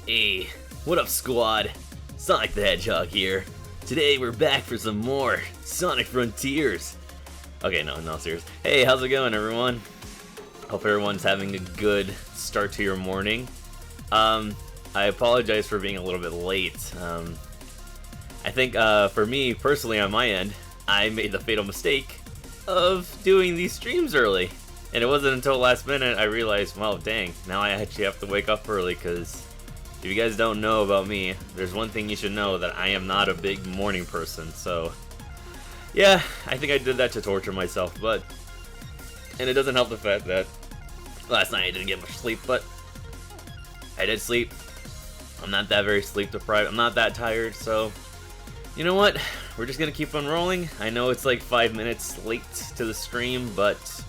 Hey, what up squad? Sonic the Hedgehog here. Today we're back for some more Sonic Frontiers. Okay, no, serious. Hey, how's it going everyone? Hope everyone's having a good start to your morning. I apologize for being a little bit late. I think for me personally on my end, I made the fatal mistake of doing these streams early. And it wasn't until last minute I realized, well dang, now I actually have to wake up early because if you guys don't know about me, there's one thing you should know, that I am not a big morning person, so yeah, I think I did that to torture myself, and it doesn't help the fact that last night I didn't get much sleep, but I did sleep. I'm not that very sleep deprived, I'm not that tired, so you know what, we're just gonna keep on rolling. I know it's like 5 minutes late to the stream, but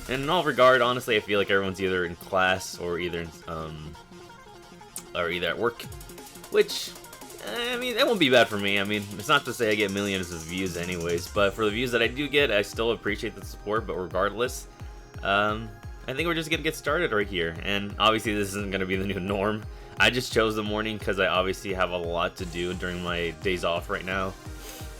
in all regard, honestly, I feel like everyone's either in class or either at work, which, I mean, that won't be bad for me. I mean, it's not to say I get millions of views anyways, but for the views that I do get, I still appreciate the support, but regardless, I think we're just gonna get started right here, and obviously this isn't gonna be the new norm. I just chose the morning because I obviously have a lot to do during my days off right now,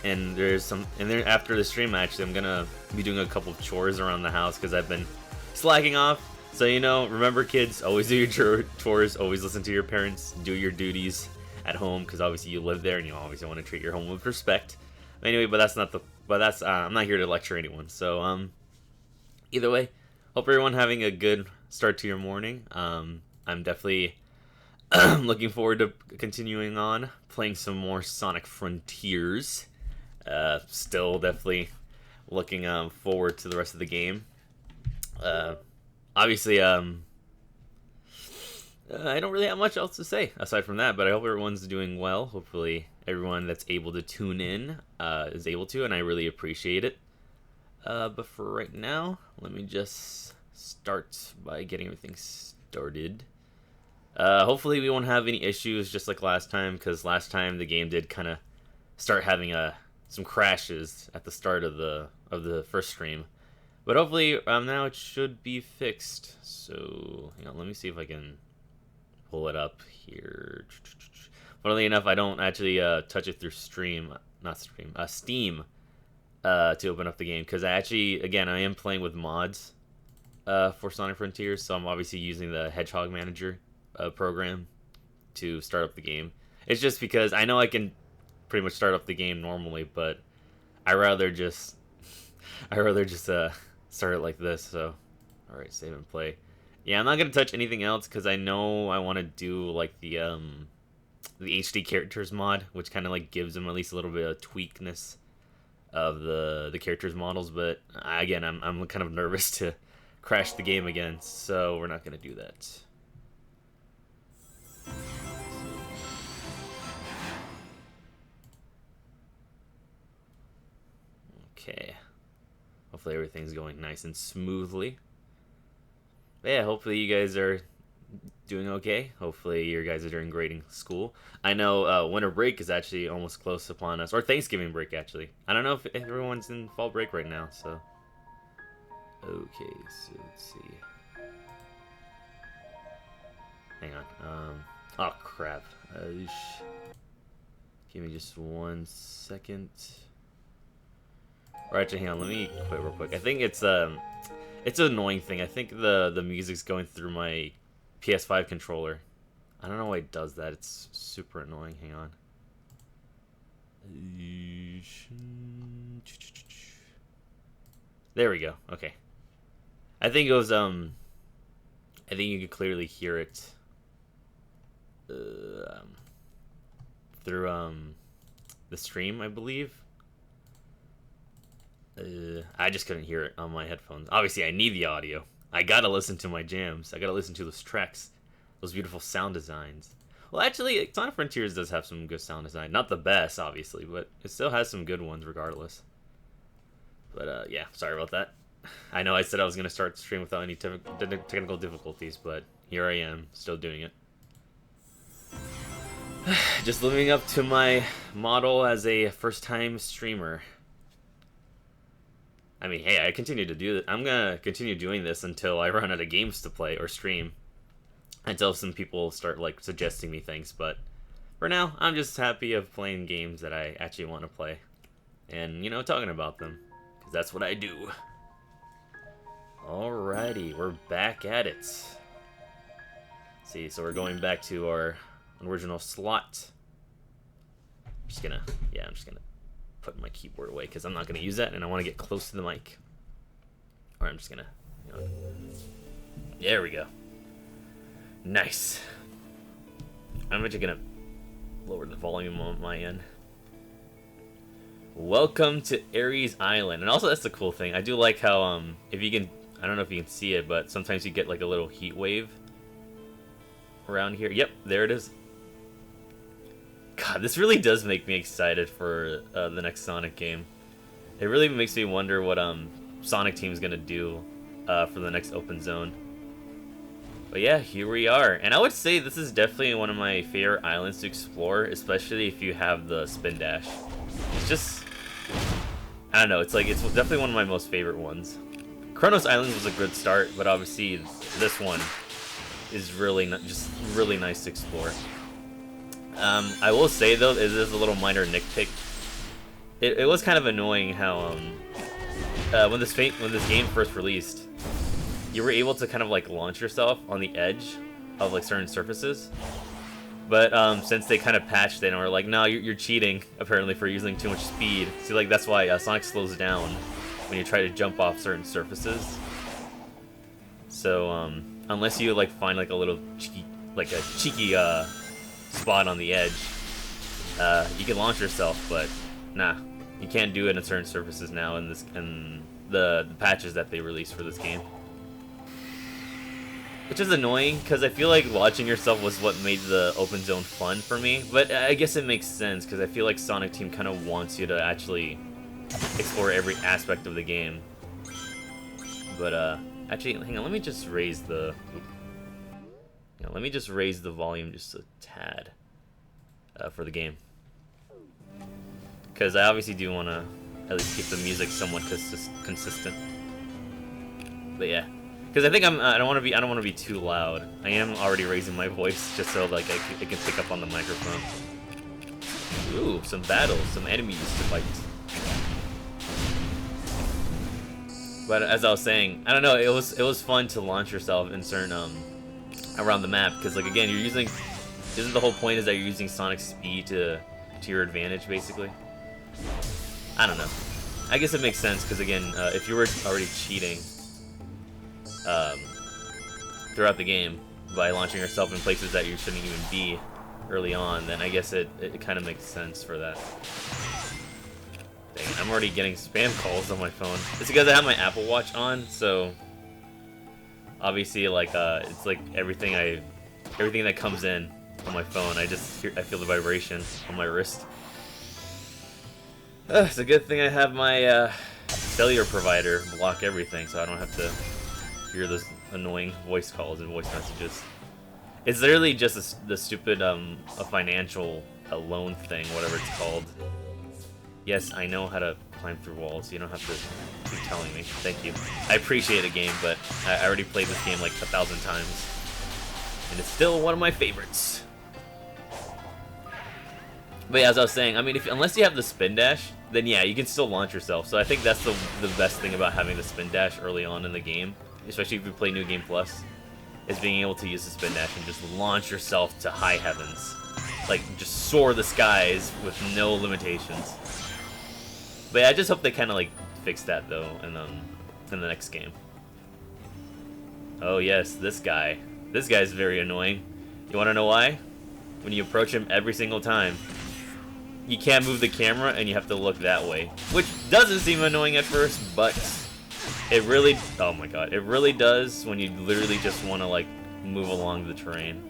and then after the stream, actually, I'm gonna be doing a couple of chores around the house because I've been slacking off. So, you know, remember kids, always do your chores, always listen to your parents, do your duties at home, because obviously you live there and you obviously want to treat your home with respect. Anyway, I'm not here to lecture anyone. So, either way, hope everyone having a good start to your morning. I'm definitely looking forward to continuing on, playing some more Sonic Frontiers. Still definitely looking forward to the rest of the game. Obviously, I don't really have much else to say aside from that, but I hope everyone's doing well. Hopefully, everyone that's able to tune in is able to, and I really appreciate it. But for right now, let me just start by getting everything started. Hopefully, we won't have any issues just like last time, because last time the game did kind of start having some crashes at the start of the first stream. But hopefully, now it should be fixed. So, you know, let me see if I can pull it up here. Funnily enough, I don't actually touch it through Steam to open up the game. Because again, I am playing with mods for Sonic Frontiers. So I'm obviously using the Hedgehog Manager program to start up the game. It's just because I know I can pretty much start up the game normally, but I rather just start it like this. So, all right, save and play. Yeah, I'm not gonna touch anything else because I know I want to do like the HD characters mod, which kind of like gives them at least a little bit of tweakness of the characters models. But again, I'm kind of nervous to crash the game again, so we're not gonna do that. Okay. Hopefully everything's going nice and smoothly. But yeah, hopefully you guys are doing okay. Hopefully your guys are doing great in school. I know winter break is actually almost close upon us, or Thanksgiving break actually. I don't know if everyone's in fall break right now, so. Okay, so let's see. Hang on. Oh crap. Give me just 1 second. Or actually, hang on, let me quit real quick. I think it's an annoying thing. I think the music's going through my PS5 controller. I don't know why it does that. It's super annoying. Hang on. There we go. Okay. I think it was I think you could clearly hear it through the stream, I believe. I just couldn't hear it on my headphones. Obviously, I need the audio. I gotta listen to my jams. I gotta listen to those tracks, those beautiful sound designs. Well, actually, Sonic Frontiers does have some good sound design. Not the best, obviously, but it still has some good ones regardless. But, yeah, sorry about that. I know I said I was gonna start the stream without any technical difficulties, but here I am, still doing it. Just living up to my model as a first-time streamer. I mean, hey, I continue to do that. I'm gonna continue doing this until I run out of games to play or stream. Until some people start, like, suggesting me things. But for now, I'm just happy of playing games that I actually want to play. And, you know, talking about them. Because that's what I do. Alrighty, we're back at it. See, so we're going back to our original slot. I'm just gonna put my keyboard away because I'm not gonna use that and I want to get close to the mic. Or I'm just gonna, you know, there we go. Nice. I'm actually gonna lower the volume on my end. Welcome to Ares Island, and also that's the cool thing. I do like how if you can, I don't know if you can see it, but sometimes you get like a little heat wave around here. Yep, there it is. God, this really does make me excited for the next Sonic game. It really makes me wonder what Sonic Team is gonna do for the next open zone. But yeah, here we are, and I would say this is definitely one of my favorite islands to explore, especially if you have the spin dash. It's just, I don't know. It's definitely one of my most favorite ones. Kronos Islands was a good start, but obviously this one is really just really nice to explore. I will say though, it is a little minor nitpick. It was kind of annoying how when this game first released, you were able to kind of like launch yourself on the edge of like certain surfaces. But since they kind of patched it and were like, no, you're cheating apparently for using too much speed. See, like that's why Sonic slows down when you try to jump off certain surfaces. So unless you like find like a little cheeky spot on the edge, you can launch yourself, but nah, you can't do it in certain surfaces now in the patches that they released for this game. Which is annoying, because I feel like watching yourself was what made the open zone fun for me. But I guess it makes sense, because I feel like Sonic Team kind of wants you to actually explore every aspect of the game. But, actually, hang on, let me just raise the... let me just raise the volume just a tad for the game. Because I obviously do want to at least keep the music somewhat consistent. But yeah. Because I think I don't want to be too loud. I am already raising my voice just so like I can pick up on the microphone. Ooh, some battles, some enemies to fight. But as I was saying, I don't know. It was fun to launch yourself in certain around the map because like again you're using. Isn't the whole point is that you're using Sonic's speed to your advantage basically? I don't know. I guess it makes sense because again, if you were already cheating. Throughout the game by launching yourself in places that you shouldn't even be early on, then I guess it kind of makes sense for that. Dang, I'm already getting spam calls on my phone. It's because I have my Apple Watch on, so obviously like it's like everything that comes in on my phone, I feel the vibration on my wrist. It's a good thing I have my cellular provider block everything, so I don't have to hear those annoying voice calls and voice messages. It's literally just the stupid a financial loan thing, whatever it's called. Yes, I know how to climb through walls. You don't have to keep telling me. Thank you. I appreciate a game, but I already played this game like 1,000 times, and it's still one of my favorites. But yeah, as I was saying, I mean, unless you have the spin dash, then yeah, you can still launch yourself. So I think that's the best thing about having the spin dash early on in the game. Especially if you play New Game Plus, is being able to use the spin dash and just launch yourself to high heavens. Like, just soar the skies with no limitations. But yeah, I just hope they kind of, like, fix that, though, in the next game. Oh, yes, this guy. This guy's very annoying. You want to know why? When you approach him every single time, you can't move the camera and you have to look that way, which doesn't seem annoying at first, but it really, oh my god, it really does when you literally just want to like move along the terrain.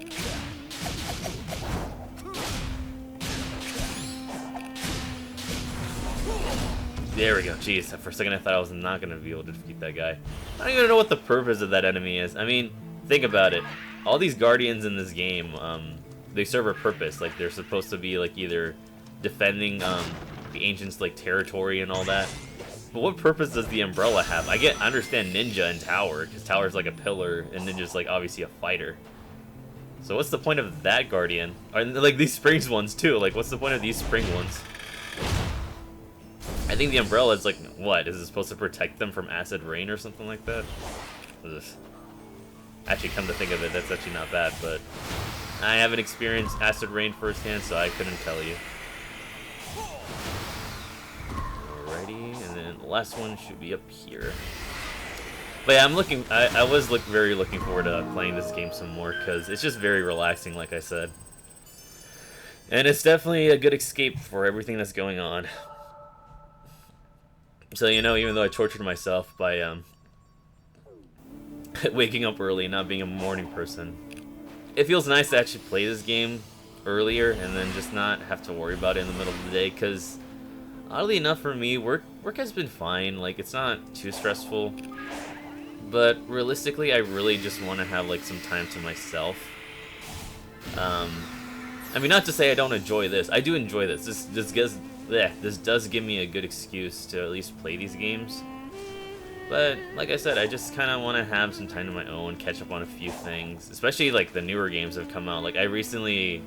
There we go. Jeez, for a second I thought I was not going to be able to defeat that guy. I don't even know what the purpose of that enemy is. I mean, think about it. All these guardians in this game, they serve a purpose. Like, they're supposed to be, like, either defending the ancients' like territory and all that. But what purpose does the umbrella have? I understand ninja and tower, because tower's like a pillar, and ninja's like obviously a fighter. So what's the point of that guardian? Or, like, these springs ones too. Like, what's the point of these spring ones? I think the umbrella is like, what? Is it supposed to protect them from acid rain or something like that? Ugh. Actually, come to think of it, that's actually not bad, but I haven't experienced acid rain firsthand, so I couldn't tell you. Alrighty, and then the last one should be up here. But yeah, I was very looking forward to playing this game some more, because it's just very relaxing, like I said. And it's definitely a good escape for everything that's going on. So, you know, even though I tortured myself by waking up early and not being a morning person, it feels nice to actually play this game earlier and then just not have to worry about it in the middle of the day, because oddly enough for me, work has been fine. Like, it's not too stressful, but realistically I really just want to have like some time to myself. I mean, not to say I don't enjoy this. I do enjoy this. This does give me a good excuse to at least play these games. But like I said, I just kind of want to have some time of my own, catch up on a few things, especially like the newer games that have come out. Like I think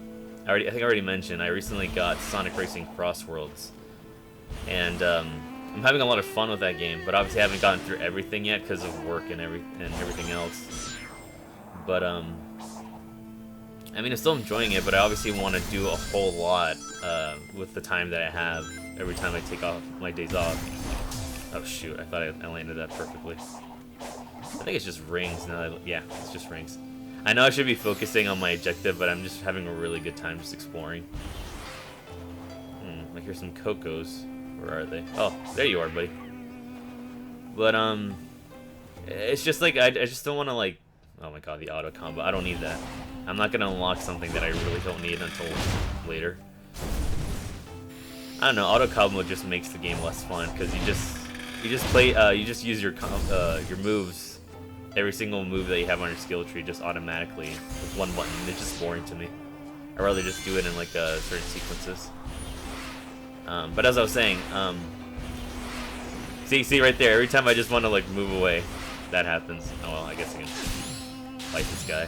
I already mentioned, I recently got Sonic Racing Cross Worlds, and I'm having a lot of fun with that game. But obviously, I haven't gotten through everything yet because of work and everything else. But I mean, I'm still enjoying it, but I obviously want to do a whole lot with the time that I have every time I take off my days off. Oh shoot, I thought I landed that perfectly. I think it's just rings now. Yeah, it's just rings. I know I should be focusing on my objective, but I'm just having a really good time just exploring. I hear some Cocos. Where are they? Oh, there you are, buddy. But it's just like I just don't want to like. Oh my god, the auto combo. I don't need that. I'm not gonna unlock something that I really don't need until later. I don't know. Auto combo just makes the game less fun because you just use your moves. Every single move that you have on your skill tree just automatically with one button. It's just boring to me. I'd rather just do it in like certain sequences. But as I was saying, see right there. Every time I just want to like move away, that happens. Oh well, I guess I can fight this guy.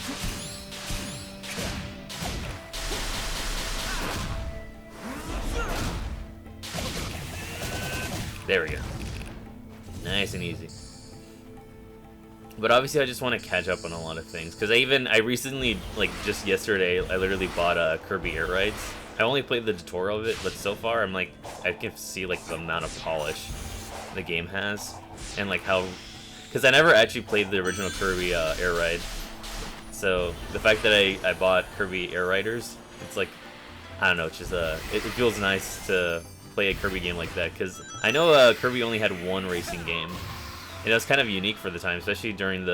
There we go. Nice and easy. But obviously I just want to catch up on a lot of things, because I recently, like just yesterday, I literally bought Kirby Air Rides. I only played the tutorial of it, but so far I'm like, I can see like the amount of polish the game has, and like how, because I never actually played the original Kirby Air Ride. So the fact that I bought Kirby Air Riders, it's like, I don't know, it's just it feels nice to play a Kirby game like that, because I know Kirby only had one racing game, and it was kind of unique for the time, especially during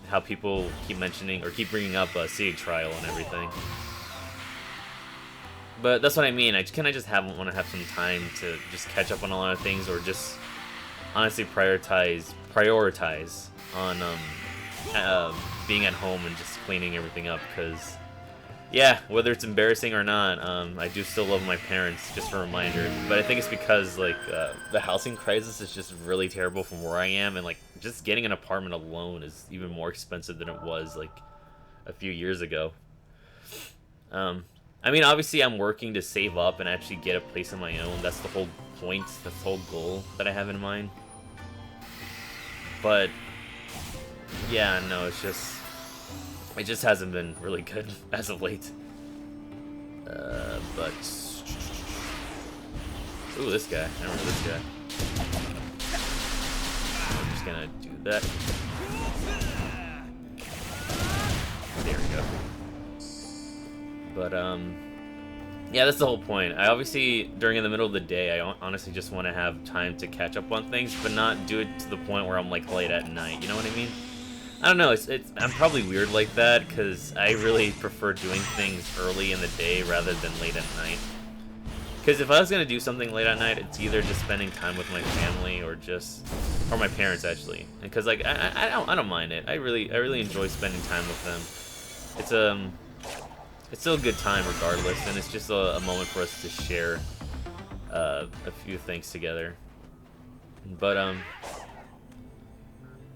how people keep mentioning or keep bringing up Siege Trial and everything. But that's what I mean. I just want to have some time to just catch up on a lot of things, or just honestly prioritize on being at home and just cleaning everything up, because yeah, whether it's embarrassing or not, I do still love my parents, just a reminder. But I think it's because like the housing crisis is just really terrible from where I am, and like just getting an apartment alone is even more expensive than it was like a few years ago. I mean, obviously I'm working to save up and actually get a place of my own. That's the whole point, that's the whole goal that I have in mind. But yeah, no, it just hasn't been really good as of late. But ooh, this guy. I remember this guy. I'm just gonna do that. There we go. But Yeah, that's the whole point. I obviously, during in the middle of the day, I honestly just want to have time to catch up on things, but not do it to the point where I'm like late at night. You know what I mean? I don't know. I'm probably weird like that because I really prefer doing things early in the day rather than late at night. Because if I was gonna do something late at night, it's either just spending time with my family or my parents actually. Because like I don't mind it. I really enjoy spending time with them. It's still a good time regardless, and it's just a moment for us to share a few things together. But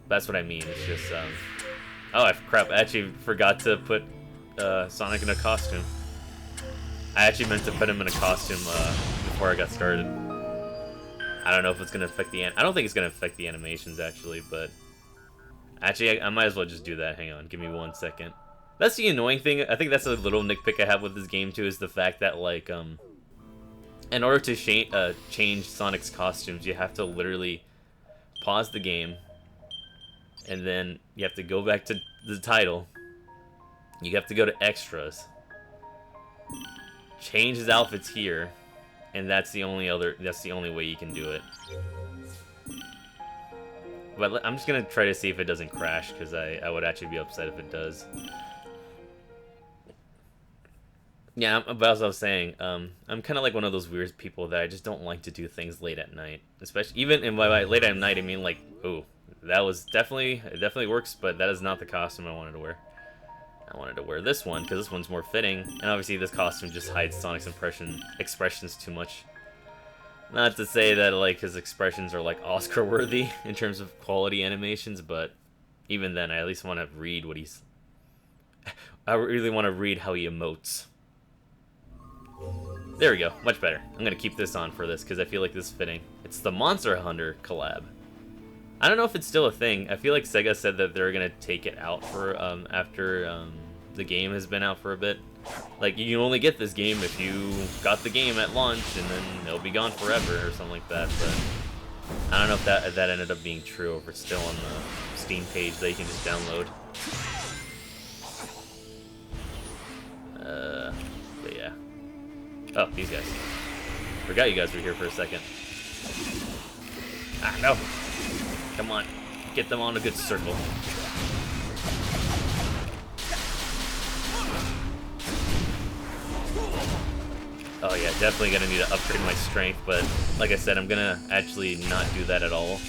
that's what I mean. It's just oh crap! I actually forgot to put Sonic in a costume. I actually meant to put him in a costume before I got started. I don't know if it's gonna affect I don't think it's gonna affect the animations actually, but actually I might as well just do that. Hang on, give me 1 second. That's the annoying thing. I think that's a little nitpick I have with this game too, is the fact that like in order to change Sonic's costumes, you have to literally pause the game, and then you have to go back to the title. You have to go to extras, change his outfits here, and that's the only way you can do it. But I'm just gonna try to see if it doesn't crash, because I would actually be upset if it does. Yeah, but as I was saying, I'm kind of like one of those weird people that I just don't like to do things late at night. Especially, even in by late at night, I mean like, ooh, it definitely works, but that is not the costume I wanted to wear. I wanted to wear this one, because this one's more fitting, and obviously this costume just hides Sonic's expressions too much. Not to say that like his expressions are like Oscar-worthy in terms of quality animations, but even then, I at least want to read what he's... I really want to read how he emotes. There we go, much better. I'm gonna keep this on for this because I feel like this is fitting. It's the Monster Hunter collab. I don't know if it's still a thing. I feel like Sega said that they're gonna take it out for after the game has been out for a bit. Like, you only get this game if you got the game at launch, and then it'll be gone forever or something like that. But I don't know if that ended up being true, or if it's still on the Steam page that you can just download. But yeah. Oh, these guys. Forgot you guys were here for a second. Ah, no. Come on. Get them on a good circle. Oh yeah, definitely gonna need to upgrade my strength, but like I said, I'm gonna actually not do that at all.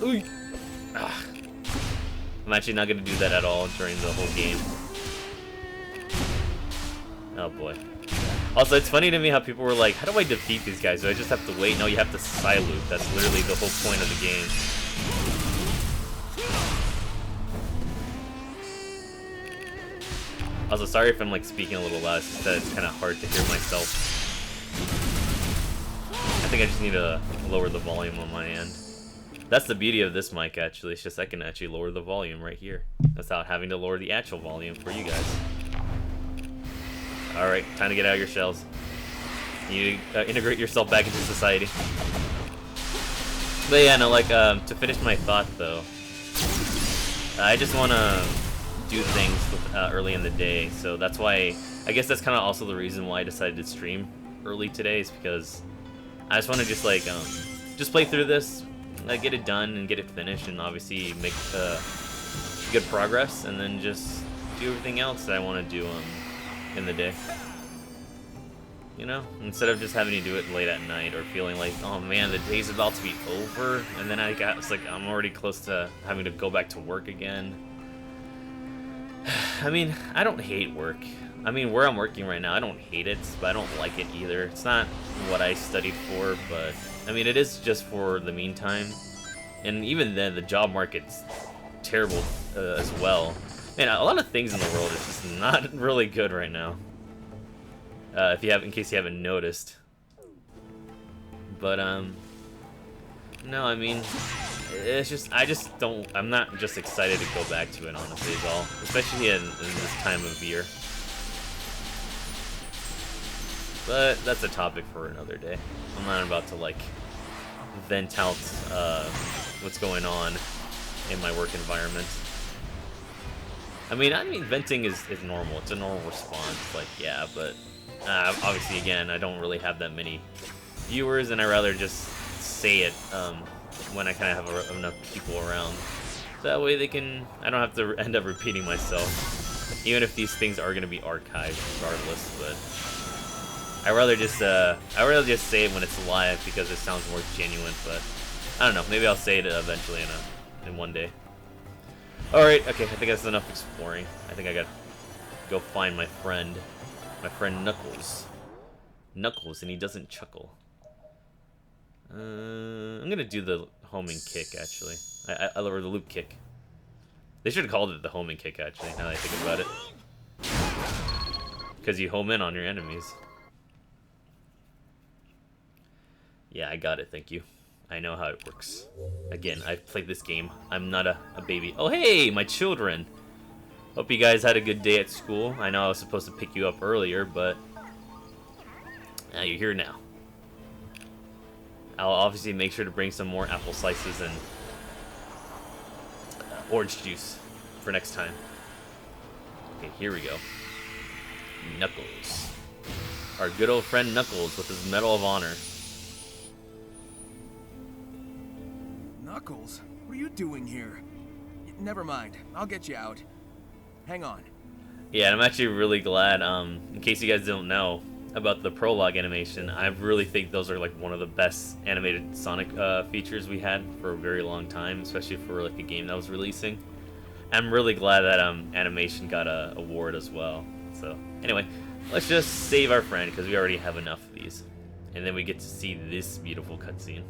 Ooh. Ah. I'm actually not gonna do that at all during the whole game. Oh boy. Also, it's funny to me how people were like, how do I defeat these guys? Do I just have to wait? No, you have to Psyloop. That's literally the whole point of the game. Also, sorry if I'm like speaking a little loud. It's just that it's kind of hard to hear myself. I think I just need to lower the volume on my end. That's the beauty of this mic, actually. It's just I can actually lower the volume right here without having to lower the actual volume for you guys. Alright, time to get out of your shells. You need to integrate yourself back into society. But yeah, no, like, to finish my thought, though, I just want to do things early in the day, so that's why, I guess that's kind of also the reason why I decided to stream early today, is because I just want to just, like, just play through this, get it done and get it finished, and obviously make good progress, and then just do everything else that I want to do in the day. You know, instead of just having to do it late at night or feeling like, oh man, the day's about to be over, and then it's like I'm already close to having to go back to work again. I mean, I don't hate work. I mean, where I'm working right now, I don't hate it, but I don't like it either. It's not what I studied for, but I mean, it is just for the meantime. And even then, the job market's terrible as well. Man, a lot of things in the world is just not really good right now. In case you haven't noticed. But no, I mean, it's just I'm not just excited to go back to it, honestly, at all. Especially in this time of year. But that's a topic for another day. I'm not about to like vent out what's going on in my work environment. I mean, venting is normal. It's a normal response. Like, yeah, but Obviously, again, I don't really have that many viewers, and I rather just say it when I kind of have enough people around. So that way I don't have to end up repeating myself, even if these things are gonna be archived regardless. But I rather just say it when it's live because it sounds more genuine. But I don't know, maybe I'll say it eventually in one day. All right, okay, I think that's enough exploring. I think I gotta go find my friend Knuckles. Knuckles, and he doesn't chuckle. I'm gonna do the homing kick actually. Or the loop kick. They should have called it the homing kick actually. Now that I think about it, because you home in on your enemies. Yeah, I got it. Thank you. I know how it works. Again, I've played this game. I'm not a baby. Oh hey, my children. Hope you guys had a good day at school. I know I was supposed to pick you up earlier, but now you're here now. I'll obviously make sure to bring some more apple slices and orange juice for next time. Okay, here we go. Knuckles. Our good old friend Knuckles with his Medal of Honor. Knuckles? What are you doing here? Never mind. I'll get you out. Hang on. Yeah, I'm actually really glad, in case you guys don't know about the prologue animation, I really think those are like one of the best animated Sonic features we had for a very long time, especially for like a game that was releasing. I'm really glad that animation got a award as well. So anyway, let's just save our friend because we already have enough of these. And then we get to see this beautiful cutscene.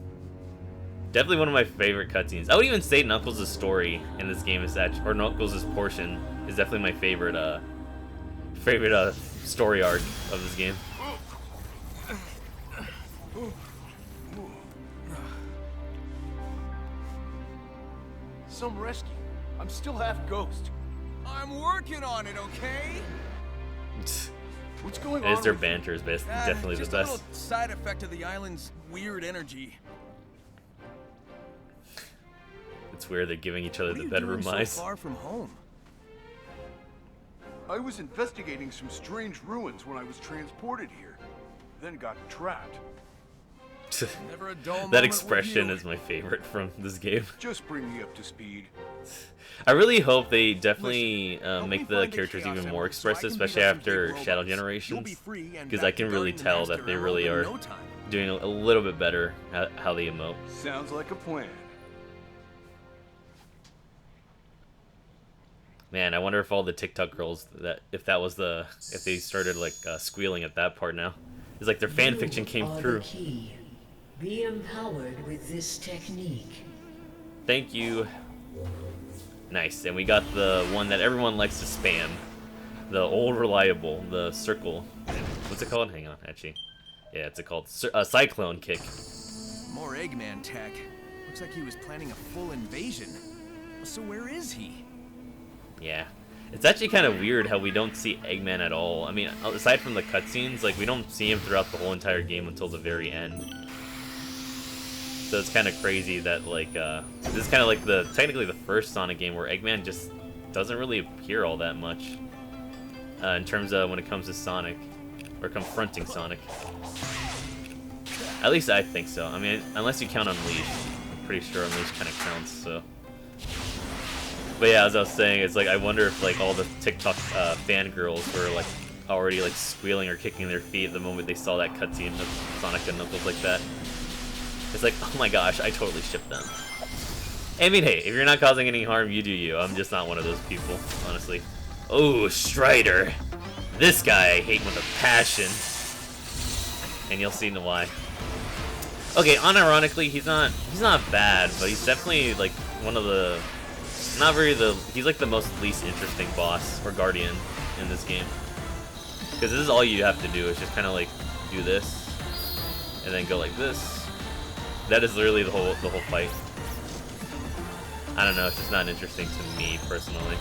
Definitely one of my favorite cutscenes. I would even say Knuckles' story in this game is actually, or Knuckles' portion is definitely my favorite story arc of this game. Some rescue. I'm still half ghost. I'm working on it, okay? What's going on? Their banter is definitely the just best. a little side effect of the island's weird energy. It's weird they're giving each other What the are you bedroom doing eyes. so far from home? I was investigating some strange ruins when I was transported here, then got trapped. Never a dull moment That with expression you. is my favorite from this game. Just bring me up to speed. I really hope they definitely Help make me the find the characters Chaos even more Emerald so I expressive, can beat especially up some after big Shadow robots. You'll Generations, be free and because back I to can really guarding the tell that Master they really Emerald are in no time. doing a little bit better at how they emote. Sounds like a plan. Man, I wonder if all the TikTok girls if they started like squealing at that part now. It's like their fan fiction came through. Key. Be empowered with this technique. Thank you. Nice, and we got the one that everyone likes to spam. The old reliable, the circle. What's it called? Hang on, actually. Yeah, it's called Cyclone Kick. More Eggman tech. Looks like he was planning a full invasion. So where is he? Yeah. It's actually kind of weird how we don't see Eggman at all. I mean, aside from the cutscenes, like, we don't see him throughout the whole entire game until the very end. So it's kind of crazy that, like, this is kind of like technically the first Sonic game where Eggman just doesn't really appear all that much. In terms of when it comes to Sonic, or confronting Sonic. At least I think so. I mean, unless you count Unleash. I'm pretty sure Unleash kind of counts, so. But yeah, as I was saying, it's like, I wonder if, like, all the TikTok fangirls were, like, already, like, squealing or kicking their feet the moment they saw that cutscene of Sonic and Knuckles like that. It's like, oh my gosh, I totally shipped them. I mean, hey, if you're not causing any harm, you do you. I'm just not one of those people, honestly. Oh, Strider. This guy I hate with a passion. And you'll see why. Okay, unironically, he's not bad, but he's definitely, like, one of the... he's like the most least interesting boss or guardian in this game. Because this is all you have to do, is just kind of like do this and then go like this. That is literally the whole fight. I don't know, it's just not interesting to me personally.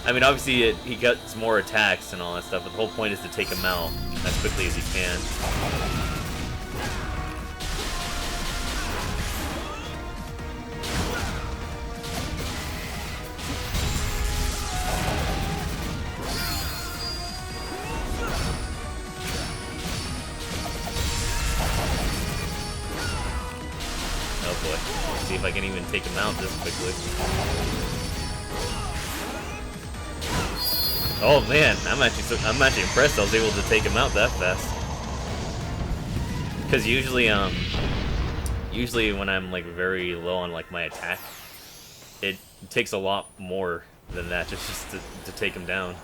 I mean, obviously he gets more attacks and all that stuff, but the whole point is to take him out as quickly as you can. boy. Let's see if I can even take him out this quickly. Oh man, I'm actually impressed I was able to take him out that fast. Because usually when I'm like very low on like my attack, it takes a lot more than that just to take him down.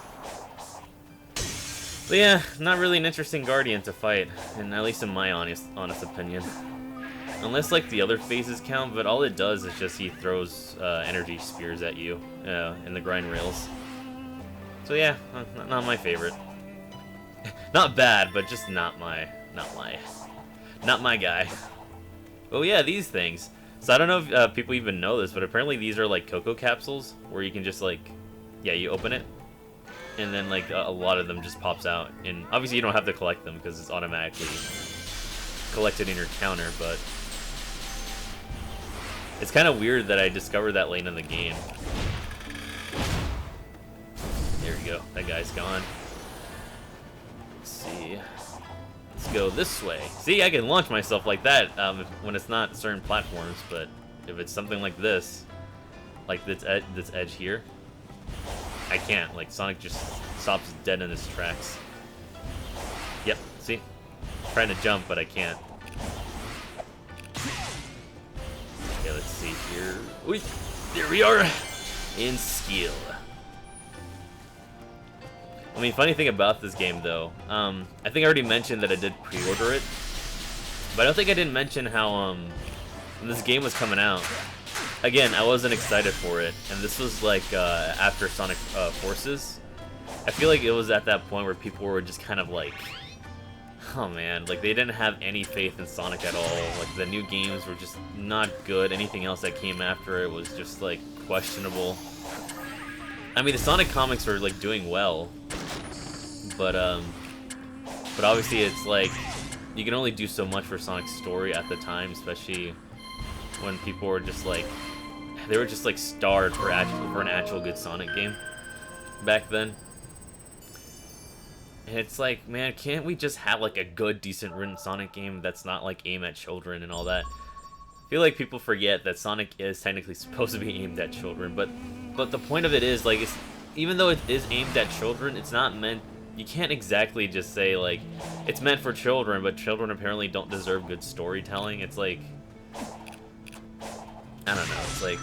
But yeah, not really an interesting Guardian to fight, and at least in my honest opinion. Unless like the other phases count, but all it does is just he throws energy spears at you in the grind rails. So yeah, not my favorite. Not bad, but just not my guy. Oh yeah, these things. So I don't know if people even know this, but apparently these are like cocoa capsules where you can just like, yeah, you open it, and then like a lot of them just pops out. And obviously you don't have to collect them because it's automatically collected in your counter, but it's kind of weird that I discovered that lane in the game. There we go. That guy's gone. Let's see. Let's go this way. See, I can launch myself like that when it's not certain platforms, but if it's something like this, like this edge here, I can't. Like, Sonic just stops dead in his tracks. Yep, see? I'm trying to jump, but I can't. Okay, let's see here. Whee! There we are! In skill. I mean, funny thing about this game, though, I think I already mentioned that I did pre-order it, but I don't think I didn't mention how, when this game was coming out, again, I wasn't excited for it, and this was, like, after Sonic Forces. I feel like it was at that point where people were just kind of like, oh man, like, they didn't have any faith in Sonic at all. Like, the new games were just not good. Anything else that came after it was just, like, questionable. I mean, the Sonic comics were, like, doing well, but obviously it's like, you can only do so much for Sonic's story at the time, especially when people were just like, they were just like starved for an actual good Sonic game back then. And it's like, man, can't we just have like a good, decent written Sonic game that's not like aimed at children and all that? I feel like people forget that Sonic is technically supposed to be aimed at children, but the point of it is, like, even though it is aimed at children, it's not meant. You can't exactly just say like it's meant for children, but children apparently don't deserve good storytelling. It's like, I don't know. It's like,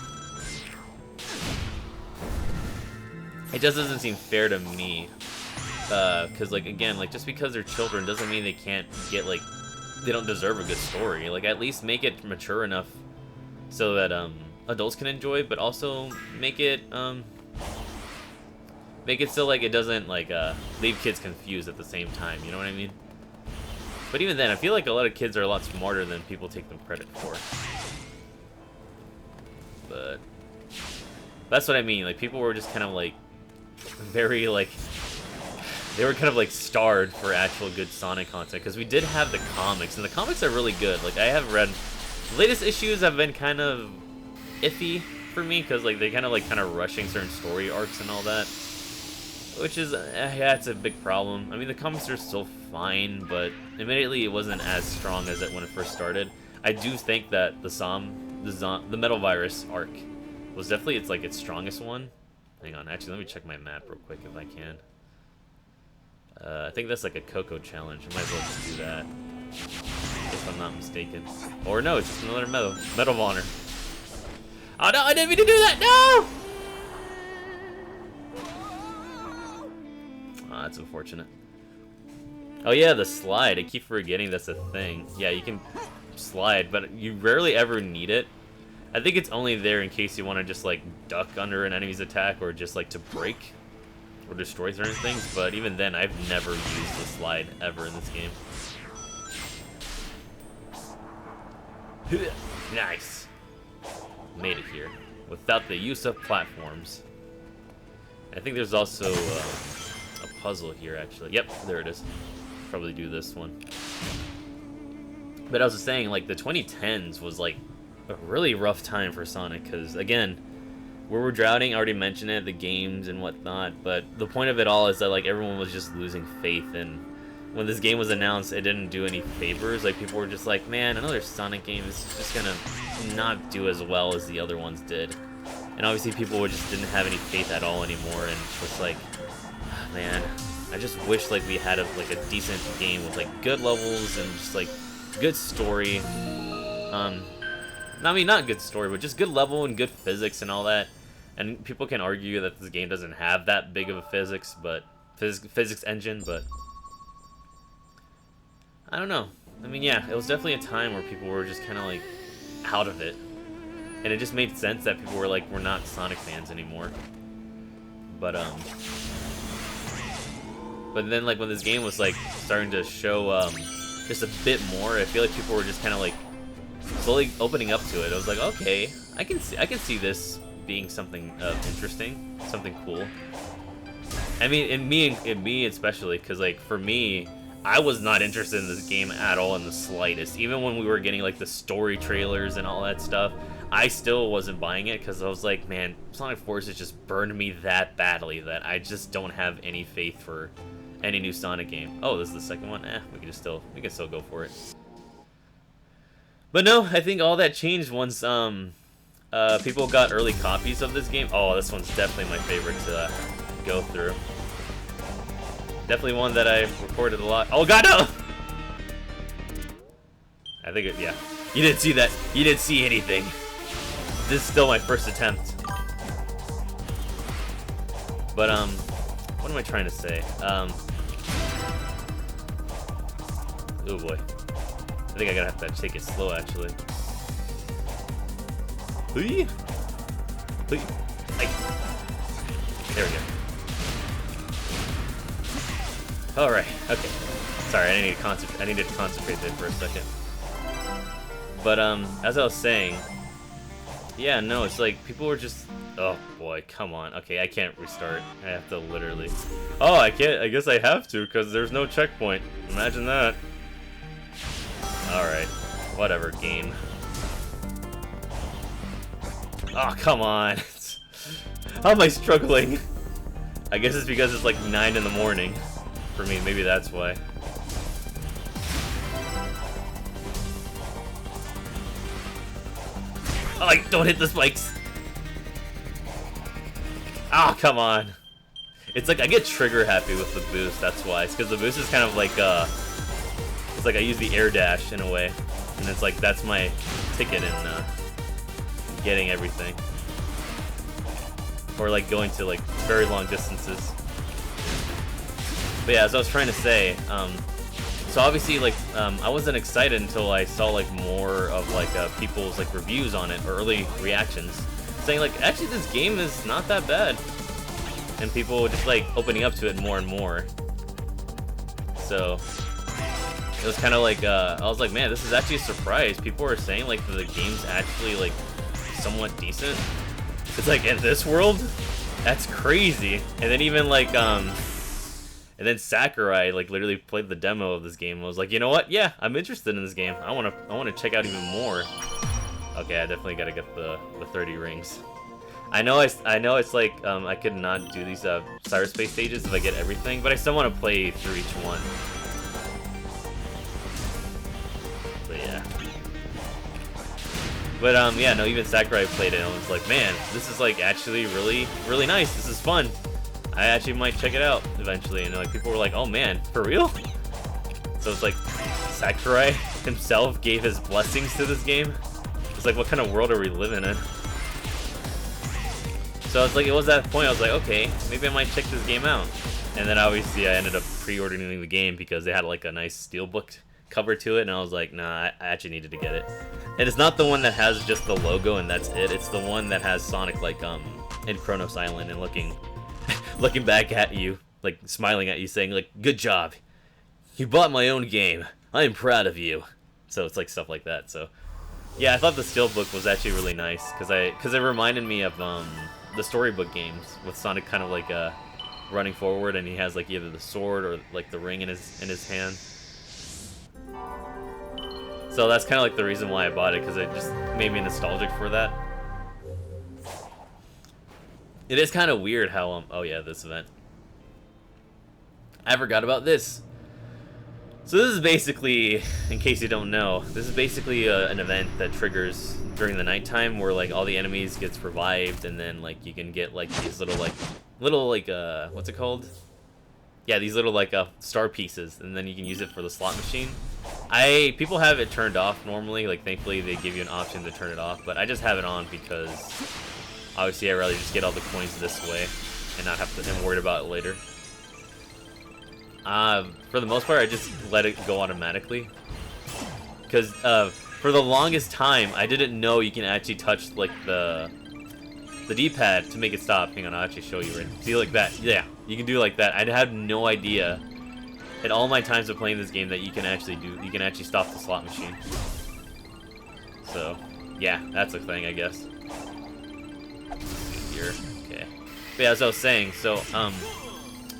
it just doesn't seem fair to me. Because like, again, like, just because they're children doesn't mean they can't get, like, they don't deserve a good story. Like, at least make it mature enough so that adults can enjoy, but also make it so like it doesn't like leave kids confused at the same time, you know what I mean? But even then, I feel like a lot of kids are a lot smarter than people take them credit for. But that's what I mean, like, people were just kind of like very like, they were kind of like starved for actual good Sonic content, because we did have the comics, and the comics are really good. Like, I have read, the latest issues have been kind of iffy for me, because like they kind of rushing certain story arcs and all that, which is, yeah, it's a big problem. I mean, the comics are still fine, but admittedly it wasn't as strong as it when it first started. I do think that the Metal Virus arc was definitely its strongest one. Hang on, actually, let me check my map real quick if I can. I think that's like a Coco challenge. I might as well just do that, if I'm not mistaken. Or no, it's just another Medal of Honor. Oh no, I didn't mean to do that! No! Oh, that's unfortunate. Oh yeah, the slide. I keep forgetting that's a thing. Yeah, you can slide, but you rarely ever need it. I think it's only there in case you want to just like duck under an enemy's attack, or just like to break or destroy certain things, but even then, I've never used the slide ever in this game. Nice. Made it here without the use of platforms. I think there's also a puzzle here, actually. Yep, there it is. Probably do this one. But I was just saying, like, the 2010s was like a really rough time for Sonic, because again, where we're drowning, I already mentioned it, the games and whatnot, but the point of it all is that like everyone was just losing faith in when this game was announced, it didn't do any favors. Like, people were just like, man, another Sonic game is just gonna not do as well as the other ones did. And obviously people just didn't have any faith at all anymore, and it's just like, man, I just wish like we had like a decent game with like good levels and just like good story. I mean, not good story, but just good level and good physics and all that. And people can argue that this game doesn't have that big of a physics engine, but I don't know. I mean, yeah, it was definitely a time where people were just kind of like out of it, and it just made sense that people were like, we're not Sonic fans anymore. But then like when this game was like starting to show just a bit more, I feel like people were just kind of like slowly opening up to it. I was like, okay, I can see this being something interesting, something cool. I mean, in me especially, because like for me, I was not interested in this game at all in the slightest. Even when we were getting like the story trailers and all that stuff, I still wasn't buying it because I was like, man, Sonic Forces just burned me that badly that I just don't have any faith for any new Sonic game. Oh, this is the second one. We can still go for it. But no, I think all that changed once people got early copies of this game. Oh, this one's definitely my favorite to go through. Definitely one that I recorded a lot. Oh god, no! I think yeah. You didn't see that. You didn't see anything. This is still my first attempt. But what am I trying to say? Oh boy. I think I gotta have to take it slow actually. Like, there we go. Alright, okay. Sorry, I needed to concentrate there for a second. But as I was saying, yeah, no, it's like people were just, oh boy, come on. Okay, I can't restart. I have to literally. Oh, I can't. I guess I have to because there's no checkpoint. Imagine that. Alright, whatever, game. Oh, come on. How am I struggling? I guess it's because it's like 9 in the morning for me. Maybe that's why. Oh, like, don't hit the spikes. Oh, come on. It's like I get trigger happy with the boost. That's why. It's because the boost is kind of like it's like I use the air dash in a way, and it's like that's my ticket in getting everything, or like going to like very long distances. But yeah, as I was trying to say, so obviously like I wasn't excited until I saw like more of like people's like reviews on it or early reactions, saying like actually this game is not that bad, and people just like opening up to it more and more. So it was kind of like I was like, man, this is actually a surprise. People are saying like the game's actually like somewhat decent. It's like in this world, that's crazy. And then even like and then Sakurai like literally played the demo of this game. I was like, you know what? Yeah, I'm interested in this game. I want to check out even more. Okay, I definitely gotta get the 30 rings. I know it's like I could not do these cyberspace stages if I get everything, but I still want to play through each one. But yeah. But yeah, no, even Sakurai played it and was like, man, this is like actually really, really nice. This is fun. I actually might check it out eventually. And like people were like, oh man, for real? So it's like Sakurai himself gave his blessings to this game. It's like, what kind of world are we living in? So it's like, it was that point I was like, okay, maybe I might check this game out. And then obviously I ended up pre-ordering the game because they had like a nice steelbook cover to it, and I was like, nah, I actually needed to get it. And it's not the one that has just the logo and that's it. It's the one that has Sonic like in Kronos Island and looking back at you, like smiling at you, saying like, good job, you bought my own game, I am proud of you. So it's like stuff like that. So yeah, I thought the steelbook was actually really nice because it reminded me of the storybook games with Sonic kind of like running forward, and he has like either the sword or like the ring in his hand. So that's kind of like the reason why I bought it, because it just made me nostalgic for that. It is kind of weird how oh yeah, this event. I forgot about this. So this is basically, in case you don't know, this is basically an event that triggers during the nighttime where like all the enemies gets revived, and then like you can get like these little what's it called? Yeah, these little like star pieces, and then you can use it for the slot machine. People have it turned off normally, like thankfully they give you an option to turn it off, but I just have it on because obviously I'd rather just get all the coins this way and not have to and worried about it later. For the most part, I just let it go automatically. Because for the longest time, I didn't know you can actually touch like the D-pad to make it stop. Hang on, I'll actually show you right. See like that? Yeah, you can do like that. I had no idea in all my times of playing this game that you can actually stop the slot machine. So yeah, that's a thing, I guess. Let's see here. Okay. But yeah, as I was saying, so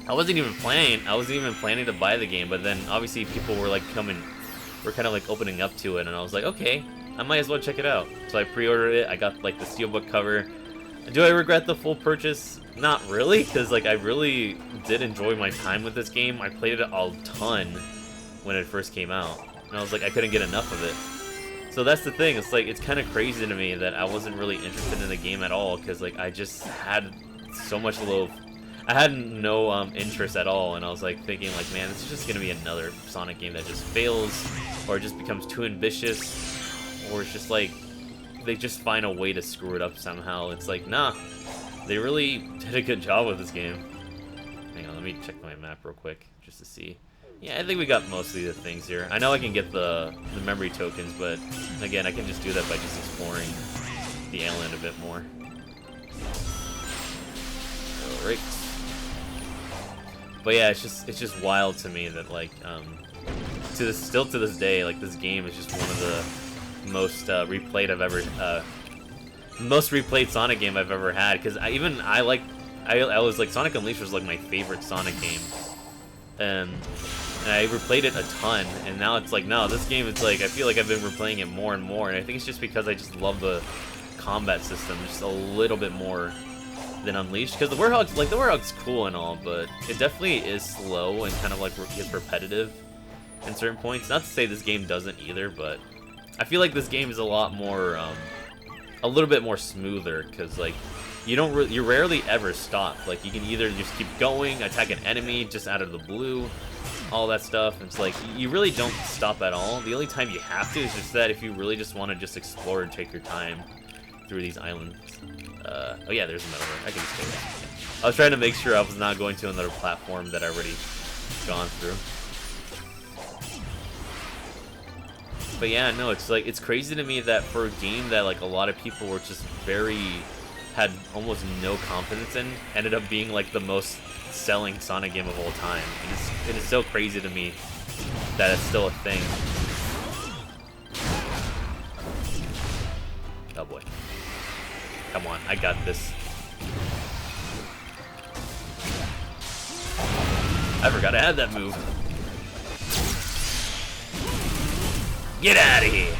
I wasn't even planning to buy the game, but then obviously people were like kind of like opening up to it, and I was like, okay, I might as well check it out. So I pre-ordered it. I got like the steelbook cover. Do I regret the full purchase? Not really, because like I really did enjoy my time with this game. I played it a ton when it first came out, and I was like, I couldn't get enough of it. So that's the thing. It's like it's kind of crazy to me that I wasn't really interested in the game at all, because like I just had so much I had no interest at all, and I was like thinking like, man, this is just gonna be another Sonic game that just fails, or just becomes too ambitious, or it's just like they just find a way to screw it up somehow. It's like, nah, they really did a good job with this game. Hang on, let me check my map real quick just to see. Yeah, I think we got mostly the things here. I know I can get the memory tokens, but again, I can just do that by just exploring the island a bit more. Alright. But yeah, it's just wild to me that like still to this day, like this game is just one of the most most replayed Sonic game I've ever had. Because I was like Sonic Unleashed was like my favorite Sonic game, and I replayed it a ton. And now it's like, no, this game, it's like I feel like I've been replaying it more and more. And I think it's just because I just love the combat system just a little bit more than Unleashed, because the Warthog's cool and all, but it definitely is slow and kind of like gets repetitive in certain points. Not to say this game doesn't either, but I feel like this game is a lot more, a little bit more smoother, because like you rarely ever stop. Like you can either just keep going, attack an enemy just out of the blue, all that stuff. It's like you really don't stop at all. The only time you have to is just that if you really just want to just explore and take your time through these islands. Oh yeah, there's another one. I can just go there. I was trying to make sure I was not going to another platform that I already gone through. But yeah, no, it's like it's crazy to me that for a game that like a lot of people were just had almost no confidence in, ended up being like the most selling Sonic game of all time. It is so crazy to me that it's still a thing. Oh boy. Come on, I got this. I forgot I had that move. Get out of here!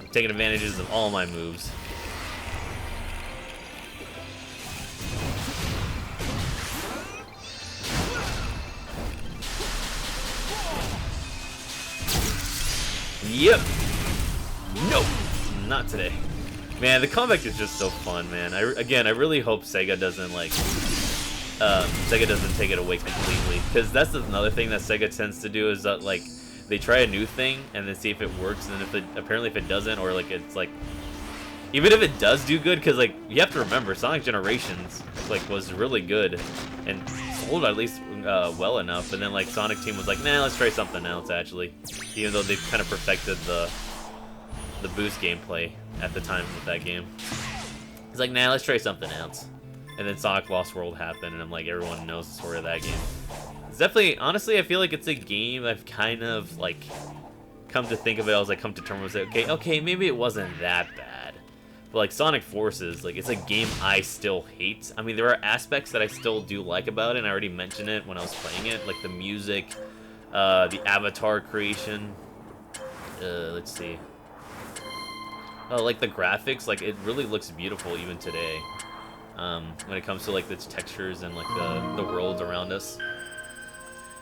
I'm taking advantages of all my moves. Yep. Nope. Not today. Man, the comeback is just so fun, man. I really hope Sega doesn't take it away completely, because that's another thing that Sega tends to do, is that like they try a new thing and then see if it works, and then if it doesn't, or like it's like even if it does do good, because like you have to remember Sonic Generations like was really good and sold at least well enough, and then like Sonic Team was like, nah, let's try something else actually, even though they've kind of perfected the boost gameplay at the time with that game. It's like, nah, let's try something else. And then Sonic Lost World happened, and I'm like, everyone knows the story of that game. It's definitely, honestly, I feel like it's a game I've kind of like come to think of it. I was like, come to terms with it. Okay, maybe it wasn't that bad. But like Sonic Forces, like it's a game I still hate. I mean, there are aspects that I still do like about it, and I already mentioned it when I was playing it, like the music, the avatar creation. Let's see. Oh, like the graphics, like it really looks beautiful even today. When it comes to like the textures and like the worlds around us.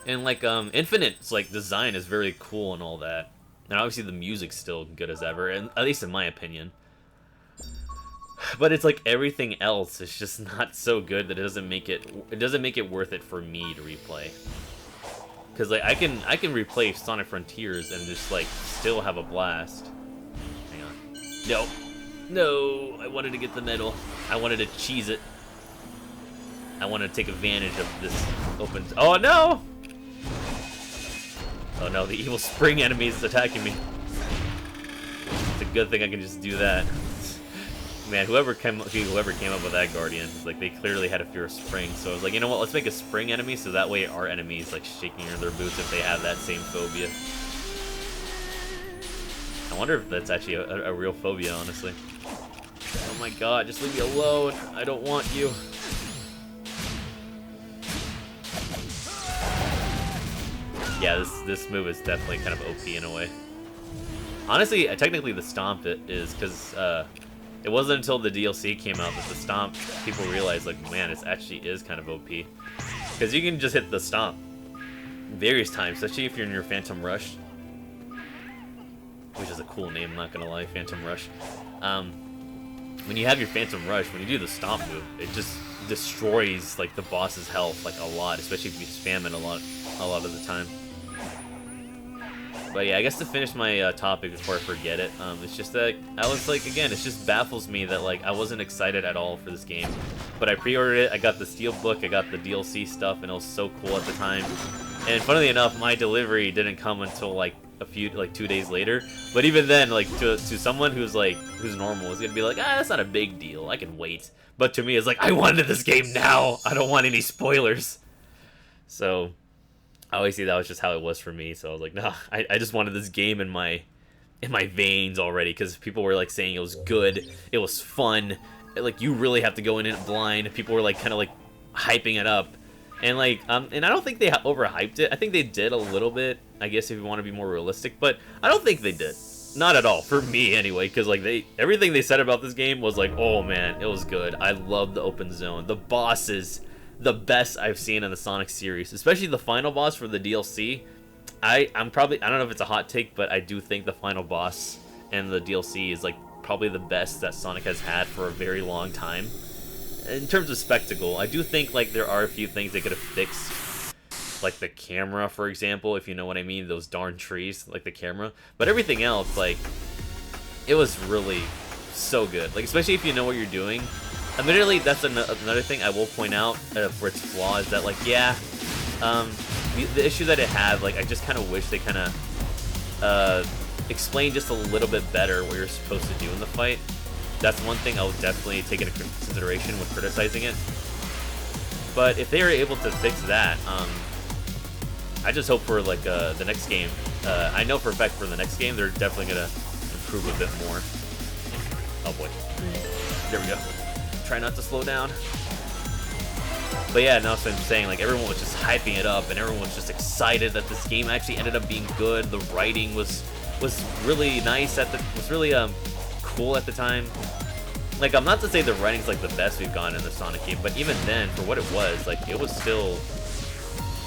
And like Infinite's like design is very cool and all that. And obviously the music's still good as ever, and at least in my opinion. But it's like everything else is just not so good that it doesn't make it worth it for me to replay. Cause like I can replay Sonic Frontiers and just like still have a blast. Hang on. No. No, I wanted to get the medal. I wanted to cheese it. I wanted to take advantage of this open. Oh no! Oh no, the evil spring enemy is attacking me. It's a good thing I can just do that. Man, whoever came up with that Guardian, like they clearly had a fear of spring. So I was like, you know what? Let's make a spring enemy so that way our enemies like shaking in their boots if they have that same phobia. I wonder if that's actually a real phobia, honestly. Oh my god, just leave me alone. I don't want you. Yeah, this move is definitely kind of OP in a way. Honestly, technically the stomp is because it wasn't until the DLC came out that the stomp people realized like, man, it actually is kind of OP. Because you can just hit the stomp various times, especially if you're in your Phantom Rush. Which is a cool name, I'm not gonna lie, Phantom Rush. When you have your Phantom Rush, when you do the stomp move, it just destroys like the boss's health like a lot, especially if you spam it a lot of the time. But yeah, I guess to finish my topic before I forget it, it's just that I was like, again, it just baffles me that like I wasn't excited at all for this game. But I pre-ordered it, I got the Steelbook, I got the DLC stuff, and it was so cool at the time. And funnily enough, my delivery didn't come until like 2 days later. But even then, like to someone who's normal, is gonna be like, that's not a big deal, I can wait. But to me, it's like, I wanted this game now. I don't want any spoilers. So obviously that was just how it was for me. So I was like, no, I just wanted this game in my veins already, because people were like saying it was good, it was fun, like you really have to go in it blind. People were like kind of like hyping it up. And like, and I don't think they overhyped it. I think they did a little bit, I guess, if you want to be more realistic. But I don't think they did. Not at all, for me anyway. Because like everything they said about this game was like, oh man, it was good. I love the open zone. The bosses, the best I've seen in the Sonic series. Especially the final boss for the DLC. I don't know if it's a hot take, but I do think the final boss and the DLC is like probably the best that Sonic has had for a very long time. In terms of spectacle, I do think like there are a few things they could have fixed, like the camera, for example, if you know what I mean, those darn trees, like the camera. But everything else, like, it was really so good, like especially if you know what you're doing. Admittedly, that's another thing I will point out for its flaw is that like, yeah, the issue that it had, like I just kind of wish they kind of explained just a little bit better what you're supposed to do in the fight. That's one thing I would definitely take into consideration when criticizing it. But if they were able to fix that, I just hope for like the next game. I know for a fact for the next game they're definitely gonna improve a bit more. Oh boy, there we go. Try not to slow down. But yeah, now so I'm saying like everyone was just hyping it up and everyone was just excited that this game actually ended up being good. The writing was really nice was really cool at the time. Like, I'm not to say the writing's like the best we've gotten in the Sonic game, but even then, for what it was, like it was still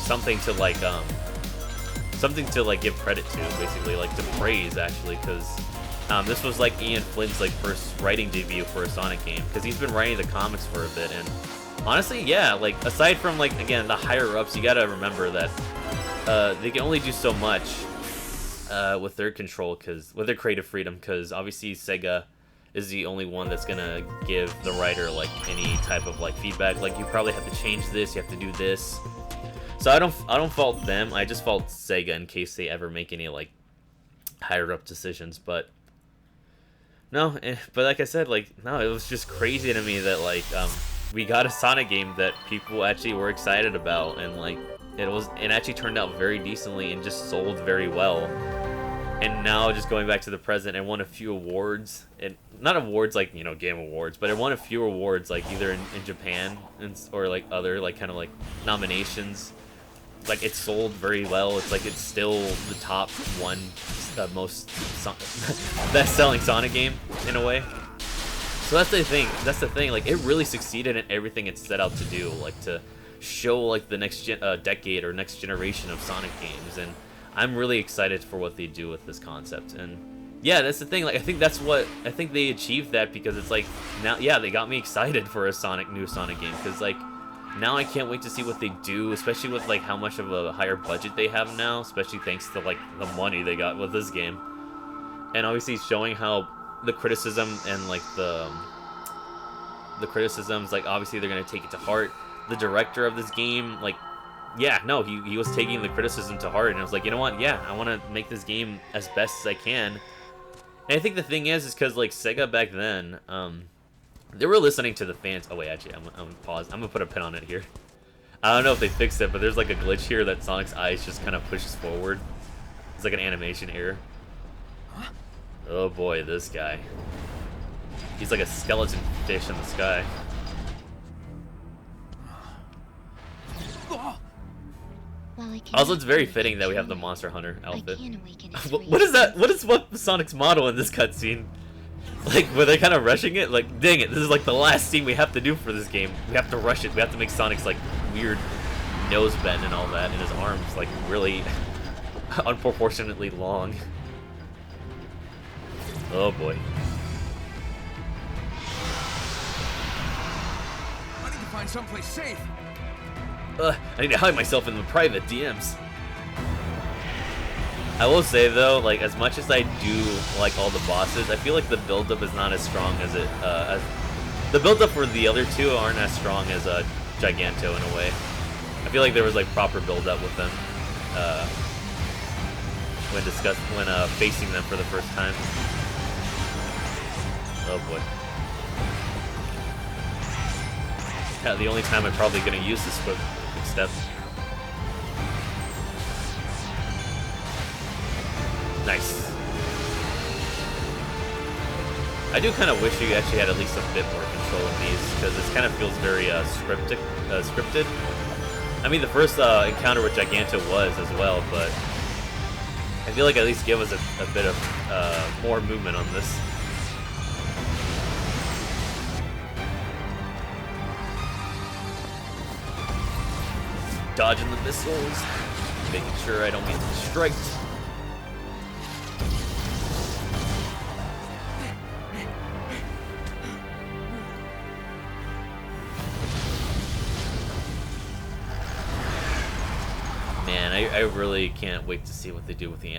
something to like give credit to, basically, like to praise actually, because this was like Ian Flynn's like first writing debut for a Sonic game, because he's been writing the comics for a bit. And honestly, yeah, like aside from like again the higher ups, you gotta remember that they can only do so much with their control, with their creative freedom, because obviously Sega is the only one that's gonna give the writer like any type of like feedback, like you probably have to change this, you have to do this. So I don't fault them, I just fault Sega in case they ever make any like higher up decisions. But no, but like I said, like no, it was just crazy to me that like we got a Sonic game that people actually were excited about, and like it actually turned out very decently and just sold very well. And now just going back to the present, it won a few awards, and not awards like, you know, game awards, but it won a few awards like either in Japan or like other like kind of like nominations. Like it sold very well. It's like it's still the top one most best-selling Sonic game in a way. So that's the thing. Like it really succeeded in everything it set out to do. Like to show like the next decade or next generation of Sonic games, and I'm really excited for what they do with this concept. And yeah, that's the thing. Like, I think that's what I think they achieved that, because it's like now, yeah, they got me excited for a new Sonic game, because like now I can't wait to see what they do, especially with like how much of a higher budget they have now, especially thanks to like the money they got with this game, and obviously showing how the criticism and like the criticisms, like obviously they're gonna take it to heart. The director of this game, like, yeah, no, he was taking the criticism to heart, and I was like, you know what, yeah, I want to make this game as best as I can. And I think the thing is because, like, Sega back then, they were listening to the fans. Oh, wait, actually, I'm gonna pause. I'm gonna put a pin on it here. I don't know if they fixed it, but there's, like, a glitch here that Sonic's eyes just kind of pushes forward. It's like an animation error. Huh? Oh, boy, this guy. He's like a skeleton fish in the sky. Also, it's very fitting that we have the Monster Hunter outfit. What is that? What is Sonic's motto in this cutscene? Like, were they kind of rushing it? Like, dang it, this is like the last scene we have to do for this game. We have to rush it. We have to make Sonic's like weird nose bend and all that, and his arms like really unproportionately long. Oh boy. I need to find someplace safe. I need to hide myself in the private DMs. I will say though, like, as much as I do like all the bosses, I feel like the build-up is not as strong as it. The build-up for the other two aren't as strong as Giganto in a way. I feel like there was like proper build-up with them when facing them for the first time. Oh boy. Yeah, the only time I'm probably gonna use this quick step. Nice. I do kind of wish you actually had at least a bit more control in these, because this kind of feels very scripted. I mean, the first encounter with Giganto was as well, but I feel like at least give us a bit of more movement on this. Dodging the missiles, making sure I don't get striked. Man, I really can't wait to see what they do with the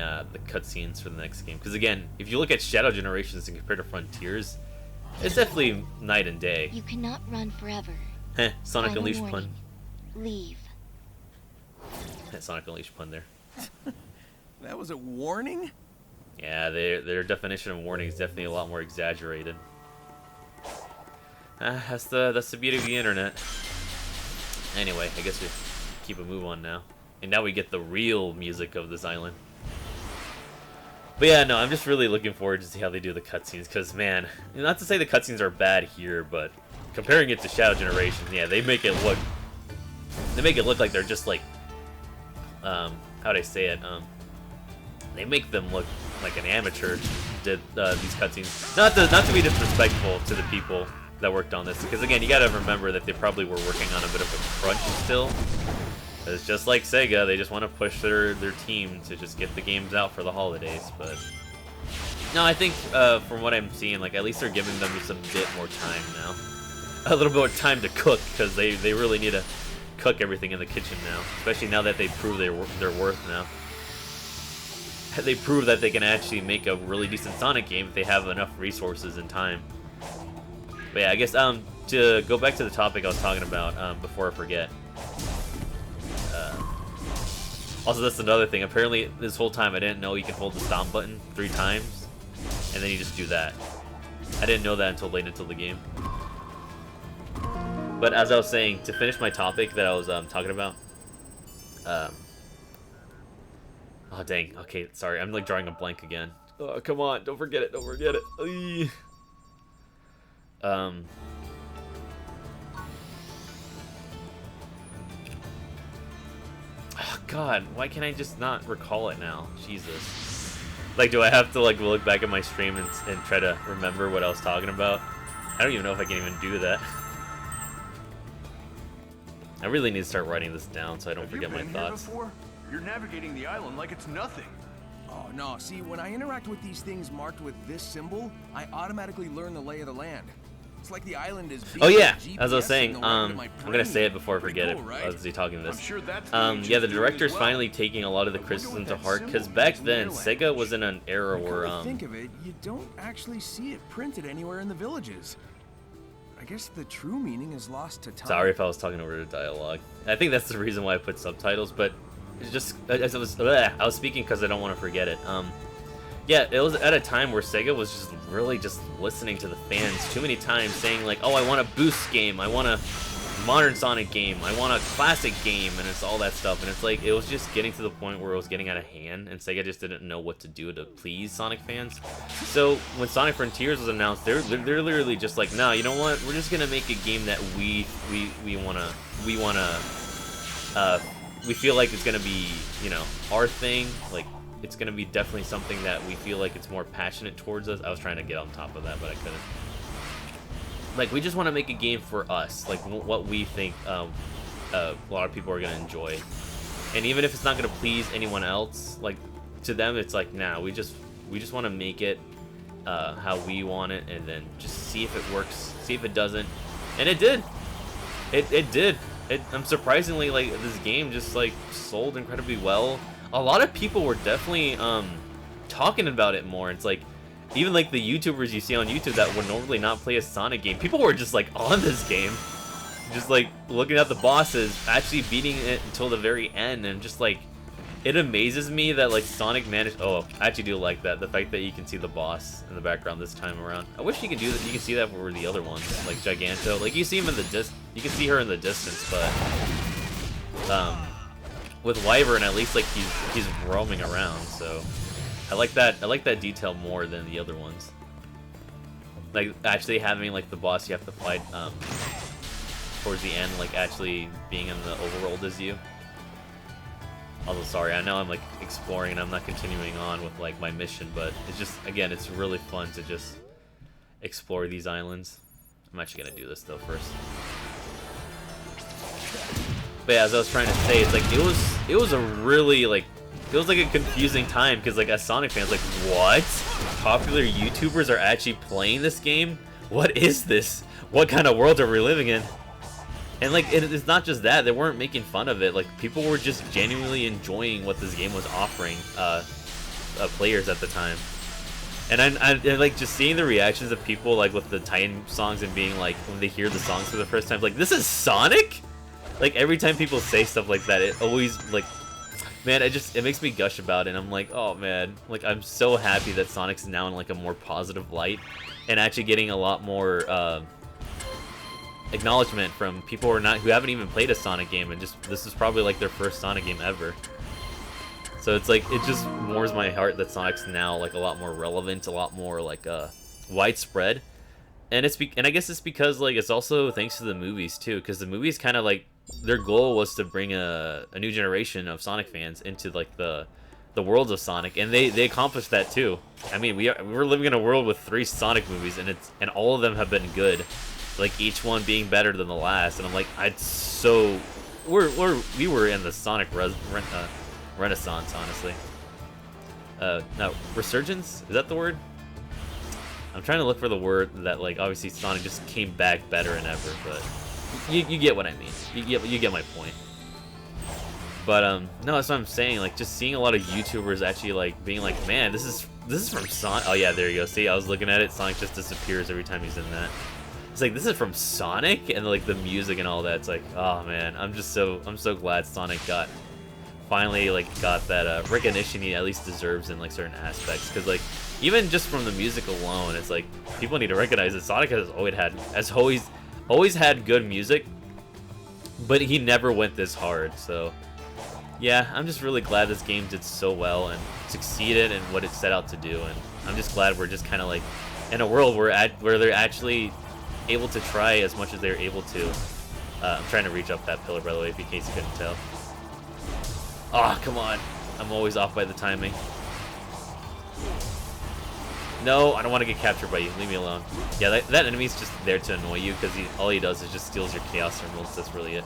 cutscenes for the next game. Because again, if you look at Shadow Generations and compare to Frontiers, it's definitely night and day. You cannot run forever. Heh, Sonic Final Unleashed warning. pun. Leave. Sonic Unleashed pun there. That was a warning? Yeah, their definition of warning is definitely a lot more exaggerated. That's the beauty of the internet. Anyway, I guess we keep a move on now. And now we get the real music of this island. But yeah, no, I'm just really looking forward to see how they do the cutscenes, because man, not to say the cutscenes are bad here, but comparing it to Shadow Generations, yeah, they make it look like they're just like, how'd I say it? They make them look like an amateur did these cutscenes. Not to be disrespectful to the people that worked on this, because again, you gotta remember that they probably were working on a bit of a crunch still. It's just like Sega, they just want to push their team to just get the games out for the holidays, but no, I think from what I'm seeing, like, at least they're giving them just a bit more time now. A little bit more time to cook, because they really need to cook everything in the kitchen now, especially now that they prove their worth now. They prove that they can actually make a really decent Sonic game if they have enough resources and time. But yeah, I guess to go back to the topic I was talking about before I forget. Also, that's another thing. Apparently, this whole time I didn't know you can hold the stomp button 3 times, and then you just do that. I didn't know that until late into the game. But as I was saying, to finish my topic that I was talking about, oh dang, okay, sorry, I'm like drawing a blank again. Oh, come on, don't forget it, don't forget it. Oh god, why can't I just not recall it now? Jesus. Like, do I have to like look back at my stream and try to remember what I was talking about? I don't even know if I can even do that. I really need to start writing this down so I don't Have you forget my been here thoughts. before? You're navigating the island like it's nothing. Oh, no. See, when I interact with these things marked with this symbol, I automatically learn the lay of the land. It's like the island is Oh yeah, GPS as I was saying, in the way that my I'm gonna say it before I Pretty forget cool, it. right? As he talking this. I'm sure that's Yeah, the director's finally taking a lot of the criticism to heart, because back then Sega was in an era where Come to think of it, you don't actually see it printed anywhere in the villages. I guess the true meaning is lost to time. sorry if I was talking over the dialogue. I think that's the reason why I put subtitles, but it's just as it was I was speaking because I don't want to forget it. Yeah, it was at a time where Sega was just really just listening to the fans too many times, saying like, oh, I want a Boost game, I want a modern Sonic game, I want a classic game, and it's all that stuff. And it's like, it was just getting to the point where it was getting out of hand, and Sega just didn't know what to do to please Sonic fans. So when Sonic Frontiers was announced, they're literally just like, no, you know what, we're just gonna make a game that we feel like it's gonna be, you know, our thing. Like, it's gonna be definitely something that we feel like it's more passionate towards us. I was trying to get on top of that, but I couldn't. Like, we just want to make a game for us, like what we think a lot of people are gonna enjoy. And even if it's not gonna please anyone else, like, to them it's like, nah, we just want to make it how we want it, and then just see if it works, see if it doesn't. And it did. It did. I'm surprisingly, like, this game just like sold incredibly well. A lot of people were definitely talking about it more. It's like, even like the YouTubers you see on YouTube that would normally not play a Sonic game, people were just like on this game, just like looking at the bosses, actually beating it until the very end. And just like, it amazes me that like Sonic managed. Oh, I actually do like that, the fact that you can see the boss in the background this time around. I wish you could do that. You can see that for the other ones, like Giganto. Like, you see him in the you can see her in the distance, but with Wyvern, at least like he's roaming around. So I like that detail more than the other ones. Like, actually having like the boss you have to fight towards the end, like actually being in the overworld as you. Although, sorry, I know I'm like exploring and I'm not continuing on with like my mission, but it's just, again, it's really fun to just explore these islands. I'm actually gonna do this though first. But yeah, as I was trying to say, it's like, it was a really like, it was like a confusing time, because like as Sonic fans, like, what? Popular YouTubers are actually playing this game? What is this? What kind of world are we living in? And like, it's not just that, they weren't making fun of it. Like, people were just genuinely enjoying what this game was offering players at the time. And I like just seeing the reactions of people like with the Titan songs, and being like, when they hear the songs for the first time, like, this is Sonic? Like, every time people say stuff like that, it always, like, man, it makes me gush about it. And I'm like, oh man, like, I'm so happy that Sonic's now in like a more positive light, and actually getting a lot more acknowledgement from people who haven't even played a Sonic game, and just, this is probably like their first Sonic game ever. So it's like, it just warms my heart that Sonic's now like a lot more relevant, a lot more like widespread. And I guess it's because like, it's also thanks to the movies too, because the movies kind of like, their goal was to bring a new generation of Sonic fans into like the worlds of Sonic, and they accomplished that too. I mean, we're living in a world with 3 Sonic movies, and all of them have been good, like each one being better than the last. And I'm like, we were in the Sonic renaissance, honestly. No, resurgence, is that the word? I'm trying to look for the word that, like, obviously Sonic just came back better than ever, but you get what I mean. You get my point. But no, that's what I'm saying. Like, just seeing a lot of YouTubers actually like being like, man, this is from Sonic. Oh yeah, there you go. See, I was looking at it. Sonic just disappears every time he's in that. It's like, this is from Sonic, and like the music and all that. It's like, oh man, I'm so glad Sonic finally got that recognition he at least deserves in like certain aspects. Because like, even just from the music alone, it's like, people need to recognize that Sonic has always had good music, but he never went this hard. So yeah, I'm just really glad this game did so well and succeeded in what it set out to do. And I'm just glad we're just kind of like in a world where they're actually able to try as much as they're able to. I'm trying to reach up that pillar, by the way, in case you couldn't tell. Oh, come on. I'm always off by the timing. No, I don't want to get captured by you. Leave me alone. Yeah, that enemy's just there to annoy you, because all he does is just steals your Chaos Emeralds. That's really it.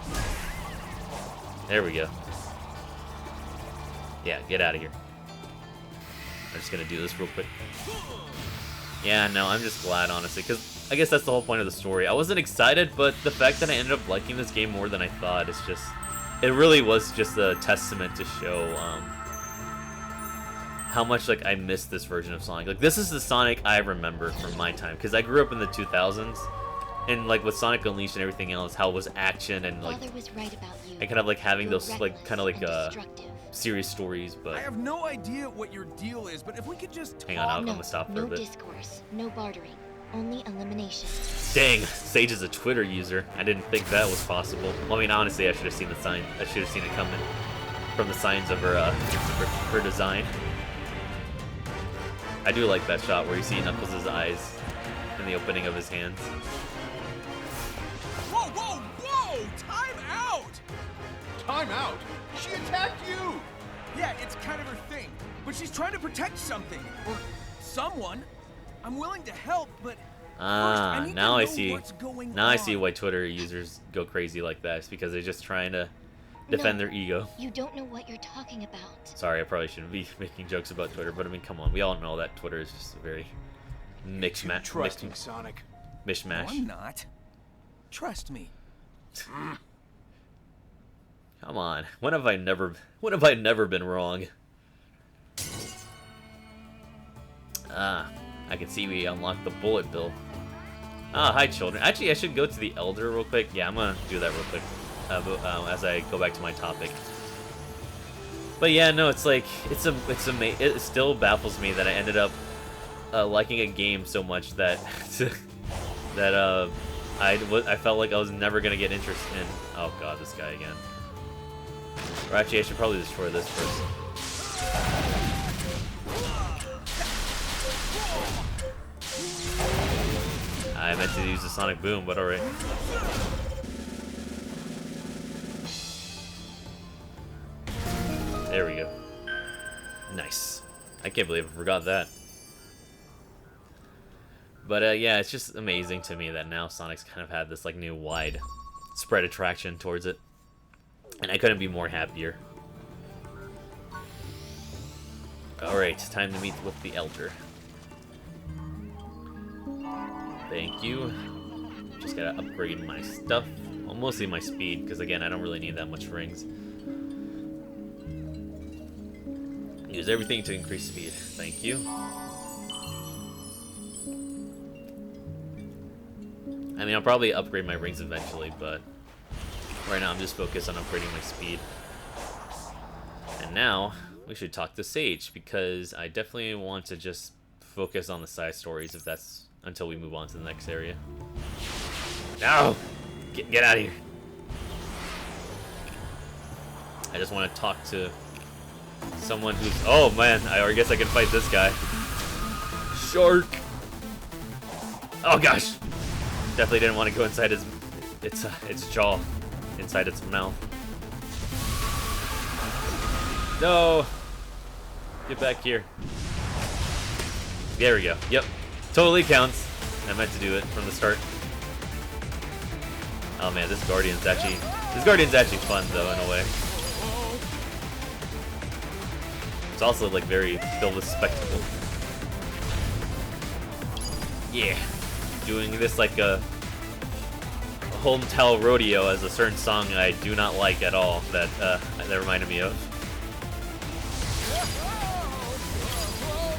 There we go. Yeah, get out of here. I'm just gonna do this real quick. Yeah, no, I'm just glad, honestly, because I guess that's the whole point of the story. I wasn't excited, but the fact that I ended up liking this game more than I thought is just... It really was just a testament to show how much like I missed this version of Sonic. Like, this is the Sonic I remember from my time, because I grew up in the 2000s, and like with Sonic Unleashed and everything else, how it was action and like... Father was right about you. And kind of like having You're those like kind of like destructive. serious stories, but... I have no idea what your deal is, but if we could just Hang on, I'm No, gonna stop for no a bit. discourse, no bartering, only elimination. Dang, Sage is a Twitter user. I didn't think that was possible. Well, I mean, honestly, I should have seen the sign. I should have seen it coming from the signs of her design. I do like that shot where you see Knuckles' eyes in the opening of his hands. Whoa, whoa, whoa! Time out! Time out! She attacked you! Yeah, it's kind of her thing, but she's trying to protect something or someone. I'm willing to help, but Ah, first, I need now to I know see. what's going Now I on. see why Twitter users go crazy like that. It's because they're just trying to defend No, their ego. You don't know what you're talking about. Sorry, I probably shouldn't be making jokes about Twitter, but I mean, come on. We all know that Twitter is just a very Too trusting, Sonic. No, mishmash. I'm not. Trust me. Come on. When have I never been wrong? Ah, I can see we unlocked the bullet bill. Ah, hi children. Actually, I should go to the Elder real quick. Yeah, I'm gonna do that real quick as I go back to my topic. But yeah, no, it's like it still baffles me that I ended up liking a game so much that I felt like I was never gonna get interest in. Oh god, this guy again. Or actually, I should probably destroy this first. I meant to use the Sonic Boom, but alright. There we go. Nice. I can't believe I forgot that. But yeah, it's just amazing to me that now Sonic's kind of had this like new wide spread attraction towards it. And I couldn't be more happier. Alright, time to meet with the Elder. Thank you. Just gotta upgrade my stuff. Well, mostly my speed, because again, I don't really need that much rings. Use everything to increase speed. Thank you. I mean, I'll probably upgrade my rings eventually, but right now I'm just focused on upgrading my speed. And now, we should talk to Sage, because I definitely want to just focus on the side stories if that's until we move on to the next area. No! Get out of here. I just want to talk to someone who's... Oh man, I guess I can fight this guy. Shark! Oh gosh! Definitely didn't want to go inside its jaw. Inside its mouth. No! Get back here. There we go. Yep. Totally counts. I meant to do it from the start. Oh man, this Guardian's actually fun though in a way. It's also like very filled with spectacle. Yeah. Doing this like a hometown rodeo as a certain song I do not like at all that reminded me of.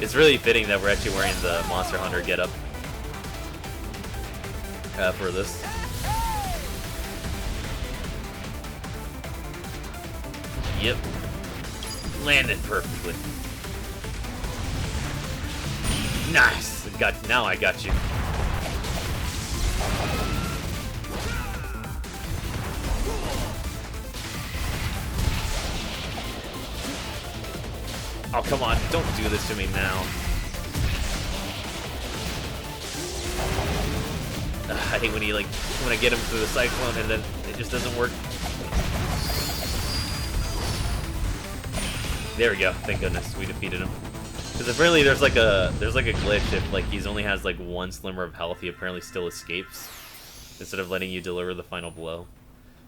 It's really fitting that we're actually wearing the Monster Hunter getup for this. Yep. Landed perfectly. Nice. Now I got you. Oh, come on. Don't do this to me now. I hate when I get him through the cyclone and then it just doesn't work. There we go. Thank goodness we defeated him. Because apparently there's like a glitch if like he's only has like one slimmer of health, he apparently still escapes instead of letting you deliver the final blow.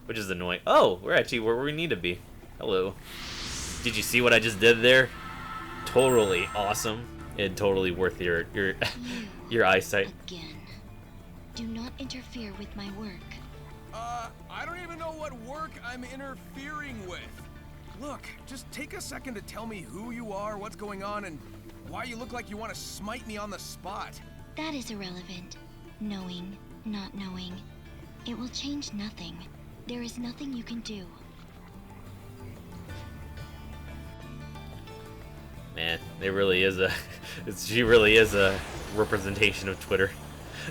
which is annoying. Oh, we're actually where we need to be. Hello. Did you see what I just did there? Totally awesome and totally worth your your eyesight. Again. Do not interfere with my work. I don't even know what work I'm interfering with. Look, just take a second to tell me who you are, what's going on, and why you look like you want to smite me on the spot. That is irrelevant. Knowing, not knowing. It will change nothing. There is nothing you can do. Man, it really is a she really is a representation of Twitter.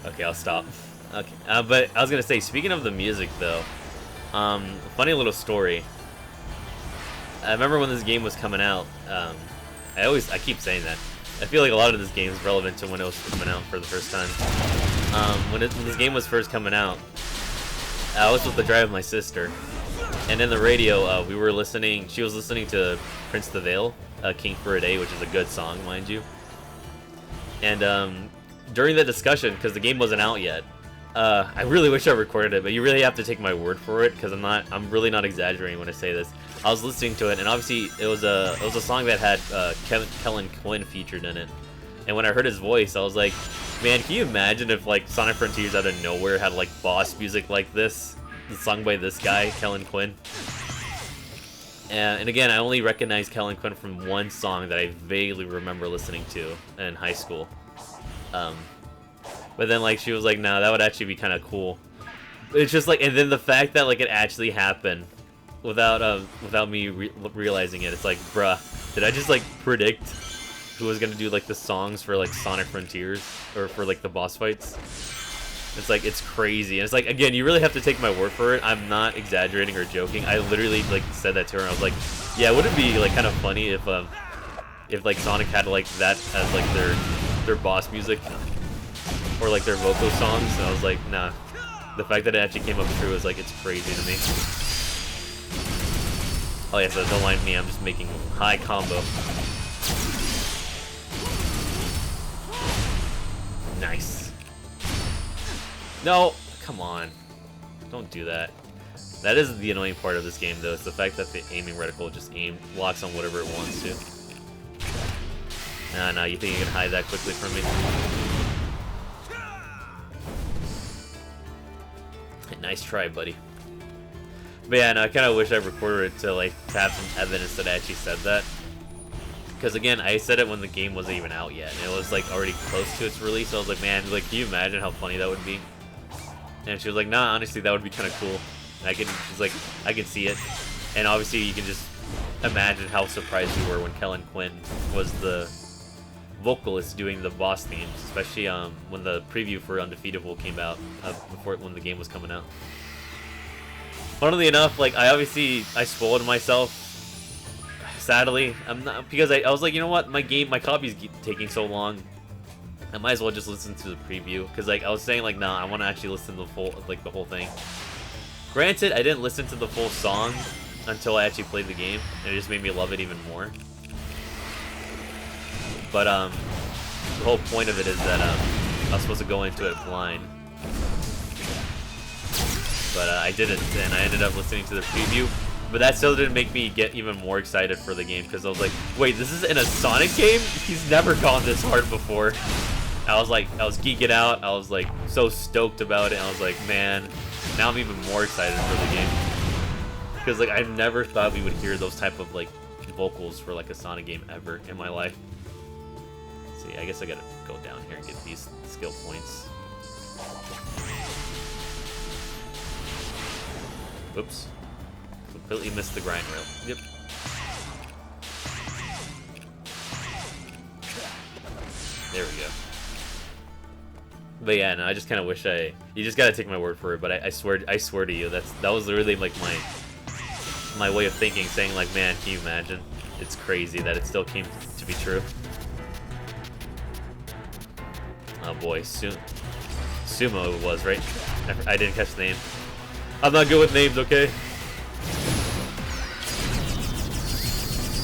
Okay, I'll stop. Okay, but I was gonna say, speaking of the music though, funny little story. I remember when this game was coming out. I keep saying that. I feel like a lot of this game is relevant to when it was coming out for the first time. When this game was first coming out, I was with the drive with my sister, and in the radio, we were listening. She was listening to Prince the Veil, "King for a Day," which is a good song, mind you. And during that discussion, because the game wasn't out yet, I really wish I recorded it, but you really have to take my word for it, because I'm really not exaggerating when I say this. I was listening to it, and obviously it was a song that had Kellen Quinn featured in it. And when I heard his voice, I was like, man, can you imagine if like Sonic Frontiers out of nowhere had like boss music like this, sung by this guy, Kellen Quinn? And again, I only recognize Kellen Quinn from one song that I vaguely remember listening to in high school. But then like she was like, nah, that would actually be kind of cool. It's just like, and then the fact that like it actually happened without me realizing it, it's like, bruh, did I just like predict who was gonna do like the songs for like Sonic Frontiers or for like the boss fights? It's like, it's crazy. And it's like, again, you really have to take my word for it. I'm not exaggerating or joking. I literally like said that to her, and I was like, yeah, would it be like kind of funny if like Sonic had like that as like their boss music or like their vocal songs? And I was like, nah. The fact that it actually came up true is like, it's crazy to me. Oh yeah, so don't mind me, I'm just making high combo. Nice. No, come on. Don't do that. That is the annoying part of this game though, it's the fact that the aiming reticle just locks on whatever it wants to. Nah, you think you can hide that quickly from me? Nice try, buddy. But yeah, no, I kind of wish I recorded it to like have some evidence that I actually said that. Because again, I said it when the game wasn't even out yet, and it was like already close to its release. So I was like, man, like, can you imagine how funny that would be? And she was like, nah, honestly, that would be kind of cool. And she's like, I can see it. And obviously, you can just imagine how surprised we were when Kellen Quinn was the vocalist doing the boss themes, especially when the preview for Undefeatable came out when the game was coming out. Funnily enough, like I spoiled myself. Sadly, I'm not, because I was like, you know what, my copy's taking so long. I might as well just listen to the preview, because like I was saying, like, nah, I want to actually listen to the whole thing. Granted, I didn't listen to the full song until I actually played the game, and it just made me love it even more. But the whole point of it is that I was supposed to go into it blind. But I didn't, and I ended up listening to the preview. But that still didn't make me get even more excited for the game, because I was like, wait, this is in a Sonic game? He's never gone this hard before. I was geeking out. I was like so stoked about it. I was like, man, now I'm even more excited for the game. Because like I never thought we would hear those type of like vocals for like a Sonic game ever in my life. See, I guess I gotta go down here and get these skill points. Oops. Completely missed the grind rail. Yep. There we go. But yeah, no, I just kind of wish you just gotta take my word for it. But I swear to you, that was literally like my way of thinking, saying like, man, can you imagine? It's crazy that it still came to be true. Oh boy, Sumo it was, right? I didn't catch the name. I'm not good with names, okay?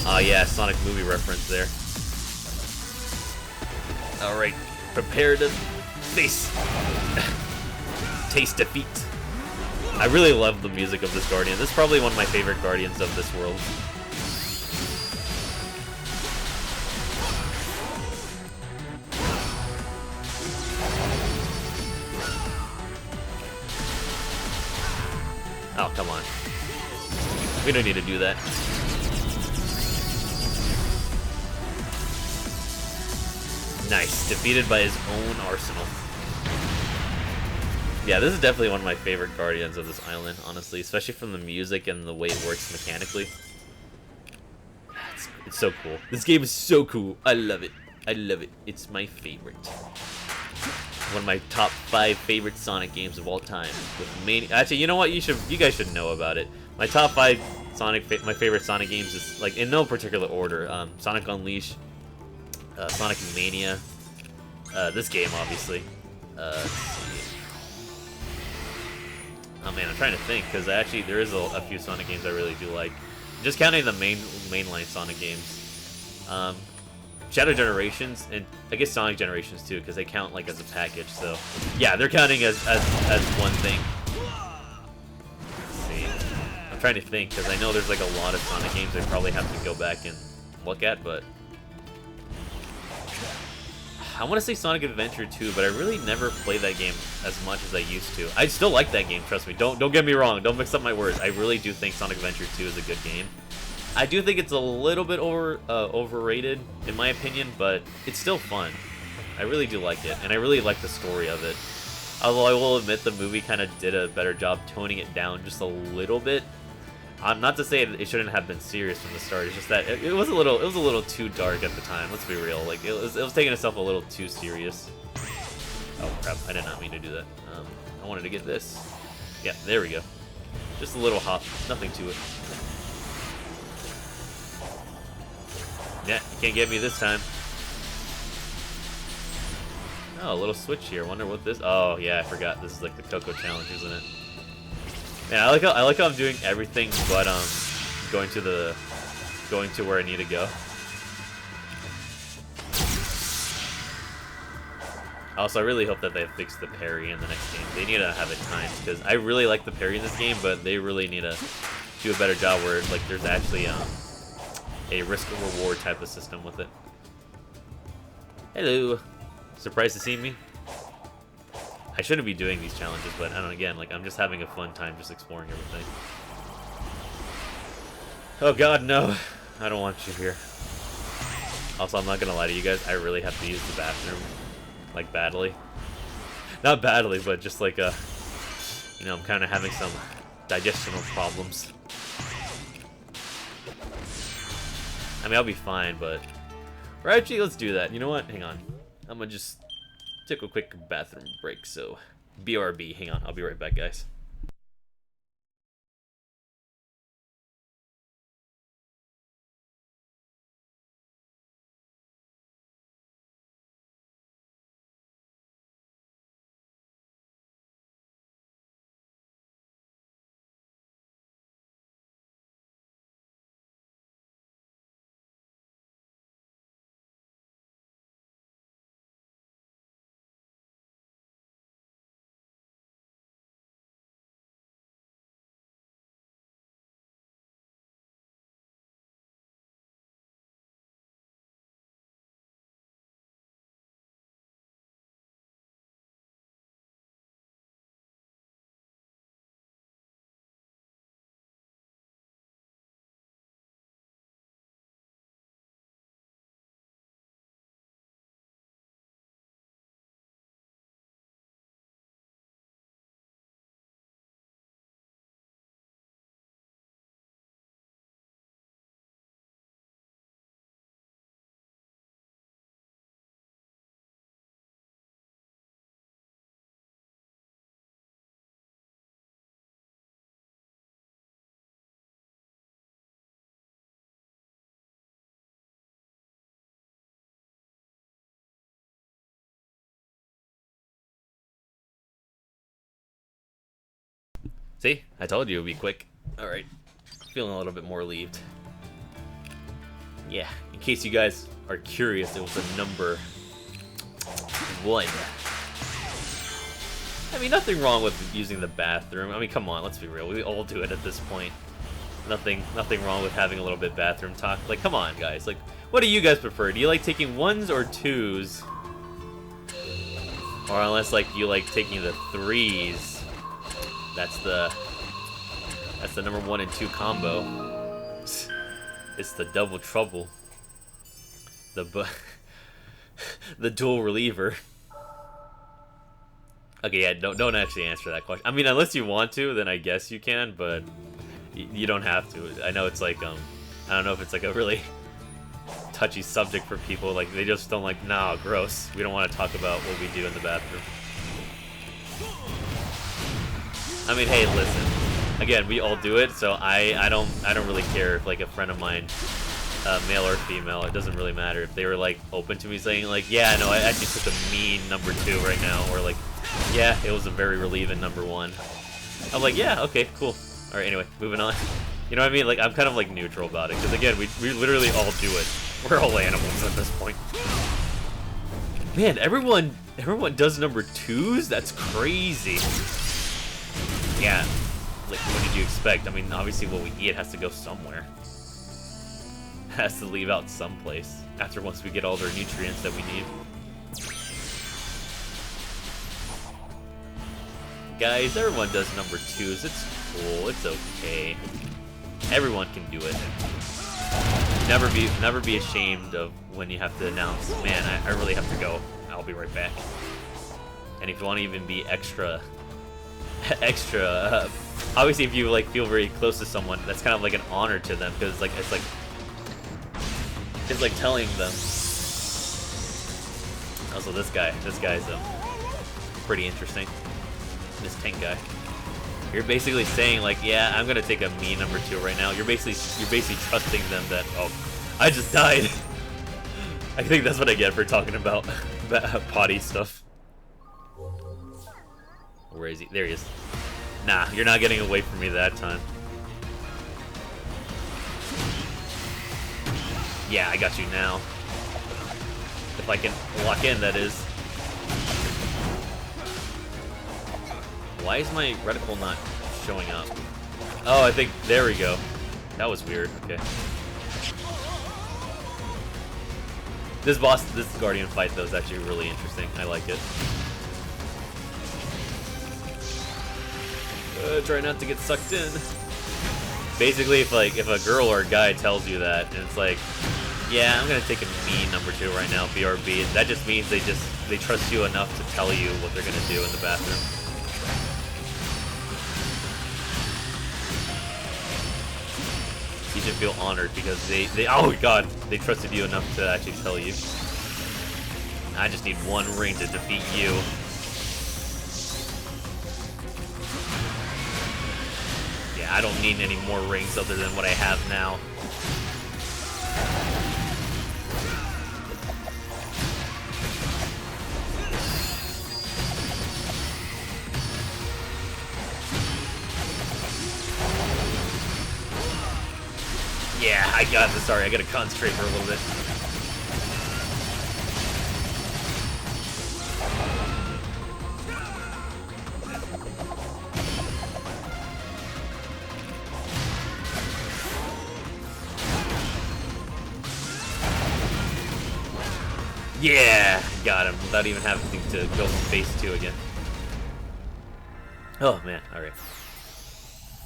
Oh yeah, Sonic movie reference there. Alright, prepare to face. Taste defeat. I really love the music of this Guardian. This is probably one of my favorite Guardians of this world. Oh, come on. We don't need to do that. Nice. Defeated by his own arsenal. Yeah, this is definitely one of my favorite Guardians of this island, honestly. Especially from the music and the way it works mechanically. It's so cool. This game is so cool. I love it. I love it. It's my favorite. One of my top 5 favorite Sonic games of all time. With Actually, you know what? You guys should know about it. My top 5 my favorite Sonic games is, like, in no particular order. Sonic Unleashed, Sonic Mania, this game, obviously. Let's see. Oh man, I'm trying to think, because actually there is a few Sonic games I really do like. Just counting the mainline Sonic games. Shadow Generations, and I guess Sonic Generations too, because they count like as a package, so yeah, they're counting as one thing. Let's see. I'm trying to think, because I know there's like a lot of Sonic games I probably have to go back and look at, but I want to say Sonic Adventure 2, but I really never played that game as much as I used to. I still like that game, trust me. Don't get me wrong. Don't mix up my words. I really do think Sonic Adventure 2 is a good game. I do think it's a little bit overrated, in my opinion, but it's still fun. I really do like it, and I really like the story of it. Although I will admit the movie kind of did a better job toning it down just a little bit. Not to say it shouldn't have been serious from the start. It's just that it was a little too dark at the time. Let's be real. Like it was taking itself a little too serious. Oh crap! I did not mean to do that. I wanted to get this. Yeah, there we go. Just a little hop. Nothing to it. Yeah, you can't get me this time. Oh, a little switch here. Wonder what this. Oh yeah, I forgot. This is like the Coco challenge, isn't it? Yeah, I like how I'm doing everything but going to where I need to go. Also, I really hope that they fix the parry in the next game. They need to have it timed, because I really like the parry in this game, but they really need to do a better job where like there's actually a risk and reward type of system with it. Hello, surprised to see me? I shouldn't be doing these challenges, but I don't know, again, like I'm just having a fun time just exploring everything. Oh god, no. I don't want you here. Also, I'm not gonna lie to you guys, I really have to use the bathroom. Like, badly. Not badly, but just like, you know, I'm kind of having some digestional problems. I mean, I'll be fine, but... Or actually, let's do that. You know what? Hang on. I'm gonna just take a quick bathroom break, so... BRB. Hang on, I'll be right back, guys. See? I told you it would be quick. Alright. Feeling a little bit more relieved. Yeah, in case you guys are curious, it was the number 1. I mean, nothing wrong with using the bathroom. I mean, come on, let's be real. We all do it at this point. Nothing wrong with having a little bit bathroom talk. Like, come on, guys. Like, what do you guys prefer? Do you like taking 1s or 2s? Or unless, like, you like taking the 3s. That's the number 1 and 2 combo. It's the double trouble. The dual reliever. Okay, yeah, don't actually answer that question. I mean, unless you want to, then I guess you can, but you don't have to. I know it's like, I don't know if it's like a really touchy subject for people. Like, they just don't like, nah, gross. We don't want to talk about what we do in the bathroom. I mean, hey, listen. Again, we all do it, so I don't really care if like a friend of mine, male or female, it doesn't really matter. If they were like open to me saying like, yeah, no, I actually took a mean number 2 right now, or like, yeah, it was a very relieving number 1. I'm like, yeah, okay, cool. All right, anyway, moving on. You know what I mean? Like, I'm kind of like neutral about it, because again, we literally all do it. We're all animals at this point. Man, everyone does number 2s? That's crazy. Yeah, like, what did you expect? I mean, obviously what we eat has to go somewhere. Has to leave out someplace after once we get all their nutrients that we need. Guys, everyone does number 2s. It's cool. It's okay. Everyone can do it. Never be ashamed of when you have to announce, man, I really have to go. I'll be right back. And if you want to even be extra, obviously if you like feel very close to someone, that's kind of like an honor to them, because like it's like telling them. Also, this guy's pretty interesting. This tank guy. You're basically saying like, yeah, I'm gonna take a me number 2 right now. You're basically trusting them that, oh, I just died. I think that's what I get for talking about potty stuff. Where is he? There he is. Nah, you're not getting away from me that time. Yeah, I got you now. If I can lock in, that is. Why is my reticle not showing up? Oh, I think, there we go. That was weird, okay. This Guardian fight, though, is actually really interesting. I like it. Try not to get sucked in. Basically, if a girl or a guy tells you that, and it's like, yeah, I'm gonna take a me number 2 right now, BRB, that just means they trust you enough to tell you what they're gonna do in the bathroom. You should feel honored because they oh god, they trusted you enough to actually tell you. I just need 1 ring to defeat you. Yeah, I don't need any more rings other than what I have now. Yeah, I got this. Sorry, I gotta concentrate for a little bit. Yeah, got him without even having to go from phase 2 again. Oh man, alright.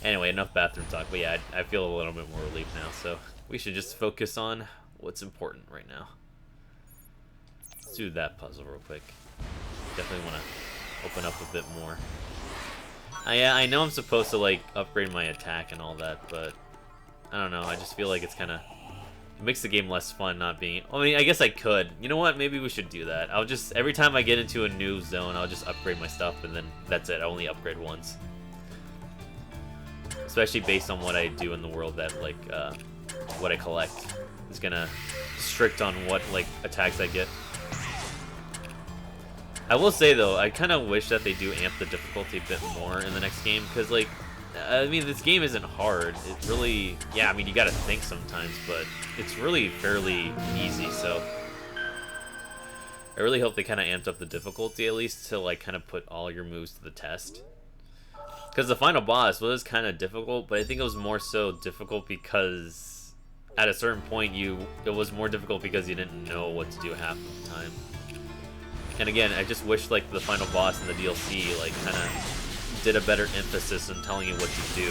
Anyway, enough bathroom talk, but yeah, I feel a little bit more relief now, so we should just focus on what's important right now. Let's do that puzzle real quick. Definitely want to open up a bit more. I know I'm supposed to, like, upgrade my attack and all that, but I don't know, I just feel like it's kind of... It makes the game less fun not being... I mean, I guess I could. You know what? Maybe we should do that. I'll just... Every time I get into a new zone, I'll just upgrade my stuff, and then that's it. I only upgrade once. Especially based on what I do in the world, that, like, what I collect is gonna strict on what, like, attacks I get. I will say, though, I kind of wish that they do amp the difficulty a bit more in the next game, because, like, I mean, this game isn't hard. It really... Yeah, I mean, you gotta think sometimes, but it's really fairly easy, so... I really hope they kind of amped up the difficulty at least to like kind of put all your moves to the test. Because the final boss was kind of difficult, but I think it was more so difficult because at a certain point it was more difficult because you didn't know what to do half the time. And again, I just wish like the final boss in the DLC like kind of did a better emphasis on telling you what to do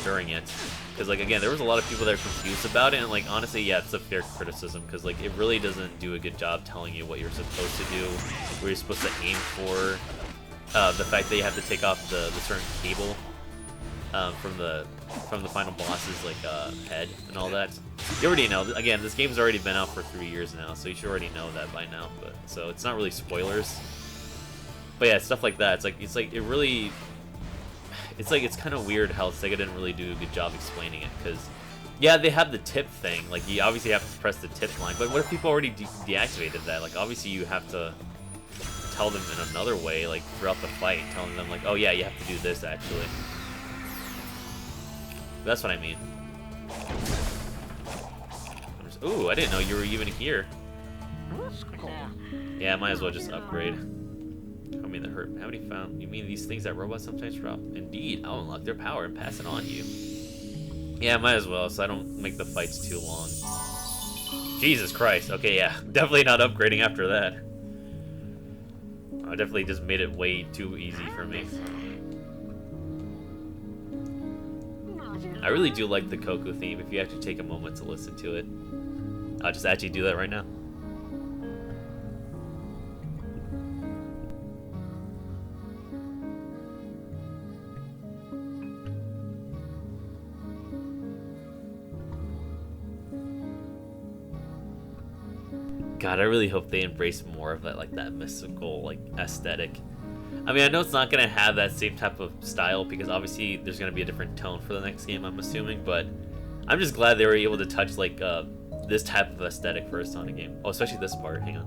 during it. Because like again, there was a lot of people that are confused about it, and like honestly, yeah, it's a fair criticism because like it really doesn't do a good job telling you what you're supposed to do, where you're supposed to aim for. The fact that you have to take off the certain cable from the final boss's like head and all that. You already know. Again, this game's already been out for 3 years now, so you should already know that by now. But so it's not really spoilers. But yeah, stuff like that. It's kind of weird how Sega didn't really do a good job explaining it, because yeah, they have the tip thing. Like you obviously have to press the tip line, but what if people already deactivated that? Like obviously you have to tell them in another way, like throughout the fight, telling them like, oh yeah, you have to do this actually. That's what I mean. Ooh, I didn't know you were even here. Yeah, I might as well just upgrade. I mean, how many found? You mean these things that robots sometimes drop? Indeed, I'll unlock their power and pass it on to you. Yeah, might as well, so I don't make the fights too long. Jesus Christ. Okay, yeah, definitely not upgrading after that. I definitely just made it way too easy for me. I really do like the Coco theme. If you actually take a moment to listen to it, I'll just actually do that right now. God, I really hope they embrace more of that, like that mystical, like aesthetic. I mean, I know it's not gonna have that same type of style because obviously there's gonna be a different tone for the next game, I'm assuming. But I'm just glad they were able to touch like this type of aesthetic for a Sonic game. Oh, especially this part. Hang on.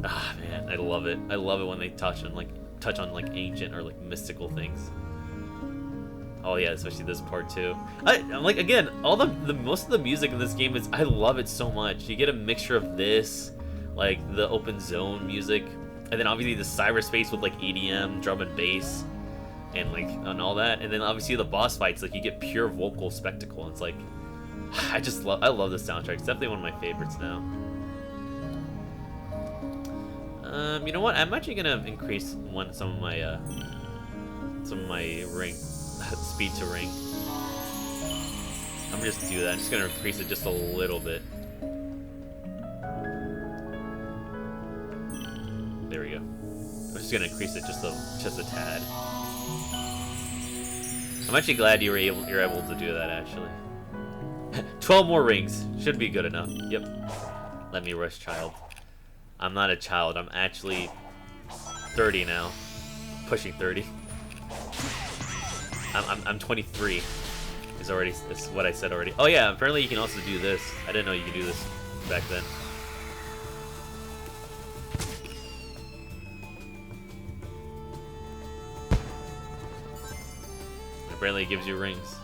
Ah, man, I love it. I love it when they touch on like ancient or like mystical things. Oh yeah, especially this part too. I'm like, again, all the most of the music in this game is, I love it so much. You get a mixture of this, like the open zone music, and then obviously the cyberspace with like EDM, drum and bass, and like and all that, and then obviously the boss fights, like you get pure vocal spectacle. And it's like, I love the soundtrack. It's definitely one of my favorites now. You know what? I'm actually gonna increase some of my ring speed to ring. I'm gonna just do that. I'm just gonna increase it just a little bit. There we go. I'm just gonna increase it just a tad. I'm actually glad you're able to do that actually. 12 more rings should be good enough. Yep. Let me rush, child. I'm not a child. I'm actually 30 now, pushing 30. I'm 23. Is what I said already. Oh yeah, apparently you can also do this. I didn't know you could do this back then. Apparently it gives you rings.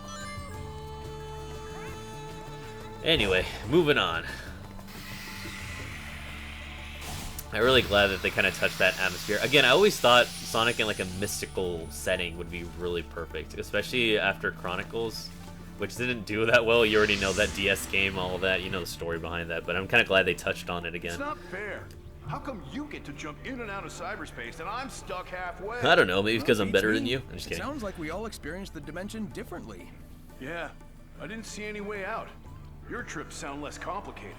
Anyway, moving on. I'm really glad that they kind of touched that atmosphere. Again, I always thought Sonic in like a mystical setting would be really perfect, especially after Chronicles, which didn't do that well. You already know that DS game, all of that, you know the story behind that, but I'm kind of glad they touched on it again. It's not fair. How come you get to jump in and out of cyberspace and I'm stuck halfway? I don't know, maybe because I'm better than you. I'm just kidding. It sounds like we all experienced the dimension differently. Yeah, I didn't see any way out. Your trips sound less complicated.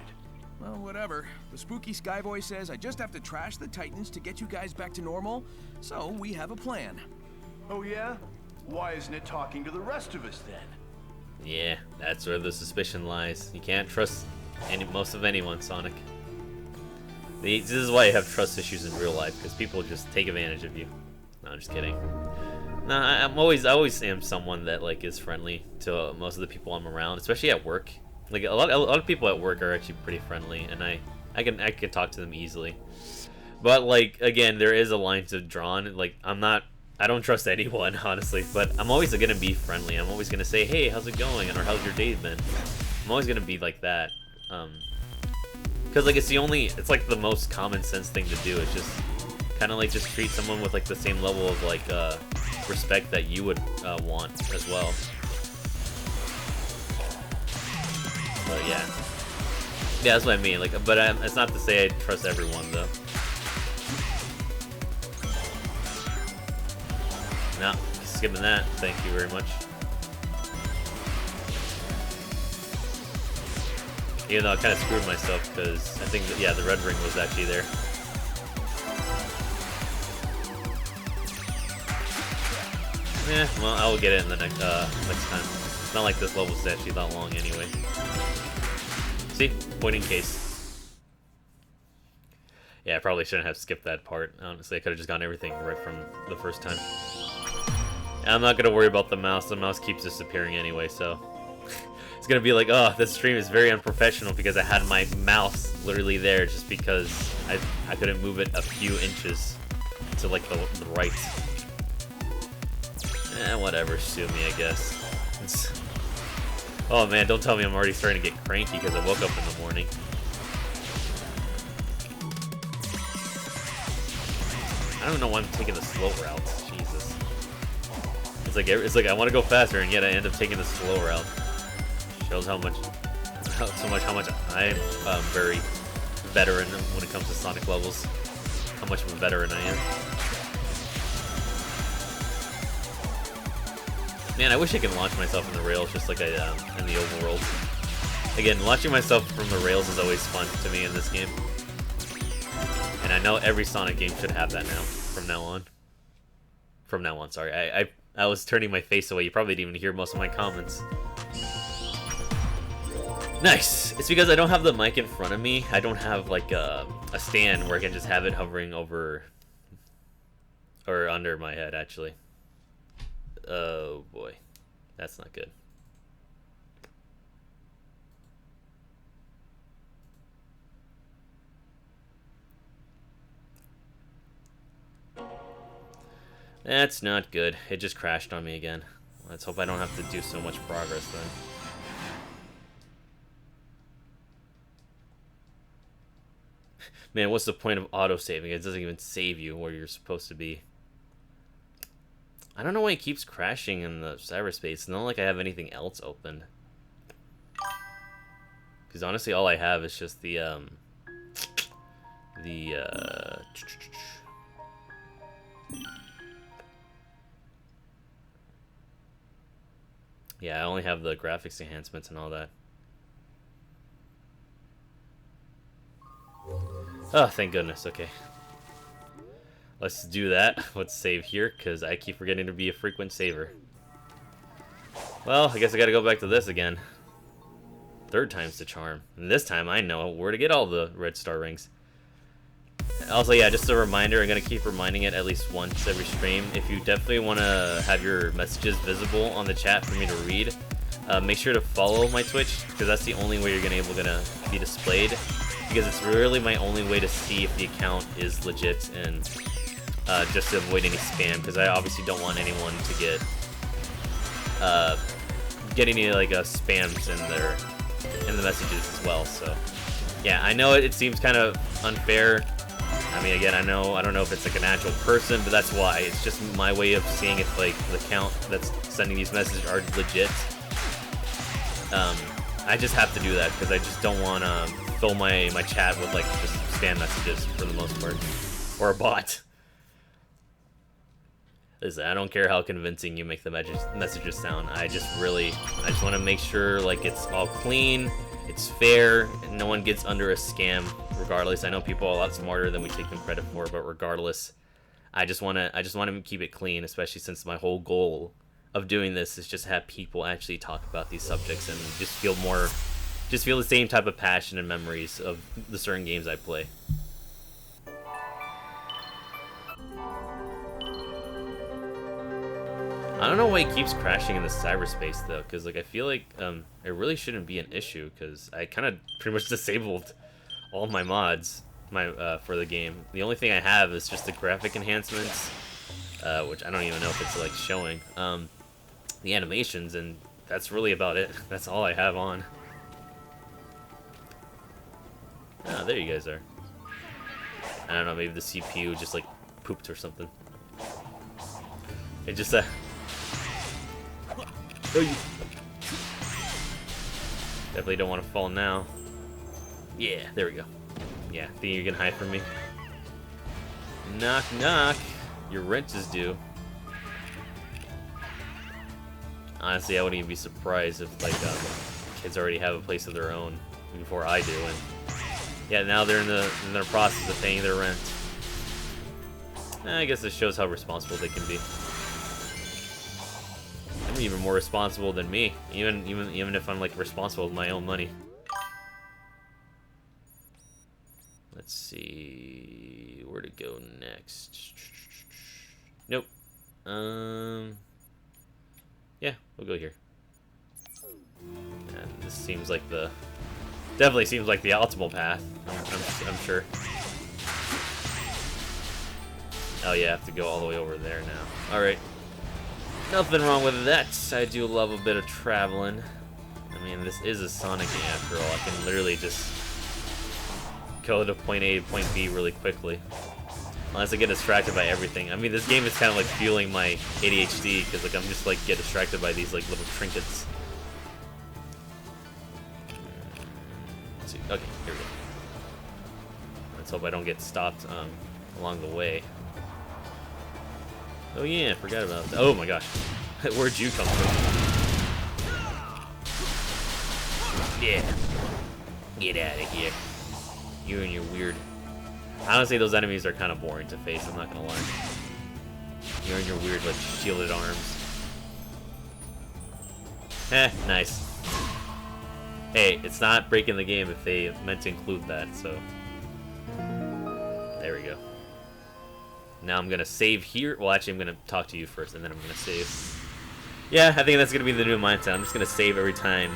Well, whatever. The spooky Skyboy says I just have to trash the Titans to get you guys back to normal, so we have a plan. Oh yeah? Why isn't it talking to the rest of us then? Yeah, that's where the suspicion lies. You can't trust most of anyone, Sonic. This is why you have trust issues in real life, because people just take advantage of you. No, I'm just kidding. No, I always am someone that like is friendly to most of the people I'm around, especially at work. Like a lot of people at work are actually pretty friendly, and I can talk to them easily. But, like, again, there is a line to drawn. Like, I don't trust anyone, honestly, but I'm always gonna be friendly. I'm always gonna say, hey, how's it going? Or how's your day been? I'm always gonna be like that. Because, like, it's like the most common sense thing to do. It's just kind of like just treat someone with, like, the same level of, like, respect that you would want as well. But, yeah. Yeah, that's what I mean. Like, but it's not to say I trust everyone, though. No, skipping that. Thank you very much. Even though I kind of screwed myself because I think that, yeah, the red ring was actually there. Yeah, well, I will get it in the next time. It's not like this level's actually that long anyway. See? Point in case. Yeah, I probably shouldn't have skipped that part. Honestly, I could have just gotten everything right from the first time. And I'm not going to worry about the mouse. The mouse keeps disappearing anyway, so... It's going to be like, oh, this stream is very unprofessional because I had my mouse literally there just because I couldn't move it a few inches to, like, the right. Whatever, sue me, I guess. Oh man, don't tell me I'm already starting to get cranky because I woke up in the morning. I don't know why I'm taking the slow route. Jesus. It's like I want to go faster and yet I end up taking the slow route. Shows how much I'm very veteran when it comes to Sonic levels. How much of a veteran I am. Man, I wish I could launch myself in the rails just like I in the overworld. Again, launching myself from the rails is always fun to me in this game. And I know every Sonic game should have that now, from now on. From now on, sorry. I was turning my face away. You probably didn't even hear most of my comments. Nice! It's because I don't have the mic in front of me. I don't have, like, a stand where I can just have it hovering over... or under my head, actually. Oh boy, that's not good. That's not good. It just crashed on me again. Let's hope I don't have to do so much progress then. Man, what's the point of auto-saving? It doesn't even save you where you're supposed to be. I don't know why it keeps crashing in the cyberspace. It's not like I have anything else open. Because honestly, all I have is just the yeah, I only have the graphics enhancements and all that. Oh, thank goodness. Okay. Let's do that. Let's save here, because I keep forgetting to be a frequent saver. Well, I guess I gotta go back to this again. Third time's the charm. And this time I know where to get all the red star rings. Also, yeah, just a reminder, I'm gonna keep reminding it at least once every stream. If you definitely want to have your messages visible on the chat for me to read, make sure to follow my Twitch, because that's the only way you're gonna be displayed. Because it's really my only way to see if the account is legit and just to avoid any spam, because I obviously don't want anyone to get any like spams in the messages as well. So yeah, I know it seems kind of unfair. I mean, again, I don't know if it's like an actual person, but that's why. It's just my way of seeing if like the account that's sending these messages are legit. I just have to do that because I just don't want to fill my chat with like just spam messages for the most part, or a bot. Listen, I don't care how convincing you make the messages sound. I just want to make sure like it's all clean, it's fair, and no one gets under a scam. Regardless, I know people are a lot smarter than we take them credit for, but regardless, I just want to keep it clean, especially since my whole goal of doing this is just have people actually talk about these subjects and just feel the same type of passion and memories of the certain games I play. I don't know why it keeps crashing in the cyberspace though, because like I feel like it really shouldn't be an issue, because I kind of pretty much disabled all my mods. for the game. The only thing I have is just the graphic enhancements, which I don't even know if it's like showing. The animations, and that's really about it. That's all I have on. Ah, there you guys are. I don't know, maybe the CPU just like pooped or something. It just definitely don't want to fall now. Yeah, there we go. Yeah, think you're gonna hide from me? Knock knock. Your rent is due. Honestly, I wouldn't even be surprised if like kids already have a place of their own before I do, and yeah, now they're in the process of paying their rent. I guess this shows how responsible they can be. I'm even more responsible than me, even if I'm like responsible with my own money. Let's see where to go next. Nope. Yeah, we'll go here. And this seems like definitely seems like the optimal path. I'm sure. Oh yeah, I have to go all the way over there now. All right. Nothing wrong with that. I do love a bit of traveling. I mean, this is a Sonic game after all. I can literally just go to point A to point B really quickly. Unless I get distracted by everything. I mean, this game is kind of like fueling my ADHD because like I'm just like get distracted by these like little trinkets. Let's see. Okay, here we go. Let's hope I don't get stopped along the way. Oh yeah, I forgot about that. Oh my gosh. Where'd you come from? Yeah. Get out of here. You and your weird... Honestly, those enemies are kind of boring to face, I'm not gonna lie. You and your weird, like, shielded arms. Nice. Hey, it's not breaking the game if they meant to include that, so... There we go. Now I'm gonna save here. Well, actually, I'm gonna talk to you first, and then I'm gonna save. Yeah, I think that's gonna be the new mindset. I'm just gonna save every time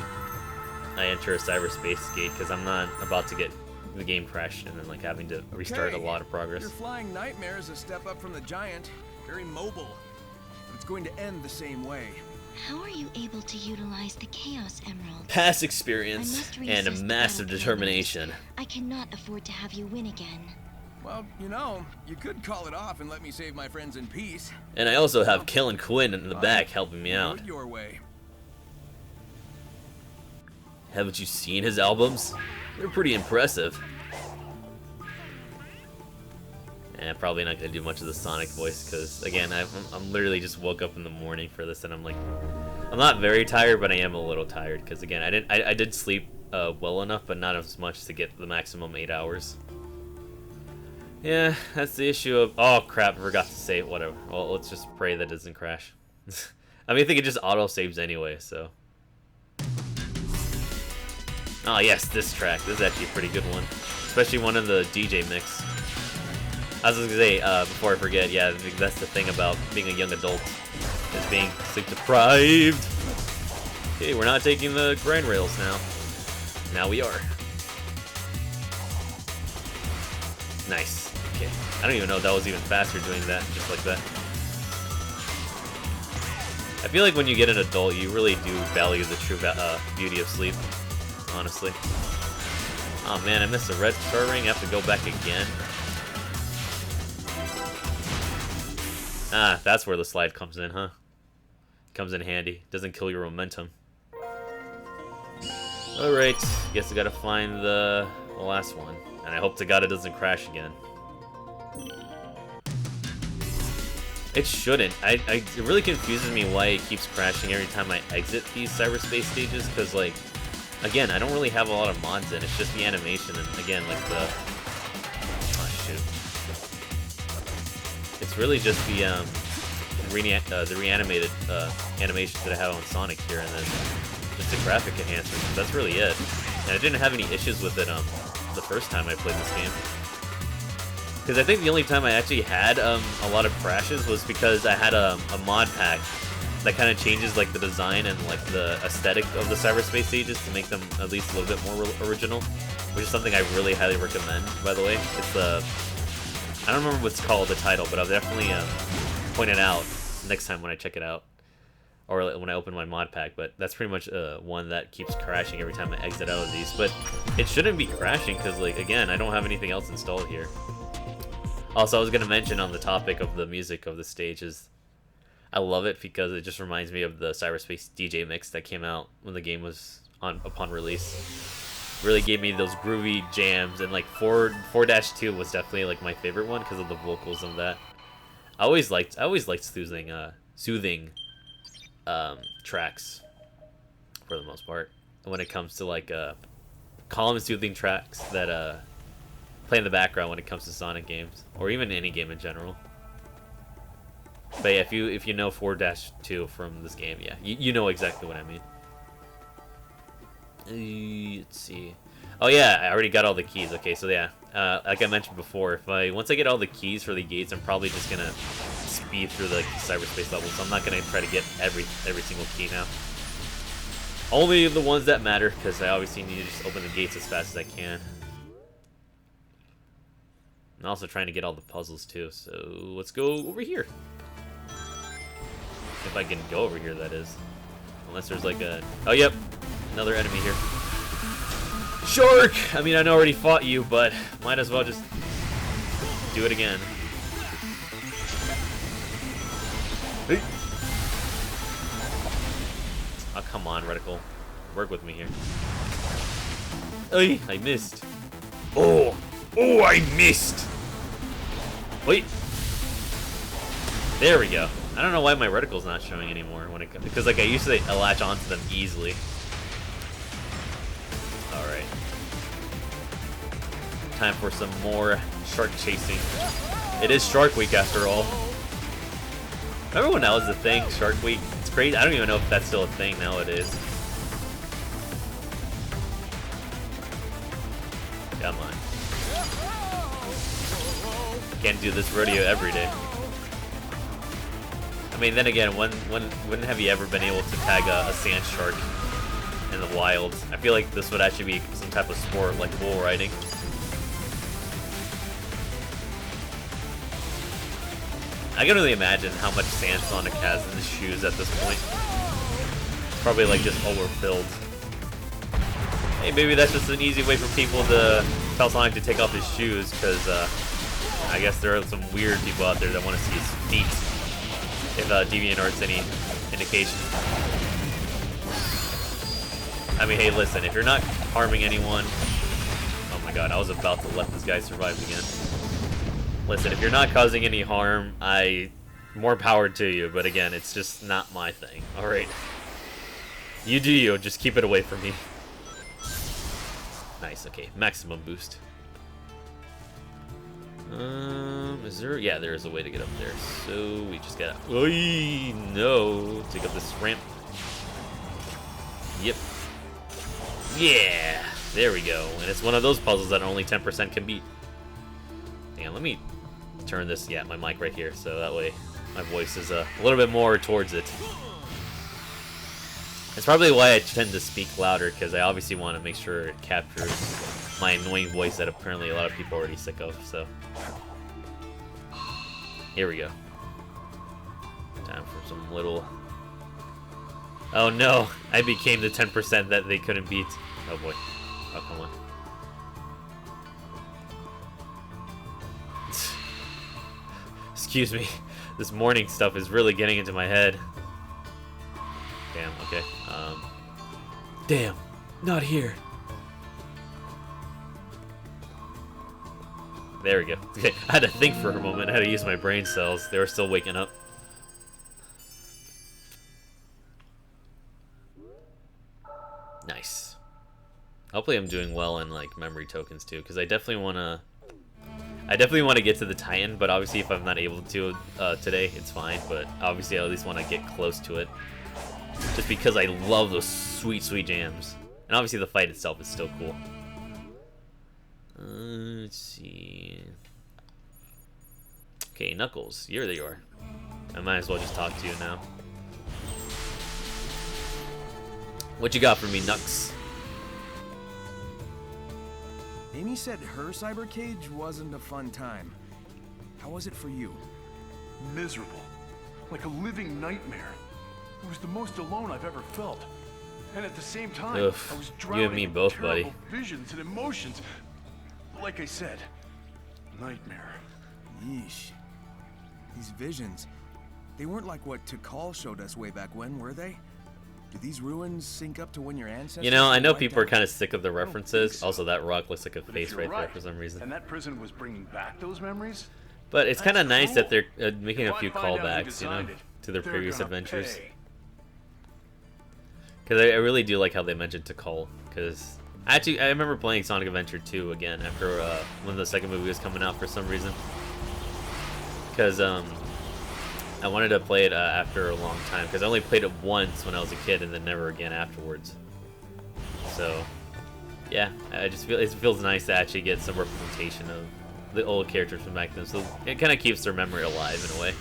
I enter a cyberspace gate, because I'm not about to get the game crashed and then like having to restart a lot of progress. Your flying nightmare is a step up from the giant. Very mobile. But it's going to end the same way. How are you able to utilize the Chaos Emerald? Past experience and a massive determination. I cannot afford to have you win again. Well, you know, you could call it off and let me save my friends in peace. And I also have Kill and Quinn in the back helping me out. Do it your way. Haven't you seen his albums? They're pretty impressive. And probably not gonna do much of the Sonic voice because, again, I'm literally just woke up in the morning for this, and I'm like, I'm not very tired, but I am a little tired because, again, I did sleep well enough, but not as much to get the maximum 8 hours. Yeah, that's the issue of... Oh, crap, I forgot to save. Whatever. Well, let's just pray that doesn't crash. I mean, I think it just auto-saves anyway, so... Oh, yes, this track. This is actually a pretty good one. Especially one in the DJ mix. I was going to say, before I forget, yeah, that's the thing about being a young adult. Is being sleep-deprived. Okay, we're not taking the grind rails now. Now we are. Nice. Okay. I don't even know if that was even faster doing that, just like that. I feel like when you get an adult, you really do value the true beauty of sleep, honestly. Oh man, I missed a red star ring. I have to go back again. Ah, that's where the slide comes in, huh? Comes in handy. Doesn't kill your momentum. Alright, guess I gotta find the last one. And I hope to God it doesn't crash again. It shouldn't. It really confuses me why it keeps crashing every time I exit these cyberspace stages, because, like, again, I don't really have a lot of mods in. It's just the animation, and again, like the... Oh, shoot. It's really just the reanimated animations that I have on Sonic here, and then just the graphic enhancements. That's really it. And I didn't have any issues with it the first time I played this game. Because I think the only time I actually had a lot of crashes was because I had a mod pack that kind of changes like the design and like the aesthetic of the cyberspace stages to make them at least a little bit more original. which is something I really highly recommend, by the way. It's the... I don't remember what's called, the title, but I'll definitely point it out next time when I check it out. Or when I open my mod pack, but that's pretty much one that keeps crashing every time I exit out of these. But it shouldn't be crashing because, like, again, I don't have anything else installed here. Also, I was going to mention on the topic of the music of the stages, I love it because it just reminds me of the Cyberspace DJ mix that came out when the game was upon release. Really gave me those groovy jams, and like 4-2 was definitely like my favorite one because of the vocals of that. I always liked soothing tracks for the most part when it comes to like calm and soothing tracks that play in the background when it comes to Sonic games or even any game in general. But yeah, if you know 4-2 from this game, yeah, you know exactly what I mean. Let's see. Oh yeah, I already got all the keys. Okay, so yeah, like I mentioned before, once I get all the keys for the gates, I'm probably just gonna speed through the cyberspace levels. So I'm not gonna try to get every single key now. Only the ones that matter, because I obviously need to just open the gates as fast as I can. I'm also trying to get all the puzzles too. So let's go over here. If I can go over here, that is. Unless there's like a... Oh, yep. Another enemy here. Shark! I mean, I already fought you, but might as well just do it again. Hey. Oh, come on, Reticle. Work with me here. Hey, I missed. Oh, I missed. Wait. There we go. I don't know why my reticle's not showing anymore when it comes, because like I used to latch onto them easily. All right. Time for some more shark chasing. It is Shark Week after all. Remember when that was the thing, Shark Week? It's crazy. I don't even know if that's still a thing nowadays. Come on. Can't do this rodeo every day. I mean, then again, when have you ever been able to tag a sand shark in the wild? I feel like this would actually be some type of sport, like bull riding. I can only imagine how much sand Sonic has in his shoes at this point. Probably like just overfilled. Hey, maybe that's just an easy way for people to tell Sonic to take off his shoes, because I guess there are some weird people out there that want to see his feet. If DeviantArt's any indication. I mean, hey, listen, if you're not harming anyone... Oh my god, I was about to let this guy survive again. Listen, if you're not causing any harm, more power to you, but again, it's just not my thing, alright? You do you, just keep it away from me. Nice, okay, maximum boost. Is there? Yeah, there is a way to get up there. So we just gotta. Oy, no! Take up this ramp. Yep. Yeah! There we go. And it's one of those puzzles that only 10% can beat. Hang on, let me turn this. Yeah, my mic right here, so that way my voice is a little bit more towards it. It's probably why I tend to speak louder, because I obviously want to make sure it captures my annoying voice that apparently a lot of people are already sick of, so. Here we go. Time for some little... Oh no! I became the 10% that they couldn't beat. Oh boy. Oh, come on. Excuse me. This morning stuff is really getting into my head. Damn, okay. Damn, not here. There we go. Okay, I had to think for a moment. I had to use my brain cells. They were still waking up. Nice. Hopefully I'm doing well in like memory tokens too, because I definitely want to get to the Titan, but obviously if I'm not able to today, it's fine, but obviously I at least want to get close to it. Just because I love those sweet, sweet jams. And obviously the fight itself is still cool. Let's see. Okay, Knuckles, here you are. I might as well just talk to you now. What you got for me, Nux? Amy said her cyber cage wasn't a fun time. How was it for you? Miserable. Like a living nightmare. It was the most alone I've ever felt. And at the same time, Oof, I was you drowning and me in both, terrible buddy. visions and emotions. Like I said, nightmare. Yeesh. These visions, they weren't like what Tikal showed us way back when, were they? Do these ruins sync up to when your ancestors... You know, I know wiped people are out? kind of sick of the references. so. Also, that rock looks like a But if face you're right there right, for some reason. and that prison was bringing back those memories, But it's kind of That's nice that cool. they're making If a I few find out who callbacks, you know, designed it, to their they're previous gonna adventures. pay. Because I really do like how they mentioned Tikal. Because actually, I remember playing Sonic Adventure 2 again after when the second movie was coming out for some reason. Because I wanted to play it after a long time. Because I only played it once when I was a kid and then never again afterwards. So, yeah, I just feel it feels nice to actually get some representation of the old characters from back then. So it kind of keeps their memory alive in a way.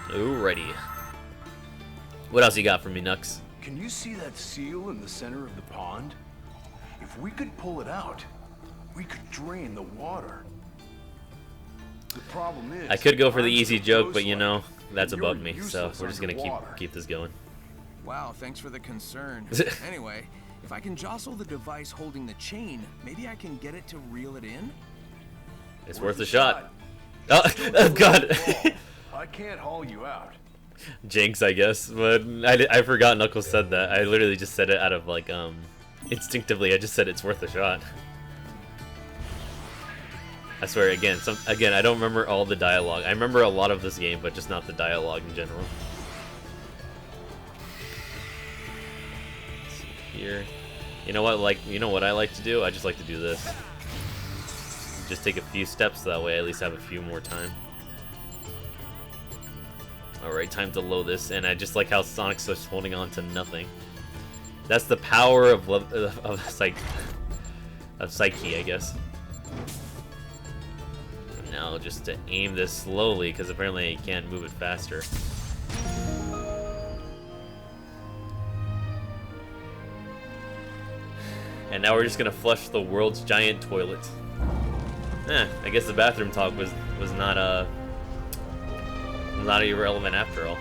Alrighty. What else you got for me, Nux? Can you see that seal in the center of the pond? If we could pull it out, we could drain the water. The problem is, I could go for the I'm easy so joke, but you ghost-like, know, that's and above you're me. So useless we're just gonna underwater. keep this going. Wow, thanks for the concern. Anyway, if I can jostle the device holding the chain, maybe I can get it to reel it in? It's Worth worth a a shot. shot. Oh, oh God. I can't haul you out. Jinx, I guess, but I forgot Knuckles said that. I literally just said it out of like instinctively. I just said it's worth a shot. I swear again. Again, I don't remember all the dialogue. I remember a lot of this game, but just not the dialogue in general. Let's see here, you know what? You know what I like to do? I just like to do this. Just take a few steps, that way I at least have a few more time. Alright, time to load this, and I just like how Sonic's just holding on to nothing. That's the power of Psyche, I guess. Now, just to aim this slowly, because apparently I can't move it faster. And now we're just gonna flush the world's giant toilet. I guess the bathroom talk was not irrelevant after all.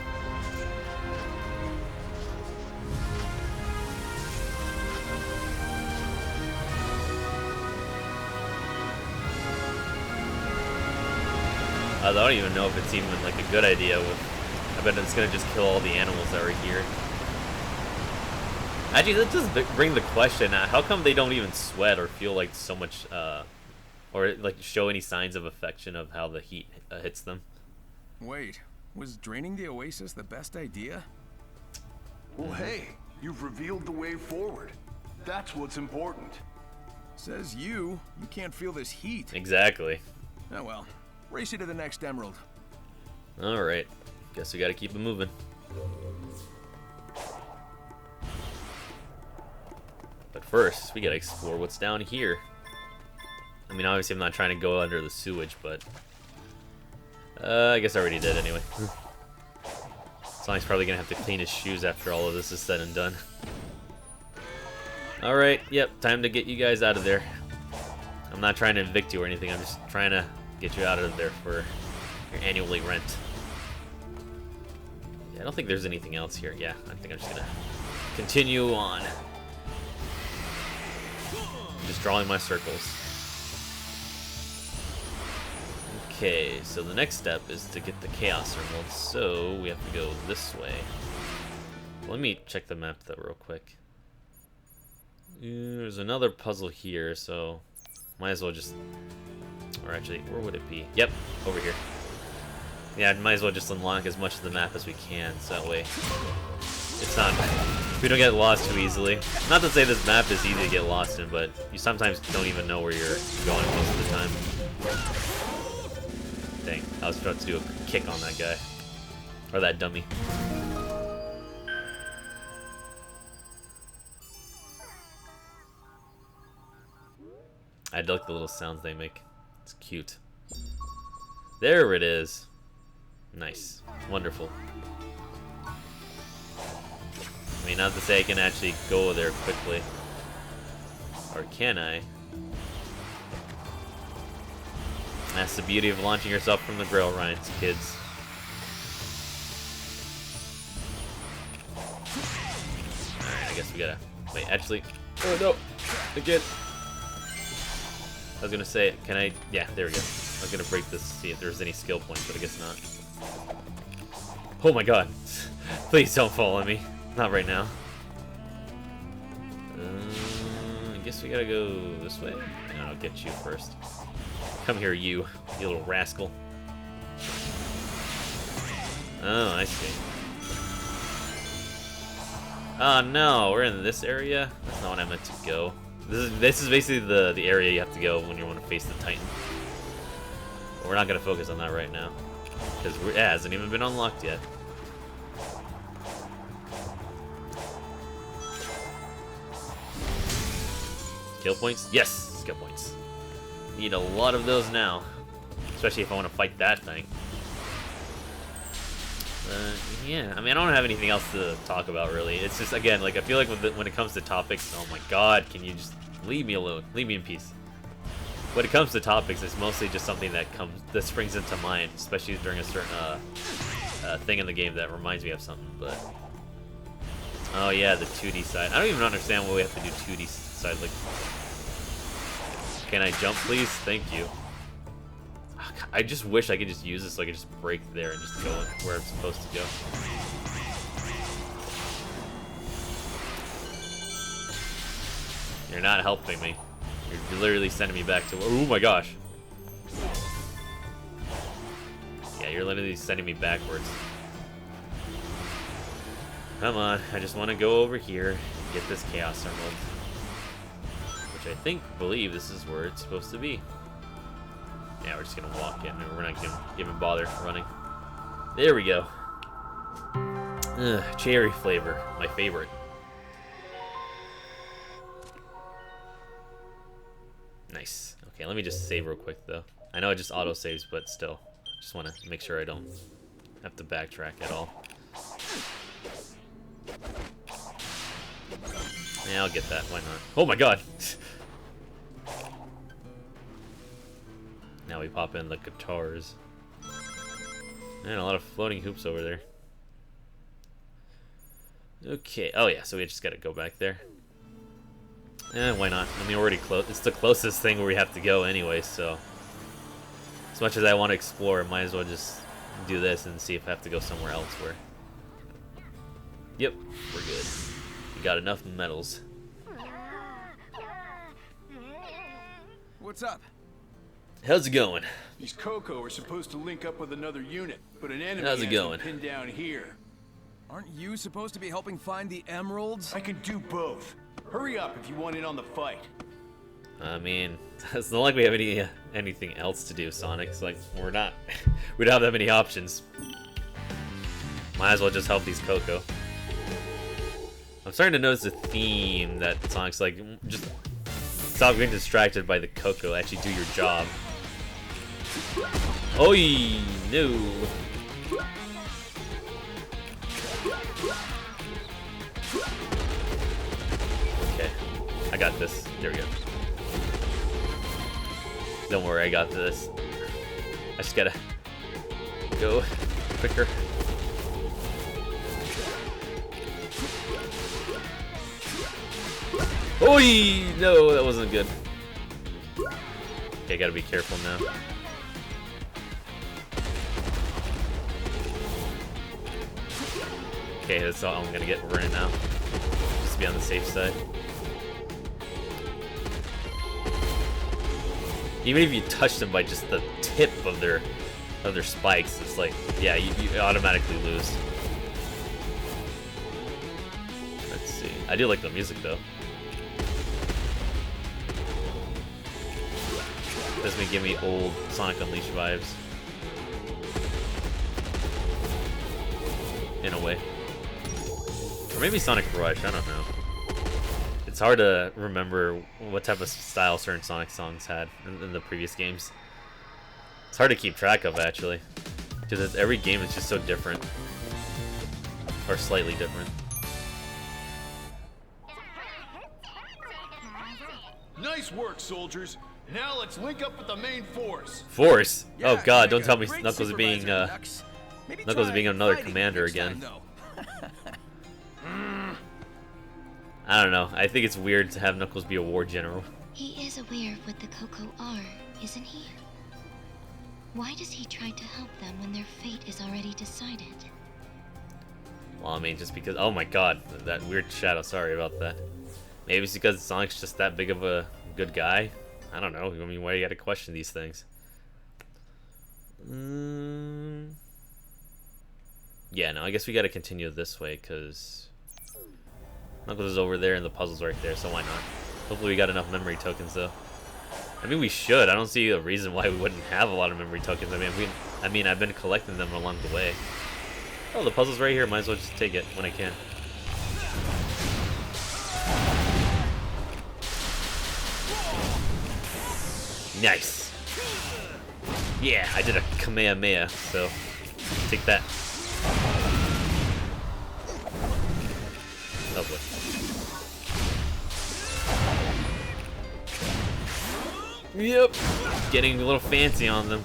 I don't even know if it's even like a good idea. I bet it's gonna just kill all the animals that are here. Actually, let's just bring the question: how come they don't even sweat or feel like so much, or like show any signs of affection of how the heat hits them? Wait, was draining the oasis the best idea? Well, hey, you've revealed the way forward. That's what's important. Says you. You can't feel this heat. Exactly. Oh well. Race you to the next emerald. Alright. Guess we gotta keep it moving. But first, we gotta explore what's down here. I mean, obviously I'm not trying to go under the sewage, but... I guess I already did anyway. Sonic's probably gonna have to clean his shoes after all of this is said and done. Alright, yep, time to get you guys out of there. I'm not trying to evict you or anything, I'm just trying to get you out of there for your annually rent. Yeah, I don't think there's anything else here. Yeah, I think I'm just gonna continue on. Just drawing my circles. Okay, so the next step is to get the Chaos Emerald, so we have to go this way. Let me check the map though real quick. There's another puzzle here, so might as well just... Or actually, where would it be? Yep, over here. Yeah, might as well just unlock as much of the map as we can, so that way it's not... we don't get lost too easily. Not to say this map is easy to get lost in, but you sometimes don't even know where you're going most of the time. Dang, I was about to do a kick on that guy. Or that dummy. I like the little sounds they make. It's cute. There it is. Nice. Wonderful. I mean, not to say I can actually go there quickly. Or can I? That's the beauty of launching yourself from the grill, Ryan, kids. Alright, I guess we gotta... Wait, actually... Oh no! Again! I was gonna say, can I... Yeah, there we go. I was gonna break this to see if there's any skill points, but I guess not. Oh my god! Please don't follow me. Not right now. I guess we gotta go this way? No, I'll get you first. Come here, you little rascal. Oh, I see. Oh no, we're in this area? That's not what I meant to go. This is basically the area you have to go when you want to face the Titan. But we're not gonna focus on that right now. Because it hasn't even been unlocked yet. Skill points? Yes! Skill points. Need a lot of those now. Especially if I want to fight that thing. Yeah, I mean, I don't have anything else to talk about, really. It's just, again, like, I feel like when it comes to topics, oh my god, can you just leave me alone? Leave me in peace. When it comes to topics, it's mostly just something that springs into mind, especially during a certain thing in the game that reminds me of something, but... Oh yeah, the 2D side. I don't even understand why we have to do 2D side, like... Can I jump, please? Thank you. I just wish I could just use this so I could just break there and just go where I'm supposed to go. You're not helping me. You're literally sending me back to... Oh my gosh. Yeah, you're literally sending me backwards. Come on, I just want to go over here and get this Chaos Emerald. Which I believe this is where it's supposed to be. Yeah, we're just gonna walk in and we're not gonna even bother running. There we go. Ugh, cherry flavor, my favorite. Nice. Okay, let me just save real quick though. I know it just auto saves, but still. Just want to make sure I don't have to backtrack at all. Yeah, I'll get that. Why not? Oh my god! Now we pop in the guitars. And a lot of floating hoops over there. Okay. Oh yeah, so we just gotta go back there. Why not? I mean, we're already close. It's the closest thing where we have to go anyway, so... As much as I want to explore, might as well just do this and see if I have to go somewhere else where... Yep, we're good. We got enough medals. What's up? How's it going? These Coco are supposed to link up with another unit, but an enemy How's it has going? them pinned down here. Aren't you supposed to be helping find the emeralds? I can do both. Hurry up if you want in on the fight. I mean, it's not like we have anything else to do, Sonic. It's like, we don't have that many options. Might as well just help these Coco. I'm starting to notice a theme that Sonic's like, just stop getting distracted by the Coco. Actually do your job. Oi, no. Okay, I got this. There we go. Don't worry, I got this. I just gotta go quicker. Oi! No, that wasn't good. Okay, gotta be careful now. Okay, that's all I'm gonna get right now. Just to be on the safe side. Even if you touch them by just the tip of their spikes, it's like, yeah, you automatically lose. Let's see. I do like the music though. Doesn't give me old Sonic Unleashed vibes. In a way. Or maybe Sonic Rush, I don't know. It's hard to remember what type of style certain Sonic songs had in the previous games. It's hard to keep track of, actually. Because every game is just so different. Or slightly different. Nice work, soldiers. Now let's link up with the main force. Force? Yeah, Oh god, you don't make tell a me great Knuckles being supervisor, Nux. Maybe Knuckles try being another fighting commander next again. time, I don't know. I think it's weird to have Knuckles be a war general. He is aware of what the Coco are, isn't he? Why does he try to help them when their fate is already decided? Well, I mean, just because... Oh my god, that weird shadow. Sorry about that. Maybe it's because Sonic's just that big of a good guy? I don't know. I mean, why you gotta question these things? Yeah, no, I guess we gotta continue this way, because... Knuckles is over there and the puzzle's right there, so why not? Hopefully we got enough memory tokens, though. I mean, we should. I don't see a reason why we wouldn't have a lot of memory tokens. I mean, I've been collecting them along the way. Oh, the puzzle's right here. Might as well just take it when I can. Nice. Yeah, I did a Kamehameha, so take that. Oh boy. Yep. Getting a little fancy on them.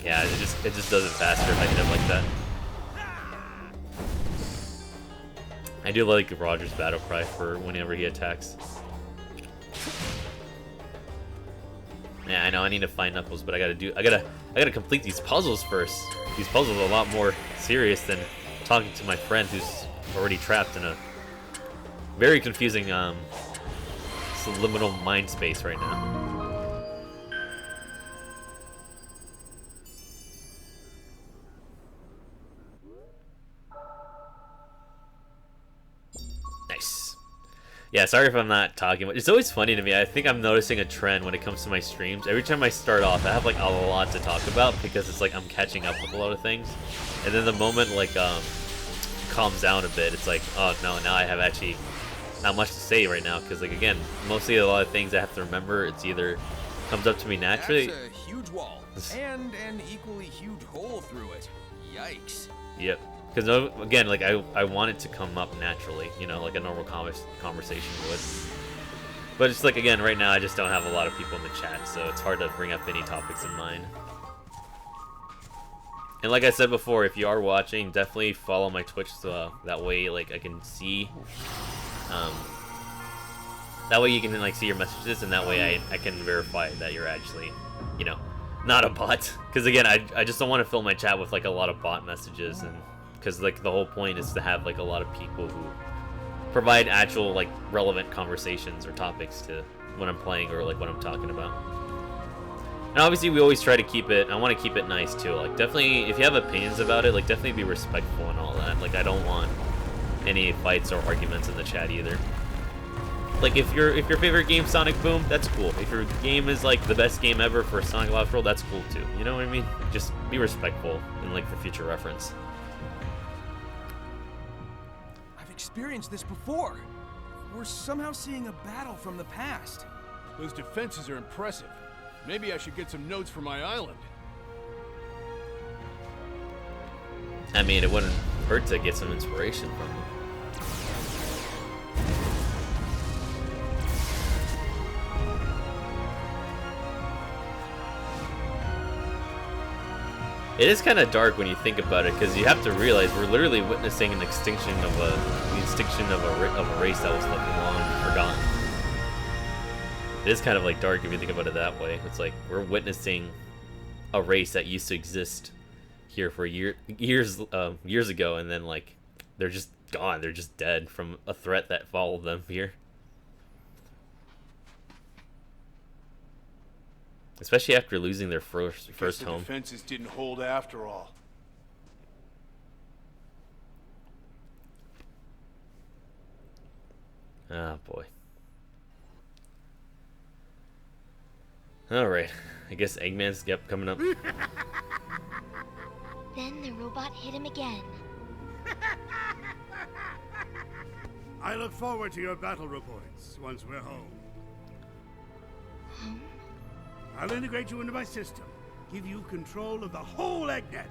Yeah, it just does it faster if I hit him like that. I do like Roger's battle cry for whenever he attacks. Yeah, I know I need to find Knuckles, but I gotta complete these puzzles first. These puzzles are a lot more serious than talking to my friend who's already trapped in a very confusing subliminal mind space right now. Nice. Yeah, sorry if I'm not talking, but it's always funny to me. I think I'm noticing a trend when it comes to my streams. Every time I start off, I have like a lot to talk about because it's like I'm catching up with a lot of things. And then the moment like calms down a bit, it's like, oh no, now I have actually not much to say right now, because like again, mostly a lot of things I have to remember, it's either comes up to me naturally. That's a huge wall and an equally huge hole through it. Yikes. Yep. Because again, like I want it to come up naturally, you know, like a normal conversation would. But it's like again, right now I just don't have a lot of people in the chat, so it's hard to bring up any topics in mind. And like I said before, if you are watching, definitely follow my Twitch, so that way like I can see. That way you can like see your messages, and that way I can verify that you're actually, you know, not a bot. Because again, I just don't want to fill my chat with like a lot of bot messages, and because like the whole point is to have like a lot of people who provide actual like relevant conversations or topics to when I'm playing or like what I'm talking about. And obviously we always try to keep it, I want to keep it nice too, like definitely if you have opinions about it, like definitely be respectful and all that. Like I don't want any fights or arguments in the chat either. Like if your favorite game Sonic Boom, that's cool. If your game is like the best game ever for Sonic Lost World, that's cool too. You know what I mean? Just be respectful and like for future reference. I've experienced this before. We're somehow seeing a battle from the past. Those defenses are impressive. Maybe I should get some notes for my island. I mean, it wouldn't hurt to get some inspiration from them. It is kind of dark when you think about it, because you have to realize we're literally witnessing an extinction of a race that was like long forgotten. It is kind of like dark if you think about it that way. It's like we're witnessing a race that used to exist here for years ago, and then like they're just gone. They're just dead from a threat that followed them here. Especially after losing their first home. The defenses didn't hold after all. Ah, boy. Alright, I guess Eggman's coming up. Then the robot hit him again. I look forward to your battle reports once we're home. Home? I'll integrate you into my system, give you control of the whole EggNet.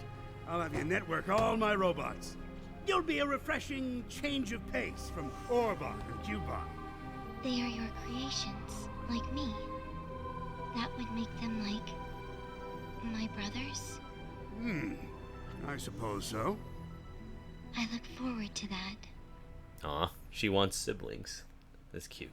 I'll have you network all my robots. You'll be a refreshing change of pace from Orbot and Cubot. They are your creations, like me. That would make them like my brothers. I suppose so. I look forward to that. Aw, she wants siblings. That's cute.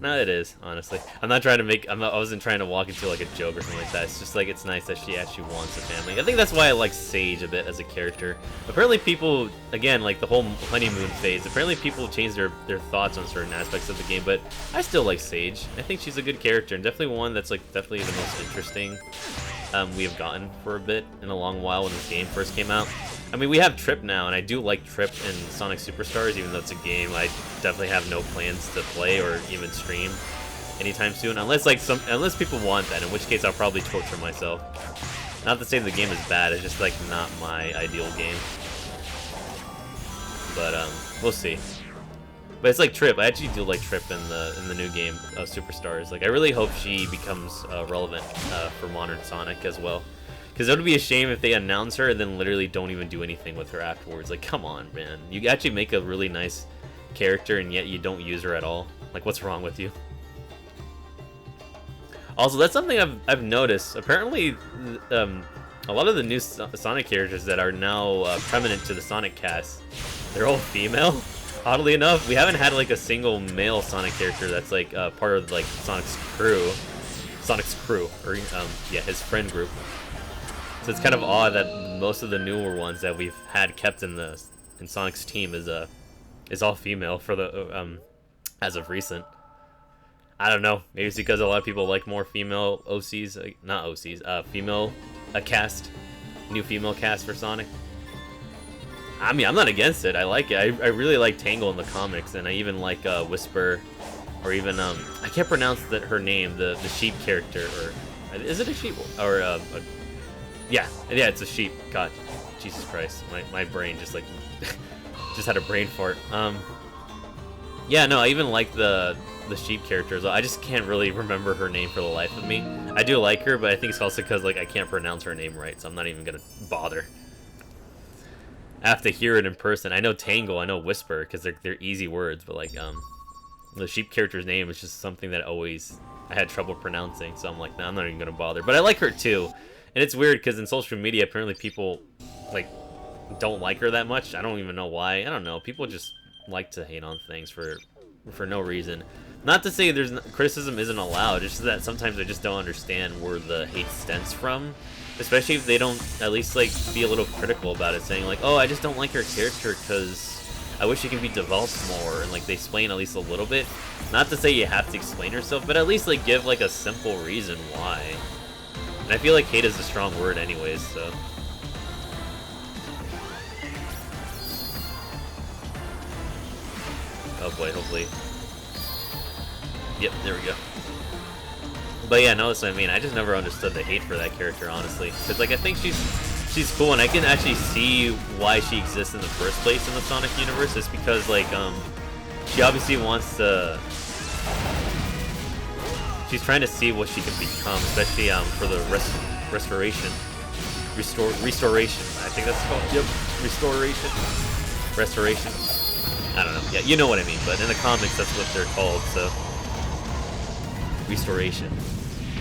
No, it is, honestly. I'm not trying to make, I wasn't trying to walk into like a joke or something like that. It's just like, it's nice that she actually wants a family. I think that's why I like Sage a bit as a character. Apparently people, again, like the whole honeymoon phase, apparently people change their thoughts on certain aspects of the game, but I still like Sage. I think she's a good character, and definitely one that's like, definitely the most interesting we have gotten for a bit in a long while when this game first came out. I mean, we have Trip now, and I do like Trip in Sonic Superstars, even though it's a game I definitely have no plans to play or even stream anytime soon, unless unless people want that, in which case I'll probably torture myself. Not to say the game is bad, it's just like not my ideal game. But we'll see. But it's like Trip. I actually do like Trip in the new game, Superstars. Like, I really hope she becomes relevant for modern Sonic as well. Because it would be a shame if they announce her and then literally don't even do anything with her afterwards. Like, come on, man. You actually make a really nice character and yet you don't use her at all. Like, what's wrong with you? Also, that's something I've noticed. Apparently, a lot of the new Sonic characters that are now prominent to the Sonic cast, they're all female. Oddly enough, we haven't had like a single male Sonic character that's like part of like Sonic's crew, or yeah, his friend group. So it's kind of odd that most of the newer ones that we've had kept in Sonic's team is all female for the as of recent. I don't know. Maybe it's because a lot of people like more female OCs, not OCs, female cast, new female cast for Sonic. I mean, I'm not against it. I like it. I really like Tangle in the comics, and I even like Whisper, or even I can't pronounce her name, the sheep character, or is it a sheep or yeah, it's a sheep. God, Jesus Christ, my brain just like just had a brain fart. Yeah, no, I even like the sheep characters. I just can't really remember her name for the life of me. I do like her, but I think it's also because like I can't pronounce her name right, so I'm not even gonna bother. I have to hear it in person. I know Tangle, I know Whisper, because they're easy words, but like the sheep character's name is just something that I had trouble pronouncing, so I'm like, nah, I'm not even gonna bother. But I like her too, and it's weird because in social media apparently people like don't like her that much. I don't even know why. I don't know. People just like to hate on things for no reason. Not to say criticism isn't allowed, it's just that sometimes I just don't understand where the hate stems from. Especially if they don't at least like be a little critical about it, saying like, oh, I just don't like her character because I wish she could be developed more, and like they explain at least a little bit. Not to say you have to explain yourself, but at least like give like a simple reason why. And I feel like hate is a strong word anyways, so. Oh boy, hopefully. Yep, there we go. But yeah, no, that's what I mean. I just never understood the hate for that character, honestly. Because, like, I think she's cool, and I can actually see why she exists in the first place in the Sonic universe. It's because, like, she obviously wants to... She's trying to see what she can become, especially for the restoration. Restoration. I think that's called. Yep. Restoration. I don't know. Yeah, you know what I mean. But in the comics, that's what they're called, so... Restoration.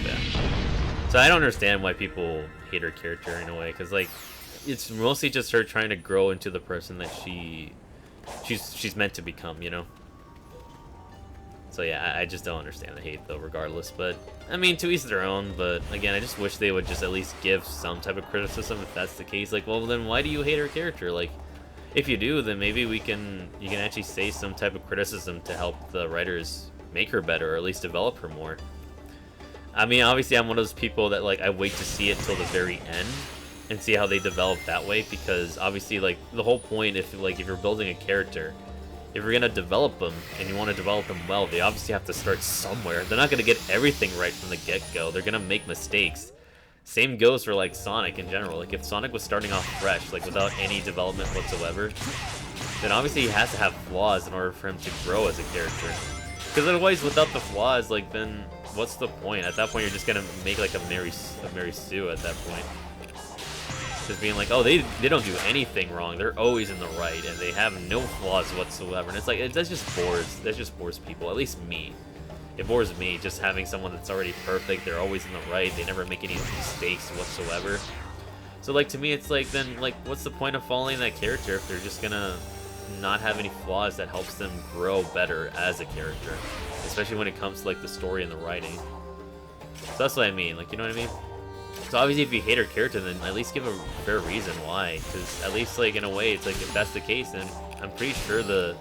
Yeah. So I don't understand why people hate her character in a way, because like it's mostly just her trying to grow into the person that she's meant to become, you know. So yeah, I just don't understand the hate though, regardless. But I mean, to each their own. But again, I just wish they would just at least give some type of criticism if that's the case. Like, well, then why do you hate her character? Like, if you do, then maybe you can actually say some type of criticism to help the writers make her better, or at least develop her more. I mean, obviously I'm one of those people that like I wait to see it till the very end and see how they develop that way, because obviously like the whole point, if you're building a character, if you're gonna develop them and you want to develop them well, they obviously have to start somewhere. They're not gonna get everything right from the get-go. They're gonna make mistakes. Same goes for like Sonic in general. Like if Sonic was starting off fresh, like without any development whatsoever, then obviously he has to have flaws in order for him to grow as a character. Because otherwise, without the flaws, like then what's the point? At that point, you're just gonna make like a Mary Sue at that point. just being like, oh, they don't do anything wrong. They're always in the right, and they have no flaws whatsoever. And it's like, that just bores people. At least me. It bores me just having someone that's already perfect. They're always in the right. They never make any mistakes whatsoever. So like, to me, it's like, then like, what's the point of following that character if they're just gonna not have any flaws that helps them grow better as a character, especially when it comes to like the story and the writing. So that's what I mean, like, you know what I mean? So obviously if you hate her character, then at least give a fair reason why, because at least like in a way it's like, if that's the case, then I'm pretty sure the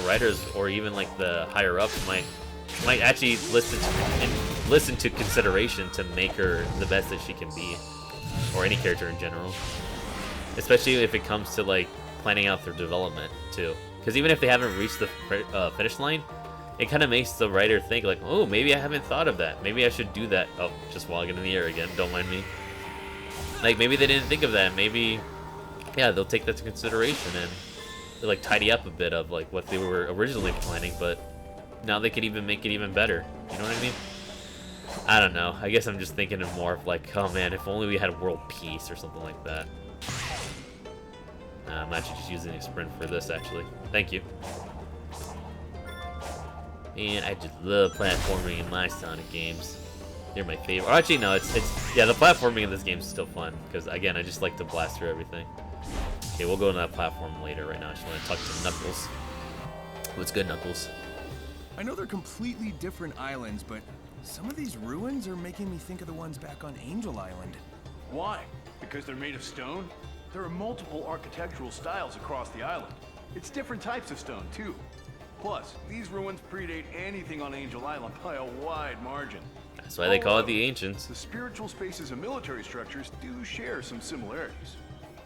writers or even like the higher ups might actually listen to consideration to make her the best that she can be, or any character in general, especially if it comes to like planning out their development too, because even if they haven't reached the finish line, it kind of makes the writer think like, oh, maybe I haven't thought of that, maybe I should do that. Oh, just walking in the air again, don't mind me. Like, maybe they didn't think of that. Maybe, yeah, they'll take that to consideration and like tidy up a bit of like what they were originally planning, but now they could even make it even better, you know what I mean? I don't know, I guess I'm just thinking of more of like, oh man, if only we had world peace or something like that. I'm actually just using a sprint for this, actually. Thank you. And I just love platforming in my Sonic games. They're my favorite. Or actually, no, yeah, the platforming in this game is still fun, because again, I just like to blast through everything. Okay, we'll go to that platform later. Right now, I just want to talk to Knuckles. What's good, Knuckles? I know they're completely different islands, but some of these ruins are making me think of the ones back on Angel Island. Why? Because they're made of stone? There are multiple architectural styles across the island. It's different types of stone, too. Plus, these ruins predate anything on Angel Island by a wide margin. That's why they call it the Ancients. The spiritual spaces and military structures do share some similarities.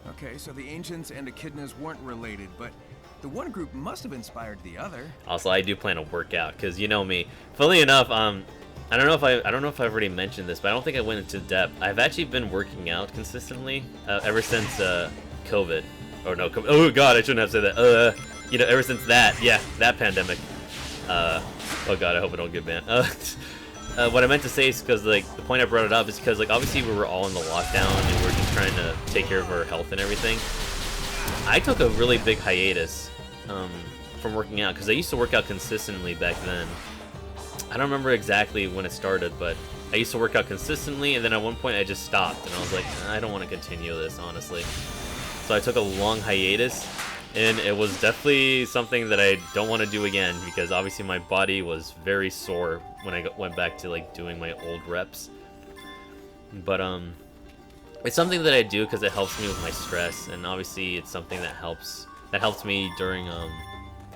Okay, so the Ancients and Echidnas weren't related, but the one group must have inspired the other. Also, I do plan to work out, because you know me. Funnily enough, I don't know if I've already mentioned this, but I don't think I went into depth. I've actually been working out consistently ever since COVID. Oh no, oh god, I shouldn't have said that. You know, ever since that, yeah, that pandemic. Oh god, I hope I don't get banned. What I meant to say is because like the point I brought it up is because like obviously we were all in the lockdown and we're just trying to take care of our health and everything. I took a really big hiatus from working out because I used to work out consistently back then. I don't remember exactly when it started, but I used to work out consistently, and then at one point I just stopped, and I was like, I don't want to continue this, honestly. So I took a long hiatus, and it was definitely something that I don't want to do again, because obviously my body was very sore when I went back to like doing my old reps. But it's something that I do because it helps me with my stress, and obviously it's something that helps me during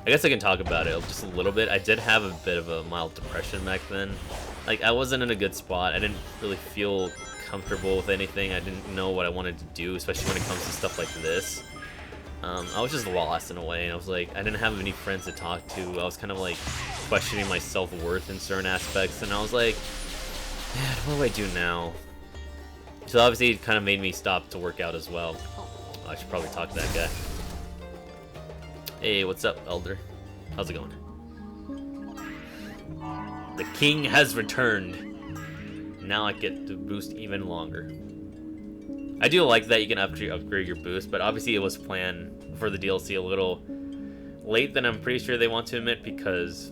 I guess I can talk about it just a little bit. I did have a bit of a mild depression back then. Like, I wasn't in a good spot. I didn't really feel comfortable with anything. I didn't know what I wanted to do, especially when it comes to stuff like this. I was just lost in a way, and I was like, I didn't have any friends to talk to. I was kind of like questioning my self-worth in certain aspects, and I was like, man, what do I do now? So obviously it kind of made me stop to work out as well. Oh, I should probably talk to that guy. Hey, what's up, Elder? How's it going? The king has returned. Now I get to boost even longer. I do like that you can upgrade your boost, but obviously it was planned for the DLC a little late than I'm pretty sure they want to admit, because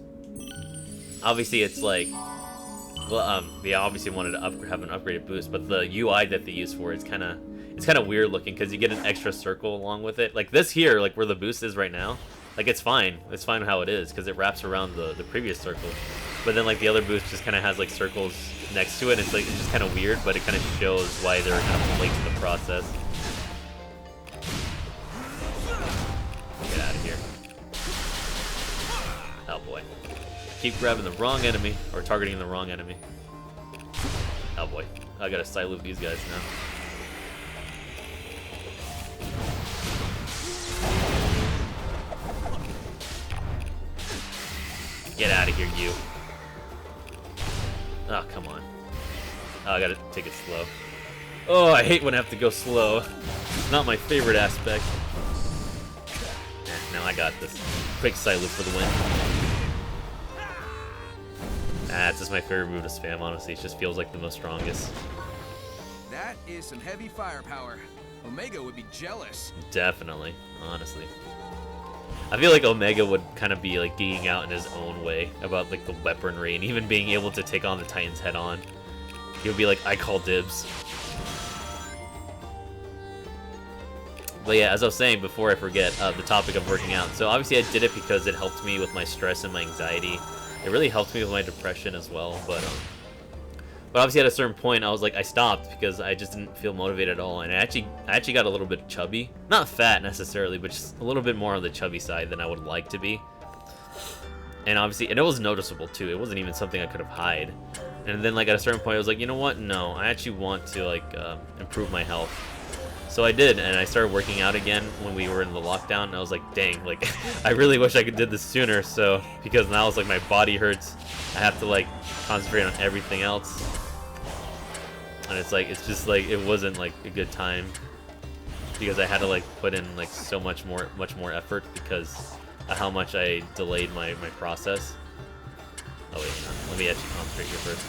obviously it's like, well, they obviously wanted to have an upgraded boost, but the UI that they use for it's kind of weird looking, because you get an extra circle along with it. Like this here, like where the boost is right now, like it's fine how it is, because it wraps around the previous circle. But then like the other boost just kind of has like circles next to it. It's like, it's just kind of weird, but it kind of shows why they're kind of late to the process. Get out of here. Oh boy. Keep grabbing the wrong enemy, or targeting the wrong enemy. Oh boy. I gotta side loop these guys now. Get out of here, you. Oh, come on. Oh, I gotta take it slow. Oh, I hate when I have to go slow. Not my favorite aspect. Now I got this. Quick side loop for the win. It's just my favorite move to spam, honestly. It just feels like the most strongest. That is some heavy firepower. Omega would be jealous. Definitely, honestly. I feel like Omega would kind of be like geeking out in his own way about like the weaponry and even being able to take on the Titans head on. He would be like, I call dibs. But yeah, as I was saying before I forget, the topic of working out. So obviously I did it because it helped me with my stress and my anxiety. It really helped me with my depression as well, but obviously at a certain point I was like, I stopped because I just didn't feel motivated at all, and I actually got a little bit chubby. Not fat necessarily, but just a little bit more on the chubby side than I would like to be. And obviously, and it was noticeable too. It wasn't even something I could have hide. And then like at a certain point I was like, you know what? No, I actually want to like improve my health. So I did, and I started working out again when we were in the lockdown, and I was like, dang, like, I really wish I could did this sooner, so, because now it's like my body hurts, I have to like concentrate on everything else, and it's like, it's just like, it wasn't like a good time, because I had to like put in like so much more effort, because of how much I delayed my process. Oh wait, no, let me actually concentrate here first.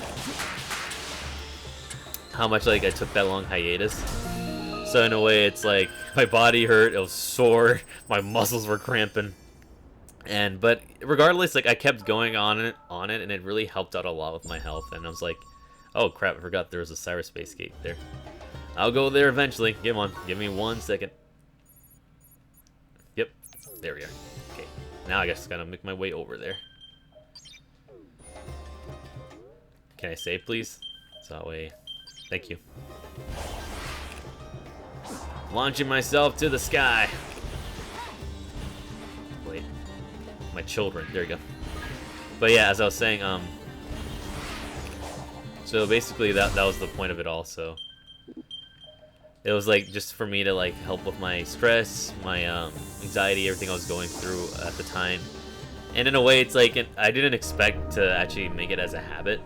How much like I took that long hiatus. So in a way, it's like my body hurt, it was sore, my muscles were cramping, but regardless, like I kept going on it, and it really helped out a lot with my health. And I was like, oh crap, I forgot there was a cyberspace gate there. I'll go there eventually. Come on, give me 1 second. Yep, there we are. Okay, now I just gotta make my way over there. Can I save, please? So that way, thank you. Launching myself to the sky. Wait, my children. There you go. But yeah, as I was saying, so basically that was the point of it all. So it was like just for me to like help with my stress, my anxiety, everything I was going through at the time. And in a way, it's like I didn't expect to actually make it as a habit.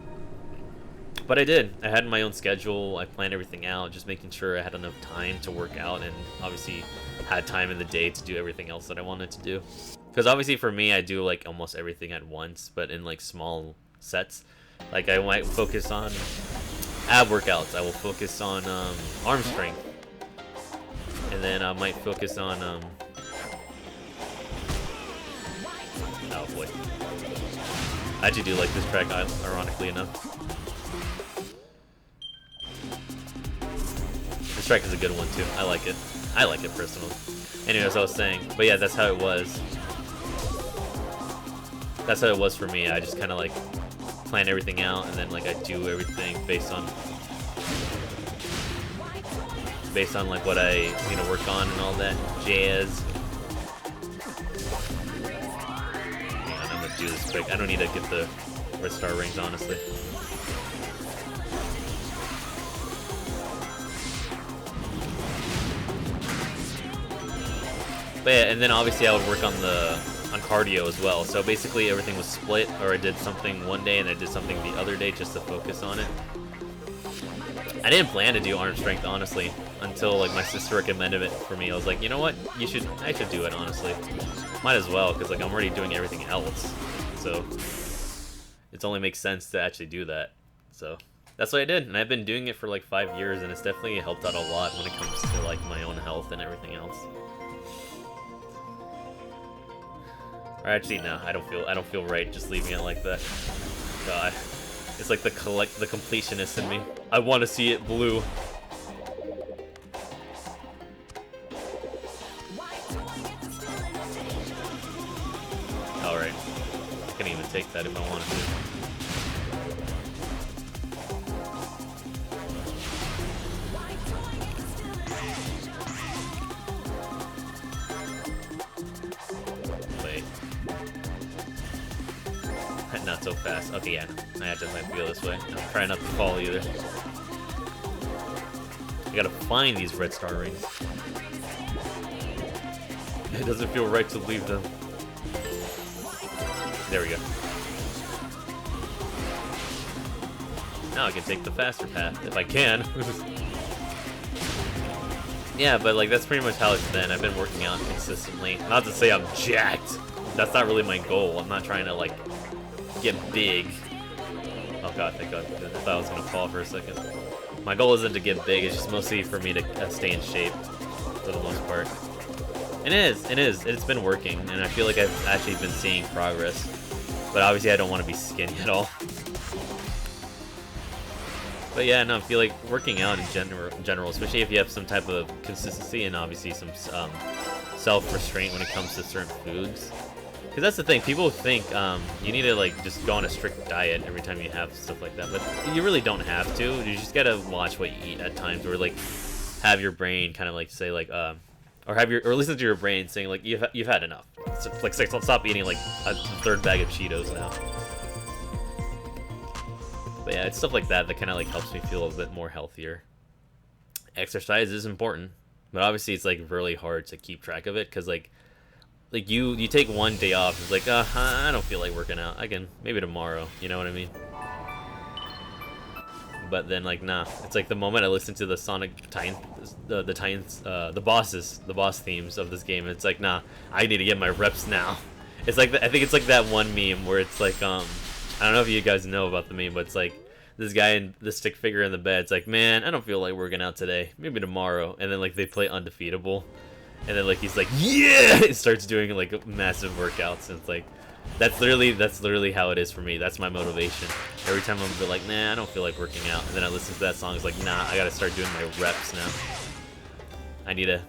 But I did. I had my own schedule. I planned everything out, just making sure I had enough time to work out, and obviously had time in the day to do everything else that I wanted to do. Because obviously for me, I do like almost everything at once, but in like small sets. Like I might focus on ab workouts. I will focus on arm strength, and then I might focus on oh boy. I actually do like this track, ironically enough. This track is a good one too. I like it. I like it personally. Anyway, as I was saying, but yeah, that's how it was. That's how it was for me. I just kind of like plan everything out, and then like I do everything based on like what I need to work on and all that jazz. Hang on, I'm gonna do this quick. I don't need to get the red star rings, honestly. But yeah, and then obviously I would work on cardio as well. So basically everything was split, or I did something one day and I did something the other day just to focus on it. I didn't plan to do arm strength, honestly, until like my sister recommended it for me. I was like, you know what? I should do it, honestly. Might as well, because like I'm already doing everything else. So it only makes sense to actually do that. So that's what I did, and I've been doing it for like 5 years, and it's definitely helped out a lot when it comes to like my own health and everything else. Or actually, no, I don't feel right just leaving it like that. God, it's like the completionist in me. I want to see it blue. All right, I can even take that if I wanted to. Not so fast. Okay, yeah, I have to feel this way. I'm trying not to fall either. I gotta find these red star rings. It doesn't feel right to leave them. There we go. Now I can take the faster path, if I can. Yeah, but like that's pretty much how it's been. I've been working out consistently. Not to say I'm jacked. That's not really my goal. I'm not trying to like get big. Oh god, thank god. I thought I was gonna fall for a second. My goal isn't to get big, it's just mostly for me to stay in shape. for the most part. And it is. It's been working, and I feel like I've actually been seeing progress. But obviously I don't want to be skinny at all. But yeah, no, I feel like working out in general, especially if you have some type of consistency and obviously some self-restraint when it comes to certain foods. Because that's the thing, people think you need to like just go on a strict diet every time you have stuff like that, but you really don't have to. You just gotta watch what you eat at times, or like have your brain kind of like say like or listen to your brain saying like you've had enough. So, like stop eating like a third bag of Cheetos now. But yeah, it's stuff like that that kind of like helps me feel a bit more healthier. Exercise is important, but obviously it's like really hard to keep track of it because like you take one day off, it's like I don't feel like working out. I can maybe tomorrow, you know what I mean? But then like nah, it's like the moment I listen to the the boss themes of this game, it's like nah, I need to get my reps now. It's like I think it's like that one meme where it's like I don't know if you guys know about the meme, but it's like this guy in the stick figure in the bed. It's like, man, I don't feel like working out today. Maybe tomorrow. And then like they play Undefeatable, and then like he's like, yeah, it starts doing like massive workouts. And it's like that's literally how it is for me. That's my motivation. Every time I'm like, nah, I don't feel like working out, and then I listen to that song. It's like, nah, I gotta start doing my reps now. I need to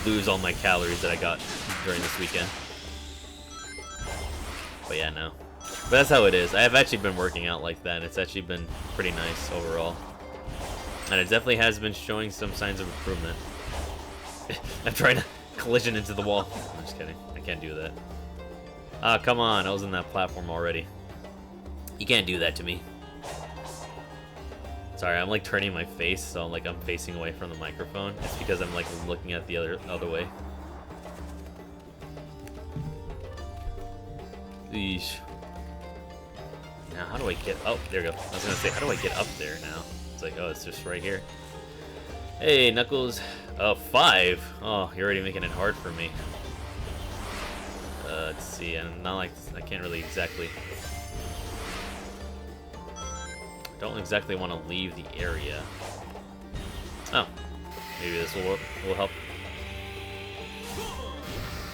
lose all my calories that I got during this weekend. But yeah, no. But that's how it is. I have actually been working out like that, and it's actually been pretty nice overall. And it definitely has been showing some signs of improvement. I'm trying to collision into the wall. I'm just kidding. I can't do that. Ah, come on. I was in that platform already. You can't do that to me. Sorry, I'm like turning my face, so I'm facing away from the microphone. It's because I'm like looking at the other way. Eesh. Now, how do I get... Oh, there we go. I was going to say, how do I get up there now? It's like, oh, it's just right here. Hey, Knuckles. 5. Oh, you're already making it hard for me. Let's see. I'm not like... I can't really exactly... Don't exactly want to leave the area. Oh. Maybe this will help.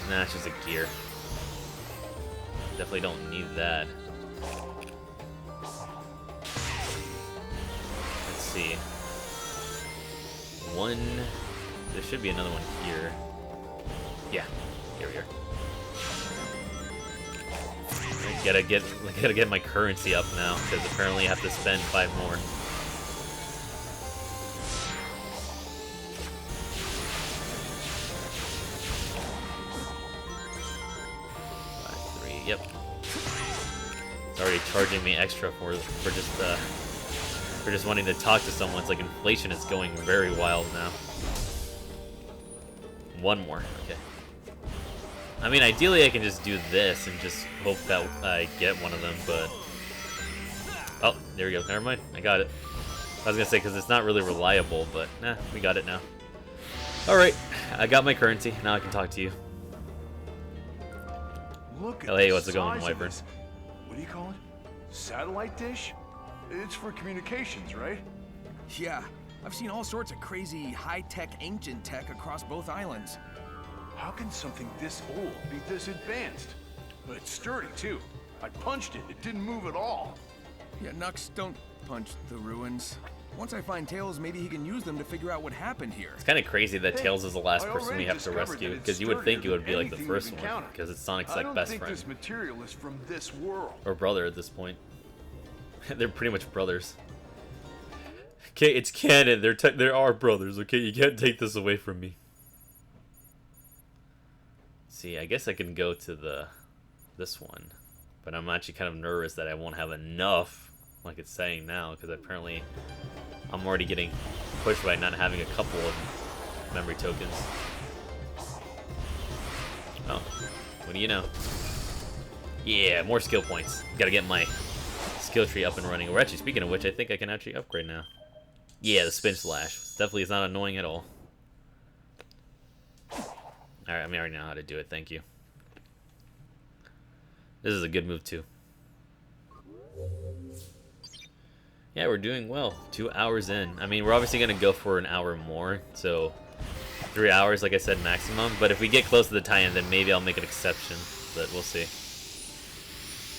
Nah, it's just a gear. Definitely don't need that. Let's see. One. There should be another one here. Yeah, here we are. I gotta get my currency up now because apparently I have to spend 5 more. 5, 3. Yep. It's already charging me extra for just wanting to talk to someone. It's like inflation is going very wild now. 1 more. Okay. I mean, ideally I can just do this and just hope that I get one of them, but... Oh, there we go. Never mind. I got it. I was gonna say, because it's not really reliable, but nah, we got it now. Alright, I got my currency. Now I can talk to you. Look at hey, what's it going, Wyvern? What do you call it? Satellite dish? It's for communications, right? Yeah, I've seen all sorts of crazy high-tech ancient tech across both islands. How can something this old be this advanced? But it's sturdy, too. I punched it. It didn't move at all. Yeah, Nux, don't punch the ruins. Once I find Tails, maybe he can use them to figure out what happened here. It's kind of crazy that Tails is the last person we have to rescue, because you would think it would be like the first one, because it's Sonic's like best friend. This material is from this world. Or brother at this point. They're pretty much brothers. Okay, it's canon. There are brothers. Okay, you can't take this away from me. See, I guess I can go to this one, but I'm actually kind of nervous that I won't have enough, like it's saying now, because apparently I'm already getting pushed by not having a couple of memory tokens. Oh, what do you know? Yeah, more skill points. Gotta get my skill tree up and running. We're actually, speaking of which, I think I can actually upgrade now. Yeah, the spin slash. Definitely is not annoying at all. Alright, I already know how to do it, thank you. This is a good move too. Yeah, we're doing well. 2 hours in. I mean, we're obviously going to go for an hour more, so 3 hours, like I said, maximum. But if we get close to the tie-in, then maybe I'll make an exception. But we'll see.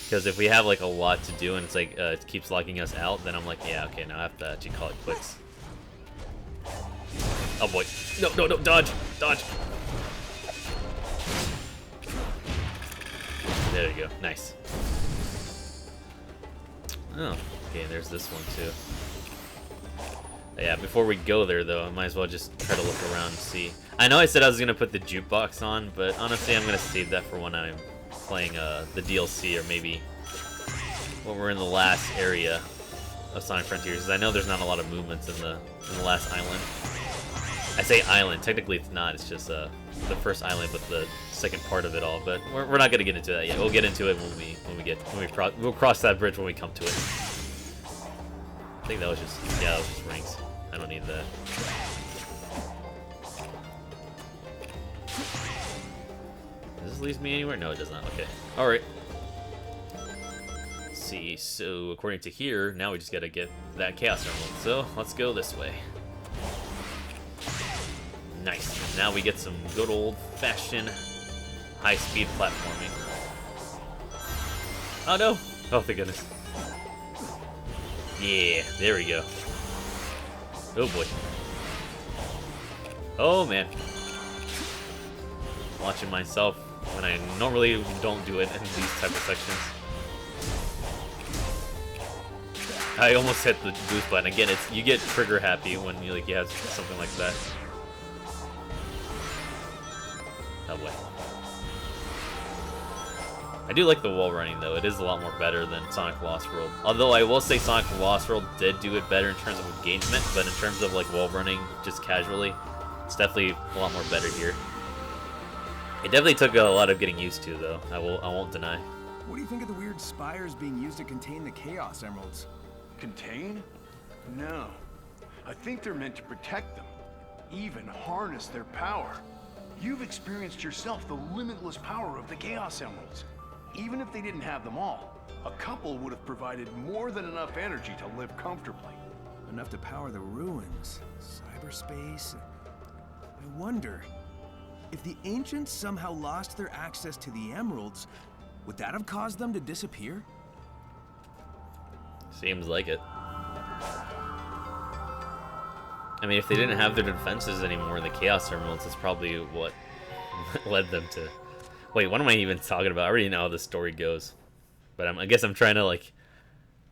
Because if we have like a lot to do and it's like it keeps locking us out, then I'm like, yeah, okay, now I have to actually call it quits. Oh boy. No, no, no, dodge! Dodge! There you go. Nice. Oh, okay, there's this one too. Yeah, before we go there though, I might as well just try to look around and see. I know I said I was gonna put the jukebox on, but honestly I'm gonna save that for when I'm playing the DLC, or maybe when we're in the last area of Sonic Frontiers, because I know there's not a lot of movements in the last island. I say island, technically it's not, it's just the first island, but the second part of it all. But we're not gonna get into that yet. We'll get into it we'll cross that bridge when we come to it. I think that was just rings. I don't need that. Does this lead me anywhere? No, it does not. Okay. Alright. Let's see. So, according to here, now we just gotta get that Chaos Emerald. So, let's go this way. Nice. Now we get some good old-fashioned high-speed platforming. Oh, no. Oh, thank goodness. Yeah, there we go. Oh, boy. Oh, man. Watching myself when I normally don't do it in these type of sections. I almost hit the boost button. Again, you get trigger happy when you have something like that. Oh boy. I do like the wall running though. It is a lot more better than Sonic Lost World. Although I will say Sonic Lost World did do it better in terms of engagement, but in terms of like wall running just casually, it's definitely a lot more better here. It definitely took a lot of getting used to though. I won't deny. What do you think of the weird spires being used to contain the Chaos Emeralds? Contain? No. I think they're meant to protect them, even harness their power. You've experienced yourself the limitless power of the Chaos Emeralds. Even if they didn't have them all, a couple would have provided more than enough energy to live comfortably. Enough to power the ruins, cyberspace. I wonder, if the ancients somehow lost their access to the emeralds, would that have caused them to disappear? Seems like it. I mean, if they didn't have their defenses anymore, the Chaos Emeralds is probably what led them to... Wait, what am I even talking about? I already know how the story goes. But I guess I'm trying to, like,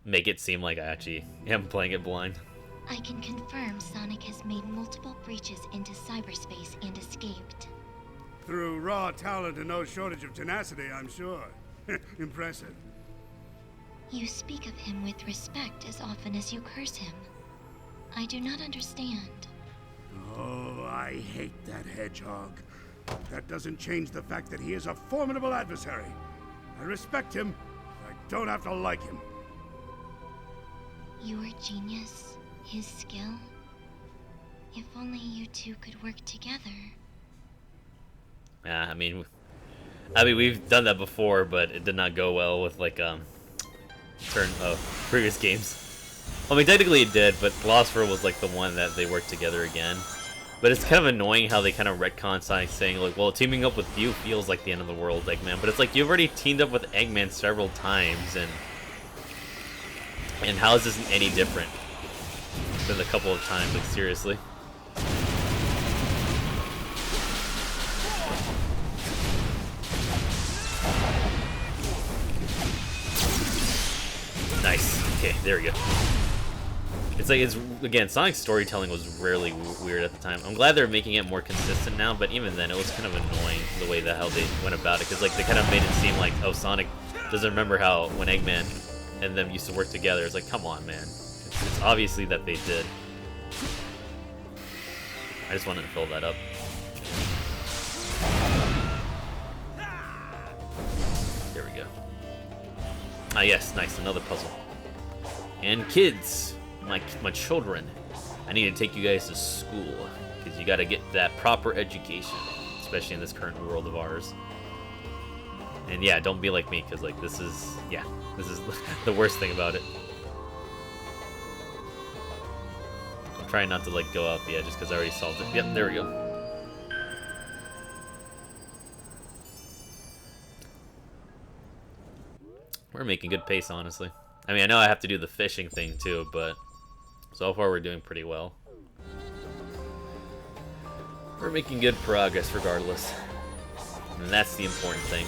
make it seem like I actually am playing it blind. I can confirm Sonic has made multiple breaches into cyberspace and escaped. Through raw talent and no shortage of tenacity, I'm sure. Impressive. You speak of him with respect as often as you curse him. I do not understand. Oh, I hate that hedgehog. That doesn't change the fact that he is a formidable adversary. I respect him. I don't have to like him. Your genius, his skill. If only you two could work together. Yeah, I mean, we've done that before, but it did not go well with like previous games. I mean, technically it did, but Lost World was like the one that they worked together again. But it's kind of annoying how they kind of retcon Sonic, saying like, well, teaming up with you feels like the end of the world, Eggman. But it's like, you've already teamed up with Eggman several times, and how is this any different than the couple of times? Like, seriously. Nice. Okay, there we go. It's like, again, Sonic's storytelling was rarely weird at the time. I'm glad they're making it more consistent now, but even then, it was kind of annoying the way how they went about it, because like they kind of made it seem like, oh, Sonic doesn't remember how when Eggman and them used to work together. It's like, come on, man. It's obviously that they did. I just wanted to fill that up. There we go. Ah, yes, nice, another puzzle. And kids. My children, I need to take you guys to school, because you got to get that proper education, especially in this current world of ours. And yeah, don't be like me, because like this is the worst thing about it. I'm trying not to like go out the edge just because I already solved it. Yep, there we go. We're making good pace, honestly. I mean, I know I have to do the fishing thing too, but so far we're doing pretty well. We're making good progress regardless. And that's the important thing.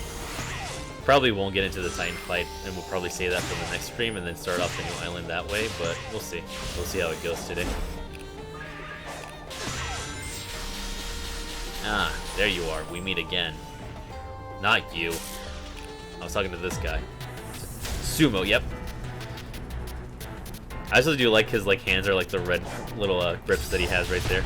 Probably won't get into the Titan fight, and we'll probably save that for the next stream and then start off the new island that way, but we'll see. We'll see how it goes today. Ah, there you are. We meet again. Not you. I was talking to this guy. Sumo, yep. I also do like his hands are like the red little grips that he has right there.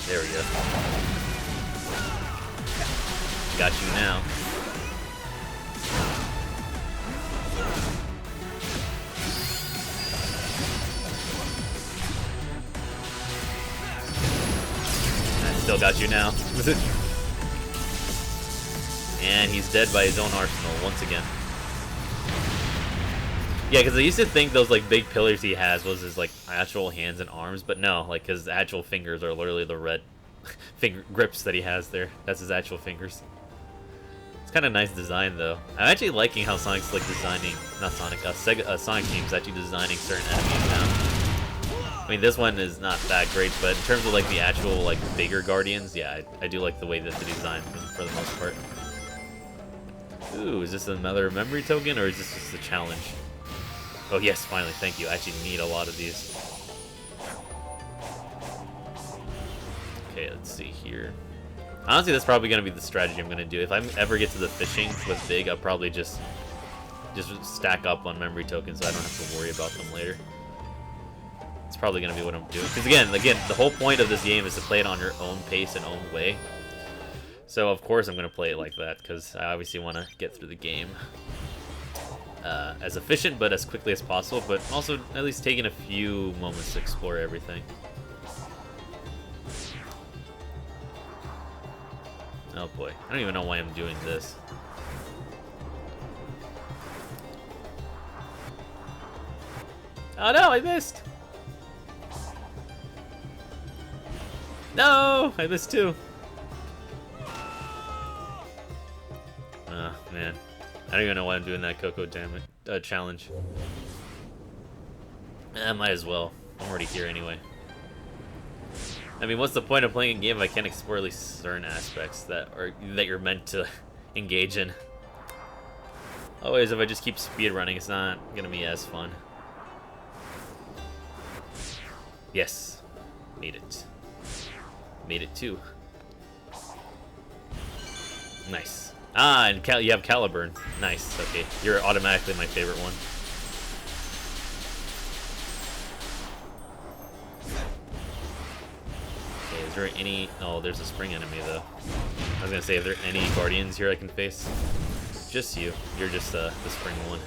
There we go. Got you now. Still got you now. And he's dead by his own arsenal once again. Yeah, because I used to think those big pillars he has was his actual hands and arms, but no, his actual fingers are literally the red finger grips that he has there. That's his actual fingers. It's kind of nice design though. I'm actually liking how Sonic's designing, not Sonic, Sonic Team's actually designing certain enemies now. I mean, this one is not that great, but in terms of the actual bigger guardians, yeah, I do like the way that they design for the most part. Ooh, is this another memory token, or is this just a challenge? Oh yes, finally, thank you. I actually need a lot of these. Okay, let's see here. Honestly, that's probably gonna be the strategy I'm gonna do. If I ever get to the fishing with Big, I'll probably just stack up on memory tokens, so I don't have to worry about them later. It's probably going to be what I'm doing. Because again, the whole point of this game is to play it on your own pace and own way. So of course I'm going to play it like that, because I obviously want to get through the game as efficient but as quickly as possible, but also at least taking a few moments to explore everything. Oh boy, I don't even know why I'm doing this. Oh no, I missed! No! I missed too. Oh, man. I don't even know why I'm doing that Coco challenge. Might as well. I'm already here anyway. I mean, what's the point of playing a game if I can't explore at least certain aspects that you're meant to engage in? Always, if I just keep speedrunning, it's not gonna be as fun. Yes. Made it. Made it too. Nice. Ah, and you have Caliburn. Nice. Okay, you're automatically my favorite one. Okay, is there any... Oh, there's a spring enemy though. I was gonna say, are there any guardians here I can face? Just you. You're just the spring one.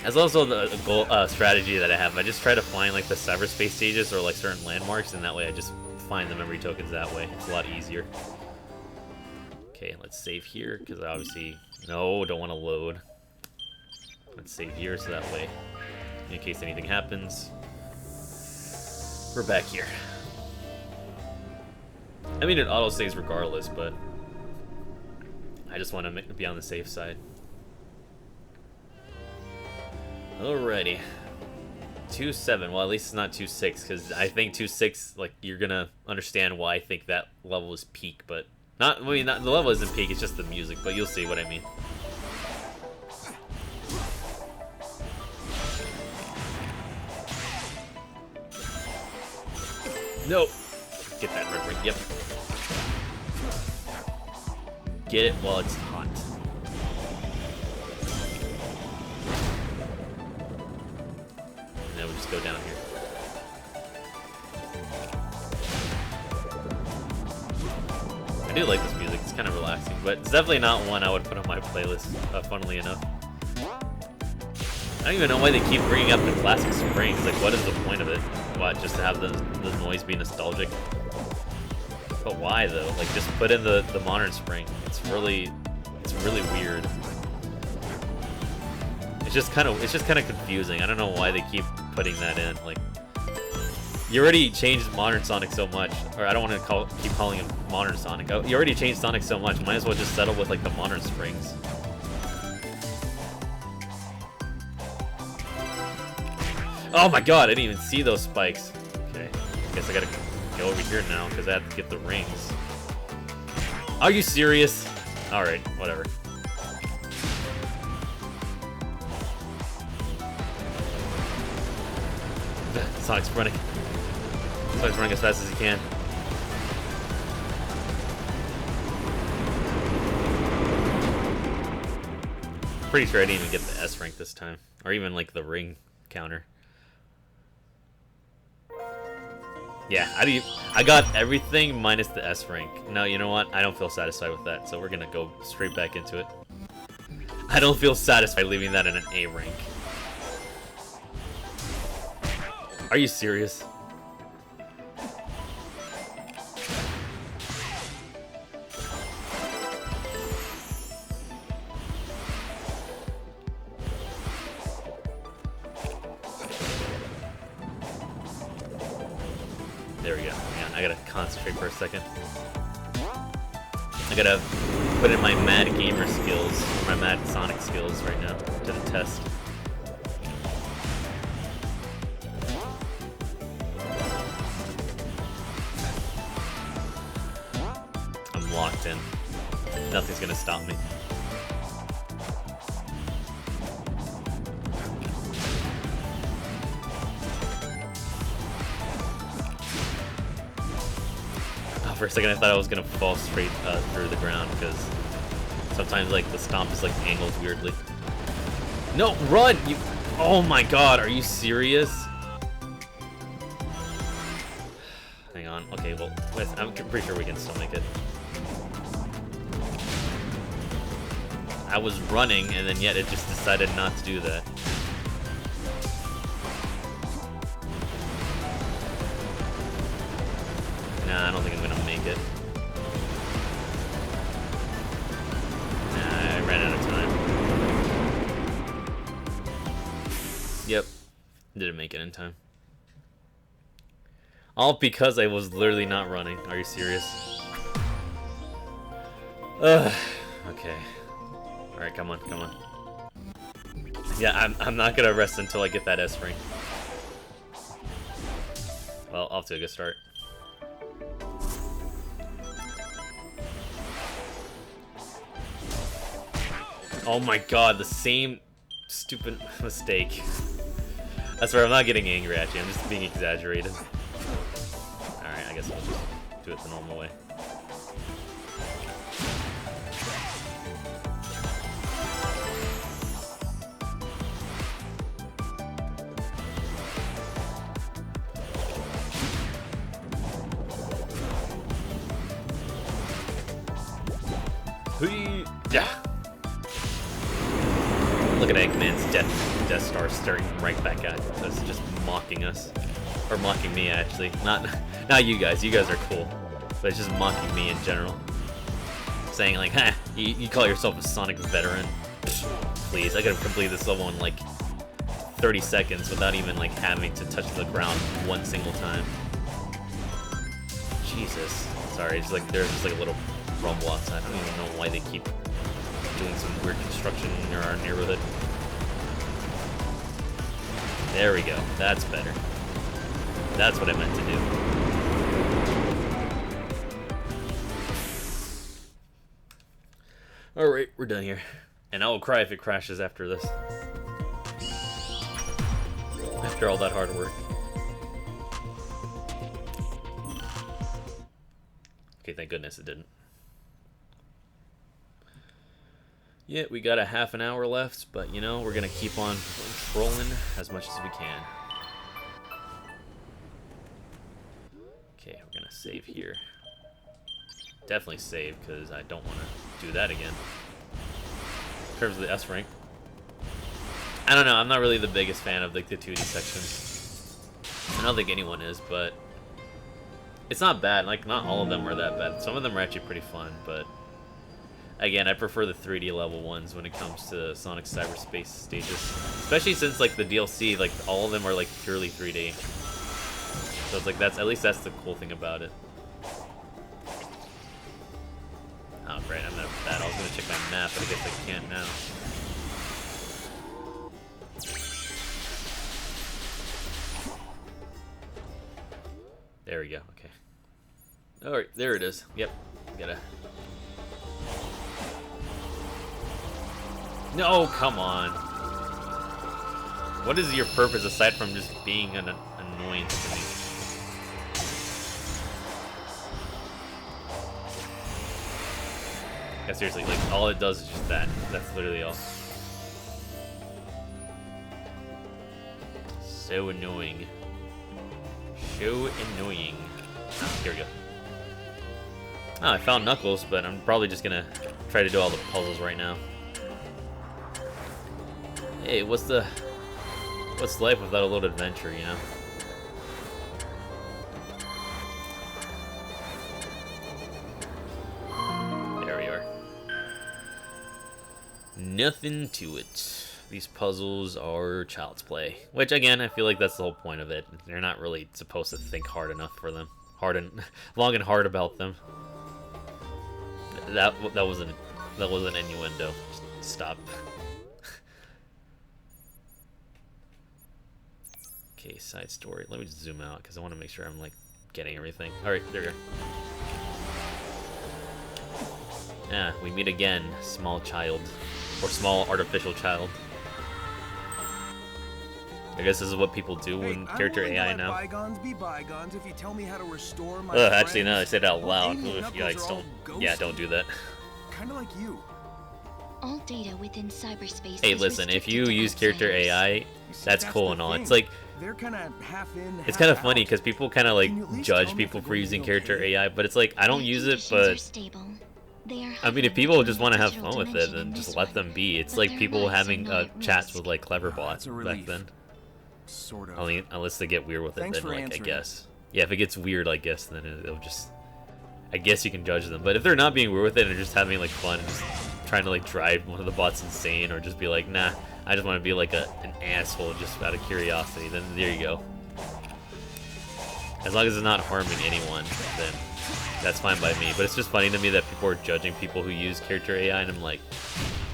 That's also the goal, strategy that I have. I just try to find the cyberspace stages or certain landmarks, and that way I just find the memory tokens that way. It's a lot easier. Okay, let's save here, because I obviously... No, don't want to load. Let's save here, so that way, in case anything happens, we're back here. I mean, it auto-saves regardless, but I just want to be on the safe side. Alrighty. 2-7. Well, at least it's not 2-6, because I think 2-6, you're gonna understand why I think that level is peak, but not. I mean, not the level isn't peak. It's just the music, but you'll see what I mean. Nope. Get that red ring. Yep. Get it while it's hot. Now we just go down here. I do like this music, it's kind of relaxing, but it's definitely not one I would put on my playlist, funnily enough. I don't even know why they keep bringing up the classic springs, what is the point of it? What, just to have the noise be nostalgic? But why though? Just put in the modern spring. It's really weird. It's just kind of confusing. I don't know why they keep putting that in. Like, you already changed Modern Sonic so much, or I don't want to keep calling him Modern Sonic. You already changed Sonic so much, might as well just settle with like the Modern Springs. Oh my god, I didn't even see those spikes. Okay, I guess I gotta go over here now because I have to get the rings. Are you serious? Alright, whatever. Sonic's running. Sonic's running as fast as he can. Pretty sure I didn't even get the S rank this time. Or even like the ring counter. Yeah, I got everything minus the S rank. No, you know what? I don't feel satisfied with that, so we're gonna go straight back into it. I don't feel satisfied leaving that in an A rank. Are you serious? There we go. Man, I gotta concentrate for a second. I gotta put in my mad gamer skills, my mad Sonic skills right now to the test. I'm locked in. Nothing's gonna stop me. For a second I thought I was gonna fall straight through the ground because sometimes like the stomp is like angled weirdly. No, run! You! Oh my god, are you serious? Hang on. Okay, well, I'm pretty sure we can still make it. I was running and then yet it just decided not to do that. Nah, I don't think I'm gonna make it. Nah, I ran out of time. Yep. Didn't make it in time. All because I was literally not running. Are you serious? Ugh. Okay. Alright, come on, come on. Yeah, I'm not gonna rest until I get that S ring. Well, off to a good start. Oh my god, the same stupid mistake. I swear, I'm not getting angry at you, I'm just being exaggerated. Alright, I guess we'll just do it the normal way. Yeah. Look at Eggman's Death Star staring right back at us. That's just mocking us. Or mocking me, actually. Not you guys. You guys are cool. But it's just mocking me in general. Saying like, ha, you call yourself a Sonic veteran. Please, I could have completed this level in like 30 seconds without even like having to touch the ground one single time. Jesus. Sorry, it's like there's just like a little rumble outside. I don't even know why they keep doing some weird construction near our neighborhood. There we go. That's better. That's what I meant to do. Alright, we're done here. And I will cry if it crashes after this. After all that hard work. Okay, thank goodness it didn't. Yeah, we got a half an hour left, but you know, we're gonna keep on trolling as much as we can. Okay, we're gonna save here. Definitely save, because I don't want to do that again. In terms of the S rank. I don't know, I'm not really the biggest fan of like the 2D sections. I don't think anyone is, but it's not bad. Like, not all of them are that bad. Some of them are actually pretty fun, but Again, I prefer the 3D level ones when it comes to Sonic Cyberspace stages. Especially since, like, the DLC, like, all of them are, like, purely 3D. So it's like, at least that's the cool thing about it. Oh, great, I'm not bad. I was gonna check my map, but I guess I can't now. There we go, okay. Alright, there it is. Yep, gotta... No, come on. What is your purpose aside from just being an annoyance to me? Yeah, seriously, like, all it does is just that. That's literally all. So annoying. So annoying. Ah, here we go. Oh, I found Knuckles, but I'm probably just gonna try to do all the puzzles right now. Hey, what's life without a little adventure, you know? There we are. Nothing to it. These puzzles are child's play. Which, again, I feel like that's the whole point of it. They're not really supposed to think hard enough for them. Long and hard about them. That was an innuendo. Stop. Okay, side story. Let me just zoom out because I want to make sure I'm like getting everything. All right, there we go. Ah, we meet again, small child, or small artificial child. I guess this is what people do when character AI now. Bygones be bygones if you tell me how to restore my Actually, no, I said it out loud. If you guys don't, yeah, don't do that. Kind of like you. All data within cyberspace. Hey, listen, if you use character AI, that's cool and all. It's like, they're kind of half in. it's kind of funny because people kind of like judge people for using character AI, but it's like I don't use it, but I mean, if people just want to have fun with it, then just let them be. It's like people having chats with like clever bots back then. Sort of. Only unless they get weird with it, then like I guess. Yeah, if it gets weird, I guess then it'll just. I guess you can judge them, but if they're not being weird with it and just having like fun, just trying to like drive one of the bots insane, or just be like, nah, I just want to be like an asshole just out of curiosity, then there you go. As long as it's not harming anyone, then that's fine by me. But it's just funny to me that people are judging people who use character AI, and I'm like,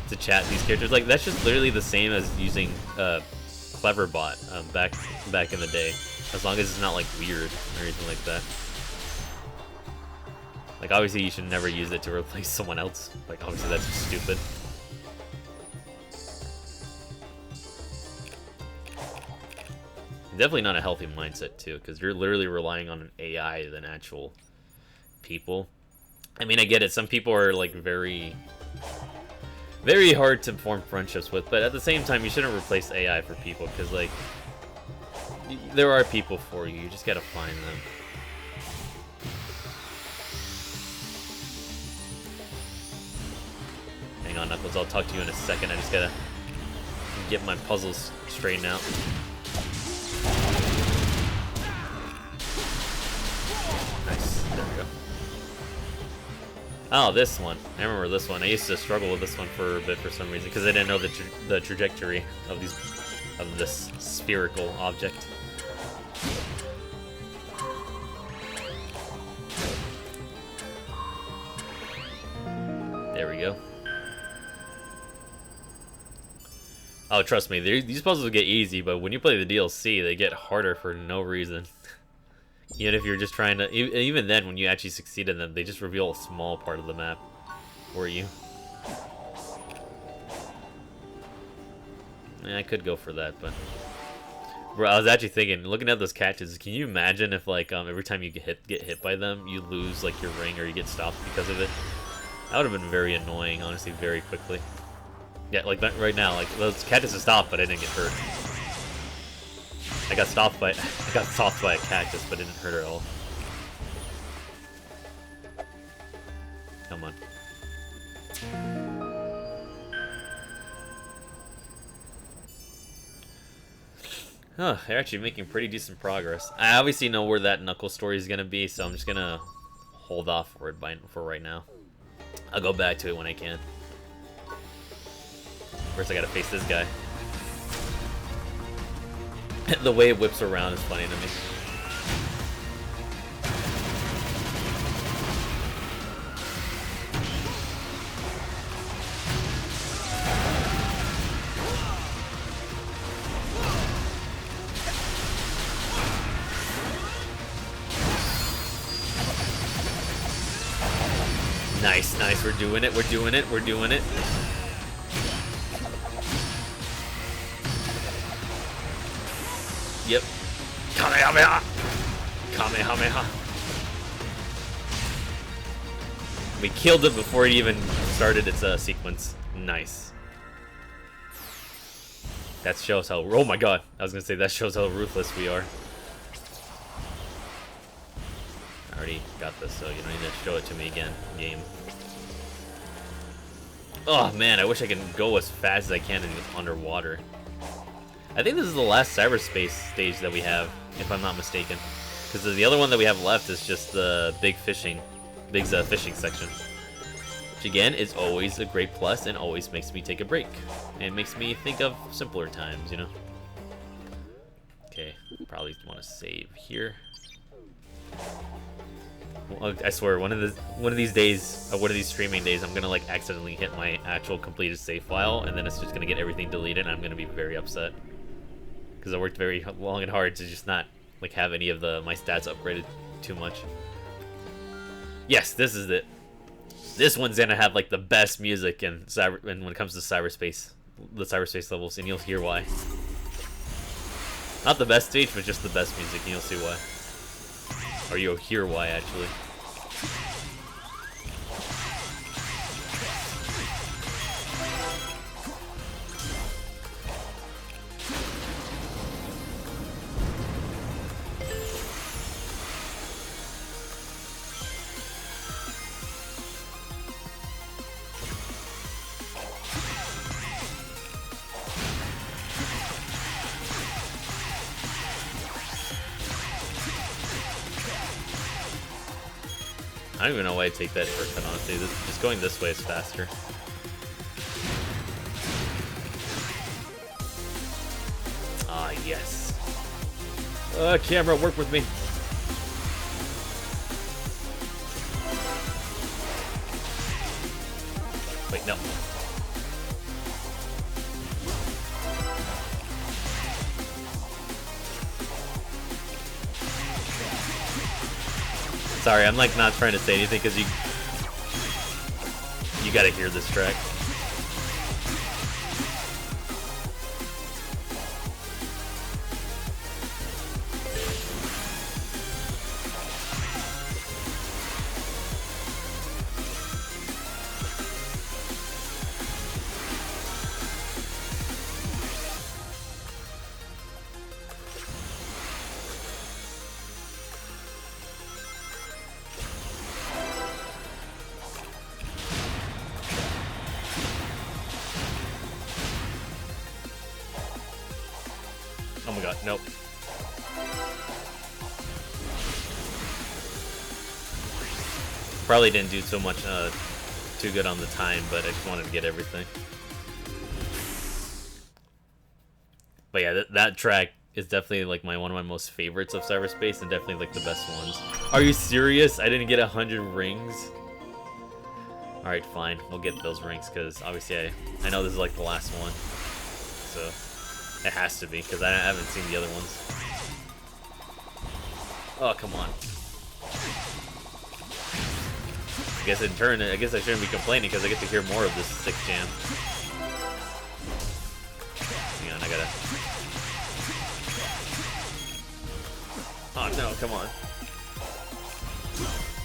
to chat these characters, like that's just literally the same as using Cleverbot back in the day, as long as it's not like weird or anything like that. Like obviously you should never use it to replace someone else. Like obviously that's just stupid. Definitely not a healthy mindset too, because you're literally relying on an AI than actual people. I mean, I get it. Some people are like very hard to form friendships with, but at the same time, you shouldn't replace AI for people, because like there are people for you. You just gotta find them. Hang on, Knuckles. I'll talk to you in a second. I just gotta get my puzzles straightened out. Nice. There we go. Oh, this one. I remember this one. I used to struggle with this one for a bit for some reason because I didn't know the trajectory of this spherical object. There we go. Oh, trust me, these puzzles get easy, but when you play the DLC, they get harder for no reason. Even if you're just trying to, even then, when you actually succeed in them, they just reveal a small part of the map for you. Yeah, I could go for that, but bro, I was actually thinking, looking at those catches, can you imagine if like every time you get hit by them, you lose like your ring or you get stopped because of it? That would have been very annoying, honestly, very quickly. Yeah, like right now, like those catches have stopped, but I didn't get hurt. I got stopped by a cactus, but it didn't hurt her at all. Come on. Oh, they're actually making pretty decent progress. I obviously know where that Knuckles story is gonna be, so I'm just gonna hold off for it for right now. I'll go back to it when I can. First, I gotta face this guy. The way it whips around is funny to me. Nice, nice, we're doing it, we're doing it, we're doing it. Yep. Kamehameha! Kamehameha. We killed it before it even started its sequence. Nice. That shows how... Oh my god. I was gonna say, that shows how ruthless we are. I already got this, so you don't need to show it to me again, game. Oh man, I wish I could go as fast as I can underwater. I think this is the last cyberspace stage that we have, if I'm not mistaken. Because the other one that we have left is just the big fishing section. Which again is always a great plus and always makes me take a break. And makes me think of simpler times, you know? Okay, probably want to save here. Well, I swear, one of these days, one of these streaming days, I'm gonna like accidentally hit my actual completed save file, and then it's just gonna get everything deleted, and I'm gonna be very upset because I worked very long and hard to just not like have any of my stats upgraded too much. Yes, this is it. This one's gonna have like the best music and when it comes to cyberspace, the cyberspace levels, and you'll hear why. Not the best stage, but just the best music, and you'll see why. Or you'll hear why, actually. I don't even know why I take that shortcut, honestly. Just going this way is faster. Ah, yes. Camera, work with me. Wait, no. Sorry, I'm like not trying to say anything because you gotta hear this track. Oh my god, nope. Probably didn't do so much too good on the time, but I just wanted to get everything. But yeah, that track is definitely like one of my most favorites of cyberspace, and definitely like the best ones. Are you serious? I didn't get 100 rings? Alright, fine. We'll get those rings, because obviously I know this is like the last one. So... it has to be, because I haven't seen the other ones. Oh, come on. I guess in turn, I guess I shouldn't be complaining, because I get to hear more of this sick jam. Hang on, I gotta... oh, no, come on.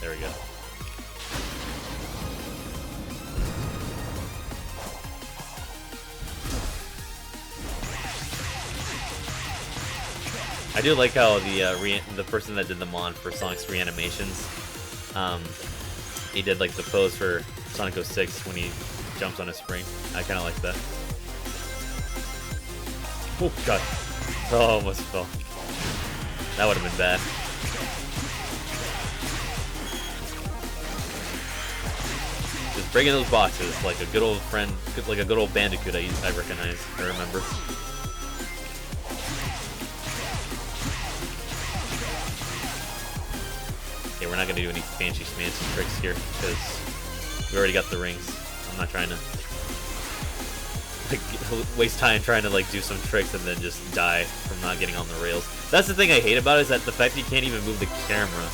There we go. I do like how the person that did the mod for Sonic's reanimations, he did like the pose for Sonic 06 when he jumps on a spring. I kind of like that. Oh god! Oh, almost fell. That would have been bad. Just breaking those boxes like a good old friend, like a good old Bandicoot. I recognize. I remember. Okay, we're not gonna do any fancy tricks here because we already got the rings. I'm not trying to like waste time trying to like do some tricks and then just die from not getting on the rails. That's the thing I hate about it, is that the fact that you can't even move the camera.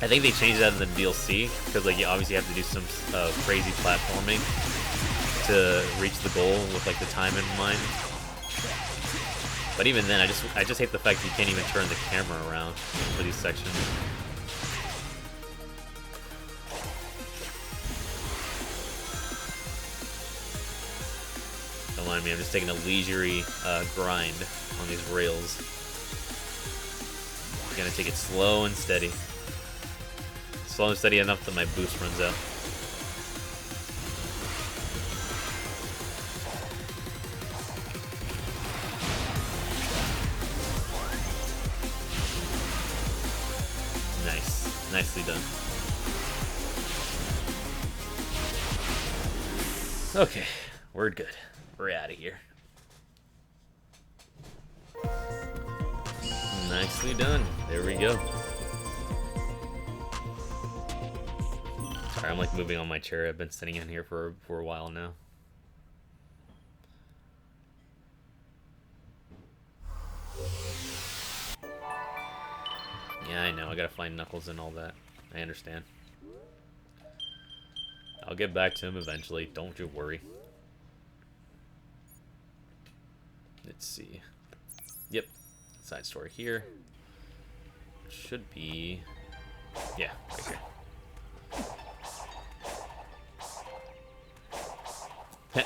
I think they changed that in the DLC because like you obviously have to do some crazy platforming to reach the goal with like the time in mind. But even then, I just hate the fact that you can't even turn the camera around for these sections. Don't mind me, I'm just taking a leisurely grind on these rails. I'm gonna take it slow and steady. Slow and steady enough that my boost runs out. Nice. Nicely done. Okay, we're good. We're out of here. Nicely done. There we go. Sorry, I'm like moving on my chair. I've been sitting in here for a while now. Yeah, I know. I gotta find Knuckles and all that. I understand. I'll get back to him eventually. Don't you worry. Let's see. Yep. Side story here. Should be... yeah, right here.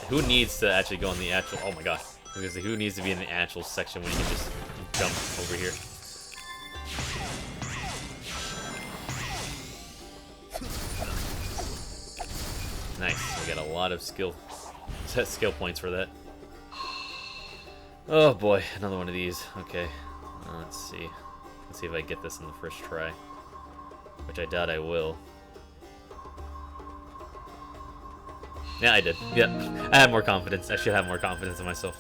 Who needs to actually go in the actual... oh my god. Because who needs to be in the actual section when you can just jump over here? Nice. We got a lot of skill points for that. Oh boy, another one of these. Okay. Let's see. Let's see if I get this in the first try. Which I doubt I will. Yeah, I did. Yeah, I had more confidence. I should have more confidence in myself.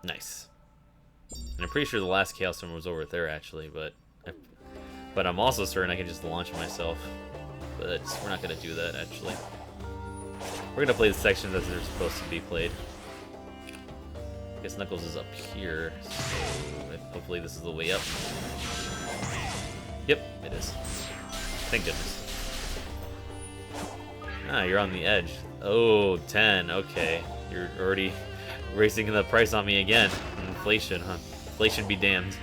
Nice. And I'm pretty sure the last Chaos Storm was over there, actually, but I'm also certain I can just launch myself. But we're not going to do that, actually. We're going to play the sections as they're supposed to be played. I guess Knuckles is up here, so hopefully this is the way up. Yep, it is. Thank goodness. Ah, you're on the edge. Oh, 10. Okay. You're already raising the price on me again. Inflation, huh? Inflation be damned.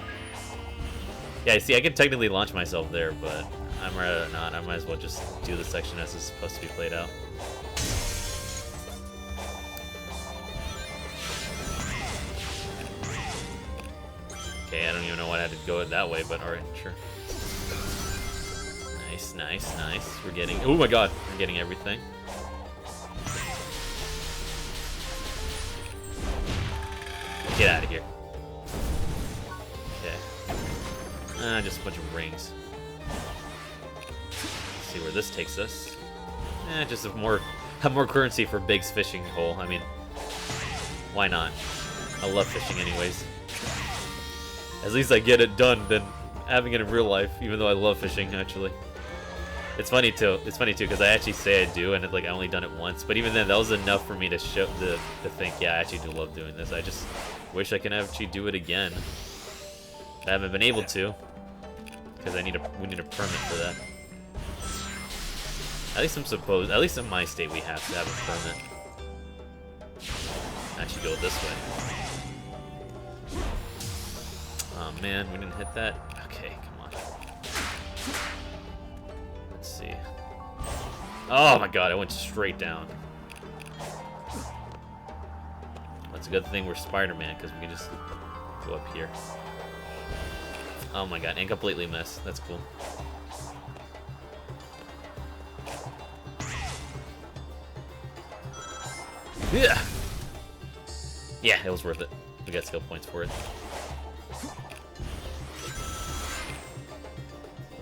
Yeah, see, I could technically launch myself there, but I'm rather not. I might as well just do the section as it's supposed to be played out. Okay, I don't even know why I had to go that way, but alright, sure. Nice, nice, nice. We're getting... oh my god! We're getting everything. Get out of here. Okay. Just a bunch of rings. Let's see where this takes us. Just have more currency for Big's fishing hole. I mean, why not? I love fishing anyways. At least I get it done than having it in real life, even though I love fishing, actually. It's funny too because I actually say I do, and it's like I only done it once. But even then, that was enough for me to show to think, yeah, I actually do love doing this. I just wish I can actually do it again. I haven't been able to because we need a permit for that. At least in my state, we have to have a permit. Actually, go this way. Oh man, we didn't hit that. Okay, come on. Let's see. Oh my god, I went straight down. That's a good thing we're Spider-Man, because we can just go up here. Oh my god, and completely missed. That's cool. Yeah! Yeah, it was worth it. We got skill points for it.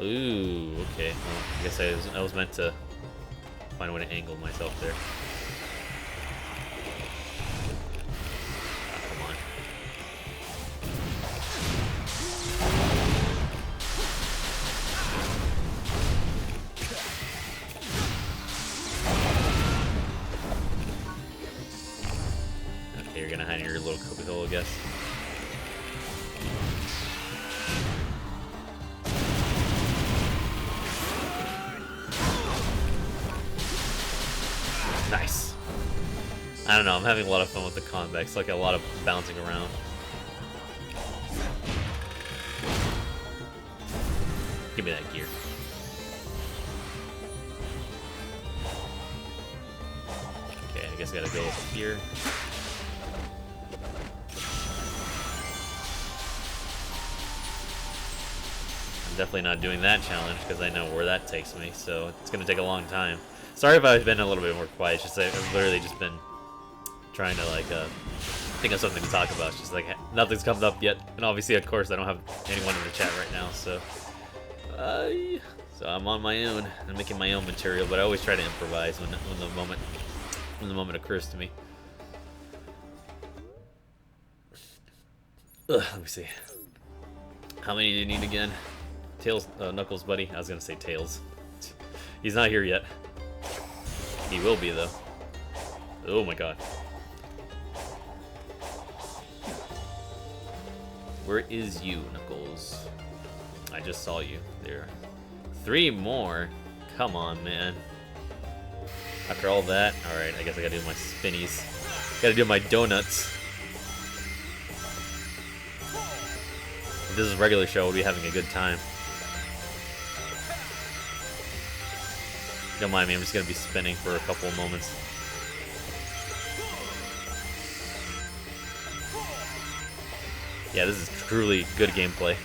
Ooh, okay. Well, I guess I was meant to find a way to angle myself there. Ah, come on. Okay, you're gonna hide in your little cubby hole, I guess. Nice. I don't know, I'm having a lot of fun with the combat. It's like a lot of bouncing around. Give me that gear. Okay, I guess I gotta go here. I'm definitely not doing that challenge because I know where that takes me, so it's gonna take a long time. Sorry if I've been a little bit more quiet. It's just I've literally just been trying to like think of something to talk about. It's just like nothing's come up yet, and obviously, of course, I don't have anyone in the chat right now, so I'm on my own and making my own material. But I always try to improvise when the moment occurs to me. Let me see. How many do you need again? Tails, Knuckles, buddy. I was gonna say Tails. He's not here yet. He will be, though. Oh my god. Where is you, Knuckles? I just saw you. There. 3 more? Come on, man. After all that? Alright, I guess I gotta do my spinnies. Gotta do my donuts. If this is a regular show, we'll be having a good time. Don't mind me, I'm just gonna be spinning for a couple of moments. Yeah, this is truly good gameplay.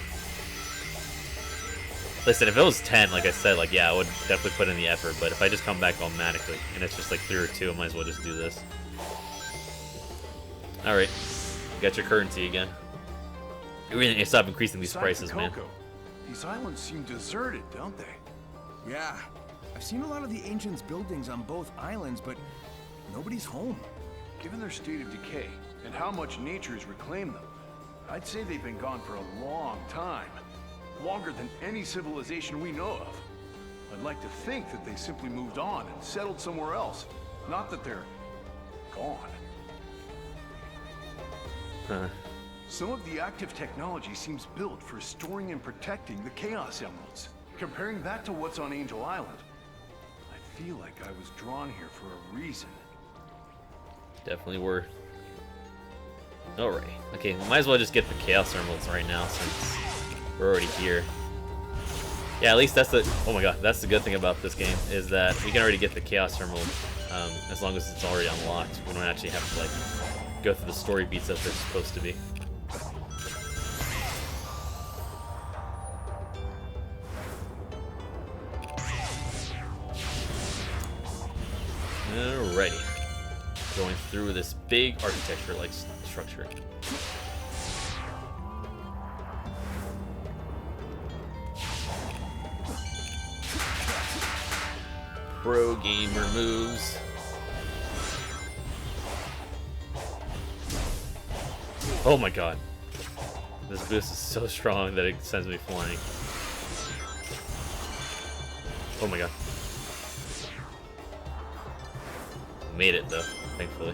Listen, if it was 10, like I said, like, yeah, I would definitely put in the effort, but if I just come back automatically, and it's just like 3 or 2, I might as well just do this. Alright, got your currency again. You really need to stop increasing these prices, man. These islands seem deserted, don't they? Yeah. I've seen a lot of the Ancients' buildings on both islands, but nobody's home. Given their state of decay and how much nature has reclaimed them, I'd say they've been gone for a long time. Longer than any civilization we know of. I'd like to think that they simply moved on and settled somewhere else. Not that they're gone. Huh. Some of the active technology seems built for storing and protecting the Chaos Emeralds. Comparing that to what's on Angel Island, I feel like I was drawn here for a reason. Definitely were. Alright. Okay, we might as well just get the Chaos Emeralds right now since we're already here. Yeah, at least that's the... Oh my god, that's the good thing about this game, is that we can already get the Chaos Emerald as long as it's already unlocked. We don't actually have to, like, go through the story beats as they're supposed to be. Alrighty. Going through this big architecture-like structure. Pro gamer moves. Oh my god. This boost is so strong that it sends me flying. Oh my god. Made it though, thankfully.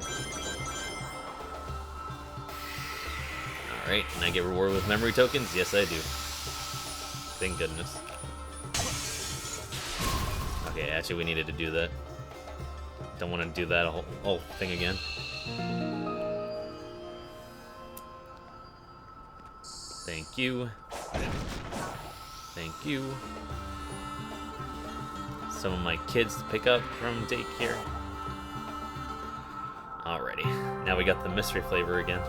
Alright, and I get rewarded with memory tokens? Yes, I do. Thank goodness. Okay, actually we needed to do that. Don't want to do that whole thing again. Thank you. Thank you. Some of my kids to pick up from daycare. Alrighty, now we got the mystery flavor again.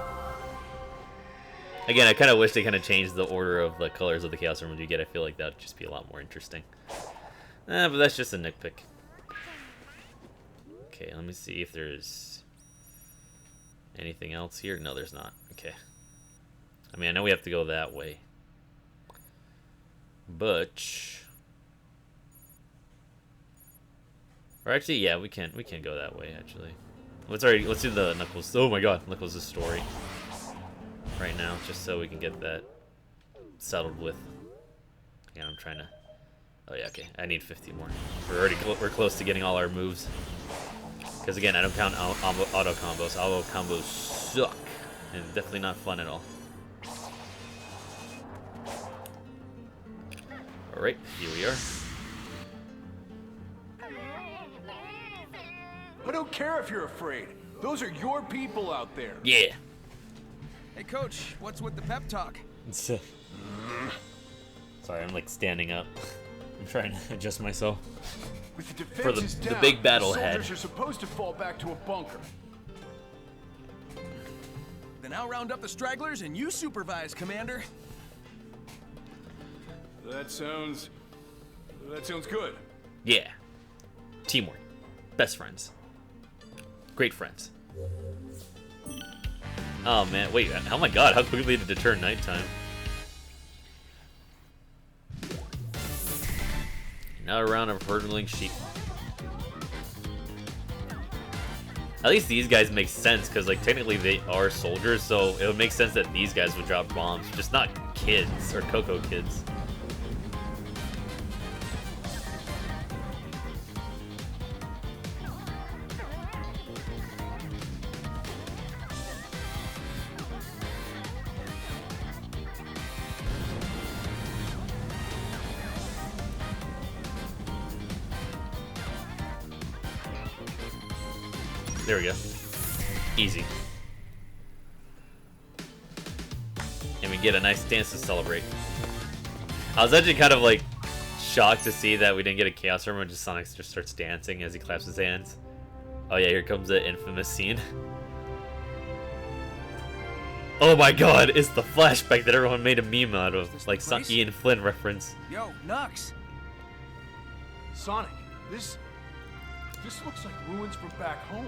Again, I kind of wish they kind of changed the order of the colors of the Chaos Emerald you get. I feel like that would just be a lot more interesting. But that's just a nitpick. Okay, let me see if there's anything else here. No, there's not. Okay. I mean, I know we have to go that way. Butch. Or actually, yeah, we can go that way. Actually, let's do the Knuckles. Oh my God, Knuckles' story right now, just so we can get that settled with. Yeah, I'm trying to. Oh yeah, okay. I need 50 more. We're close to getting all our moves. Because again, I don't count auto combos. Auto combos suck, and definitely not fun at all. All right, here we are. I don't care if you're afraid. Those are your people out there. Yeah. Hey, Coach, what's with the pep talk? Sorry, I'm like standing up. I'm trying to adjust myself. With the For the defenses down, big battle the ahead. soldiers are supposed to fall back to a bunker. Then I'll round up the stragglers and you supervise, Commander. That sounds good. Yeah. Teamwork. Best friends. Great friends. Oh man, wait, oh my God, how quickly did it turn nighttime? Another round of hurdling sheep. At least these guys make sense, because like technically they are soldiers, so it would make sense that these guys would drop bombs, just not kids or Coco kids. There we go. Easy. And we get a nice dance to celebrate. I was actually kind of like shocked to see that we didn't get a Chaos Armor and just Sonic just starts dancing as he claps his hands. Oh yeah, here comes the infamous scene. Oh my God, it's the flashback that everyone made a meme out of. Like some Ian Flynn reference. Yo, Nux. Sonic, this looks like ruins from back home.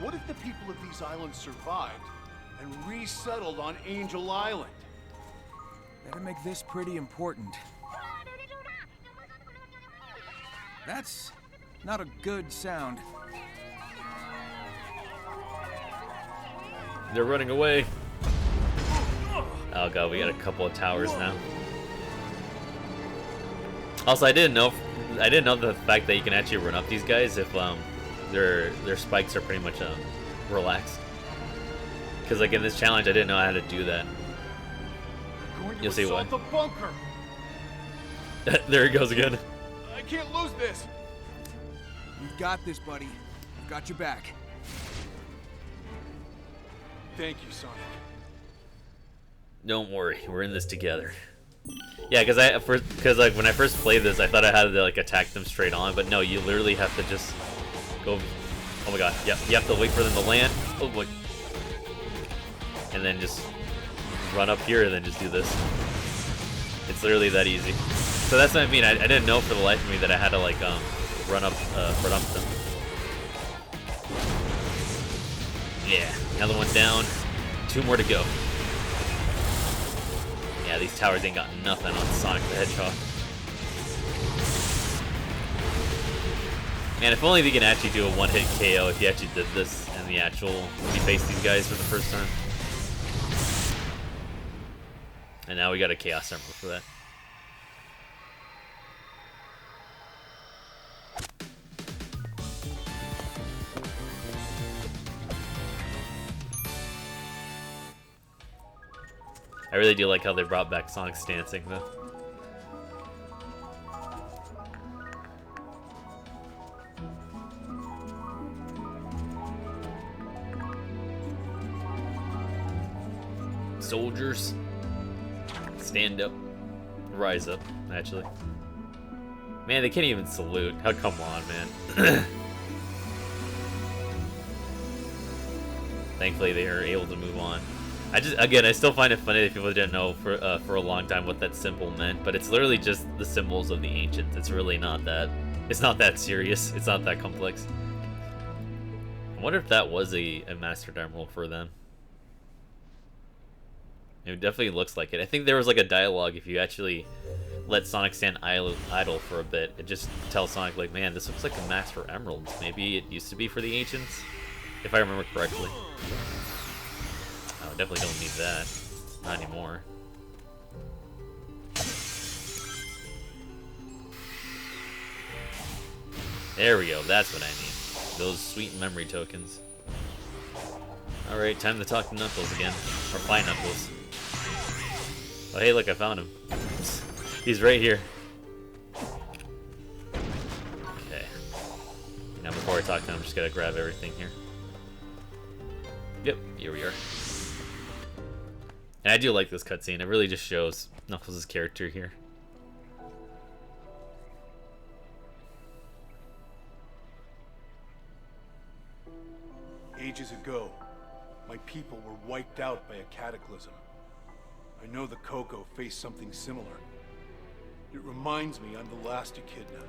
What if the people of these islands survived and resettled on Angel Island? Better make this pretty important. That's not a good sound. They're running away. Oh God, we got a couple of towers now. Also, I didn't know the fact that you can actually run up these guys if their spikes are pretty much relaxed. Because like in this challenge, I didn't know how to do that. You'll see why. The bunker. There he goes again. I can't lose this. You've got this, buddy. I've got your back. Thank you, Sonic. Don't worry, we're in this together. Yeah, because like when I first played this, I thought I had to like attack them straight on, but no, you literally have to just go. Oh my God! Yep, you have to wait for them to land. Oh boy! And then just run up here and then just do this. It's literally that easy. So that's what I mean. I didn't know for the life of me that I had to like run up them. Yeah, another one down. 2 more to go. Yeah, these towers ain't got nothing on Sonic the Hedgehog. Man, if only they can actually do a one-hit KO if you actually did this in the actual, when you face these guys for the first time. And now we got a Chaos Armor for that. I really do like how they brought back Sonic's dancing, though. Soldiers, stand up, rise up, actually. Man, they can't even salute. How come on, man. Thankfully, they are able to move on. I still find it funny that people didn't know for a long time what that symbol meant, but it's literally just the symbols of the ancients. It's really not that. It's not that serious. It's not that complex. I wonder if that was a Master Emerald for them. It definitely looks like it. I think there was like a dialogue if you actually let Sonic stand idle for a bit. It just tells Sonic, like, man, this looks like a max for emeralds. Maybe it used to be for the ancients, if I remember correctly. Oh, definitely don't need that. Not anymore. There we go, that's what I need. Those sweet memory tokens. Alright, time to talk to Knuckles again. Or find Knuckles. Oh hey, look, I found him. He's right here. Okay. Now before I talk to him, I'm just gotta grab everything here. Yep, here we are. And I do like this cutscene. It really just shows Knuckles' character here. Ages ago, my people were wiped out by a cataclysm. I know the Coco faced something similar. It reminds me I'm the last Echidna,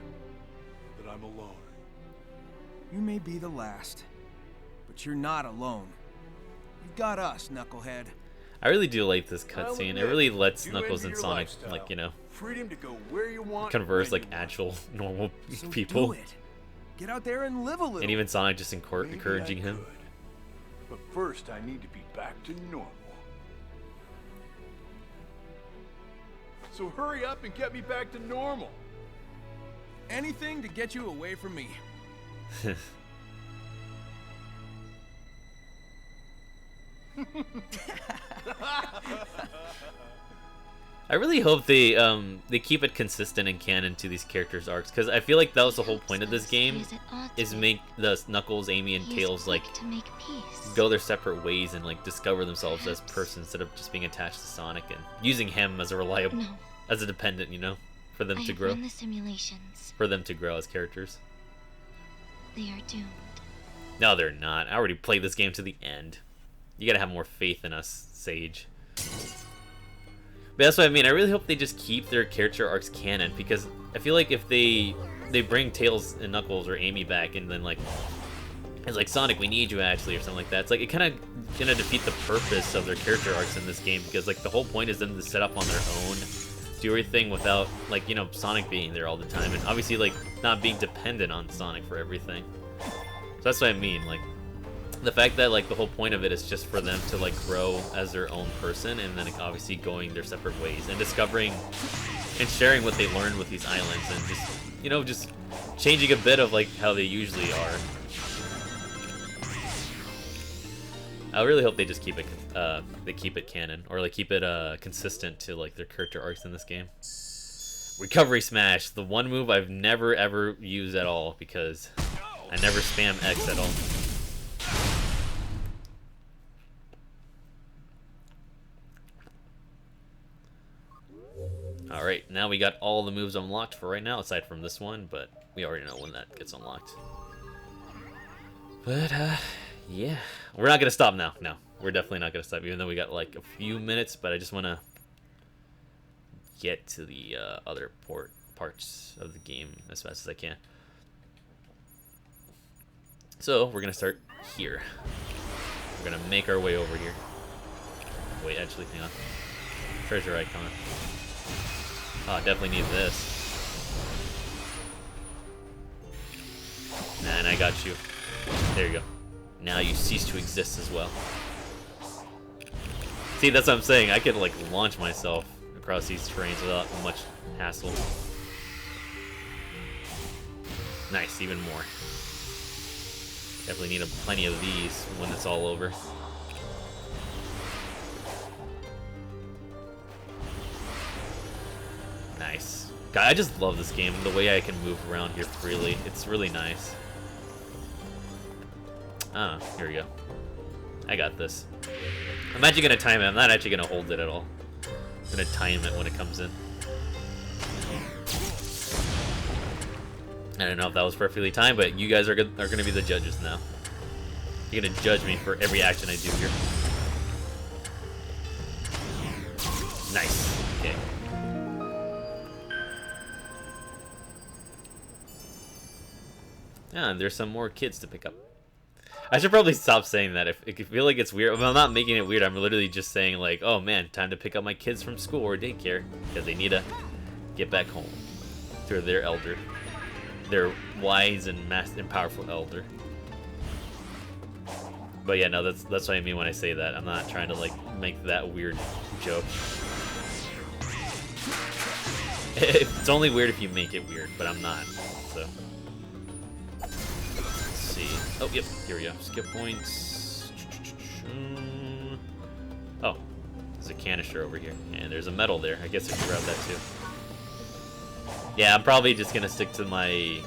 that I'm alone. You may be the last, but you're not alone. You've got us, Knucklehead. I really do like this I'll cutscene. It admit, really lets you Knuckles envy and your Sonic, lifestyle. like, you know, Freedom to go where you want, converse when like you want. actual normal So people. do it. Get out there and live a little. And even Sonic just Maybe encouraging I him. could. But first, I need to be back to normal. So hurry up and get me back to normal. Anything to get you away from me. I really hope they keep it consistent and canon to these characters' arcs, because I feel like that was the whole point of this game, is make the Knuckles, Amy, and Tails like to make peace. go their separate ways and like discover themselves as persons instead of just being attached to Sonic and using him as a reliable, No, as a dependent, you know, for them I to have grow, run the simulations. for them to grow as characters. They are doomed. No, they're not. I already played this game to the end. You gotta have more faith in us, Sage. But that's what I mean. I really hope they just keep their character arcs canon, because I feel like if they bring Tails and Knuckles or Amy back and then like it's like, Sonic, we need you actually, or something like that, it's like it kind of gonna defeat the purpose of their character arcs in this game, because like the whole point is them to set up on their own, do everything without, like, you know, Sonic being there all the time, and obviously like not being dependent on Sonic for everything. So that's what I mean, like the fact that like the whole point of it is just for them to like grow as their own person, and then like, obviously going their separate ways and discovering and sharing what they learned with these islands, and just, you know, just changing a bit of like how they usually are. I really hope they just keep it canon, or like keep it consistent to like their character arcs in this game. Recovery Smash, the one move I've never ever used at all, because I never spam X at all. Alright, now we got all the moves unlocked for right now, aside from this one, but we already know when that gets unlocked. But, yeah. We're not gonna stop now. No, we're definitely not gonna stop, even though we got like a few minutes, but I just wanna get to the other parts of the game as fast as I can. So, we're gonna start here. We're gonna make our way over here. Wait, actually, hang on. Treasure icon. Oh, I definitely need this. And I got you. There you go. Now you cease to exist as well. See, that's what I'm saying. I could like launch myself across these terrains without much hassle. Nice, even more. Definitely need plenty of these when it's all over. Nice. God, I just love this game, the way I can move around here freely. It's really nice. Ah, here we go. I got this. I'm actually gonna time it. I'm not actually gonna hold it at all. I'm gonna time it when it comes in. I don't know if that was perfectly timed, but you guys are gonna be the judges now. You're gonna judge me for every action I do here. Nice. Okay. Yeah, and there's some more kids to pick up. I should probably stop saying that. If you feel like it's weird, well, I'm not making it weird. I'm literally just saying like, oh man, time to pick up my kids from school or daycare, because they need to get back home to their elder, their wise and powerful elder. But yeah, no, that's what I mean when I say that. I'm not trying to like make that weird joke. It's only weird if you make it weird, but I'm not. So let's see. Oh, yep, here we go. Skip points. Oh, there's a canister over here, and there's a medal there. I guess I can grab that too. Yeah, I'm probably just gonna stick to my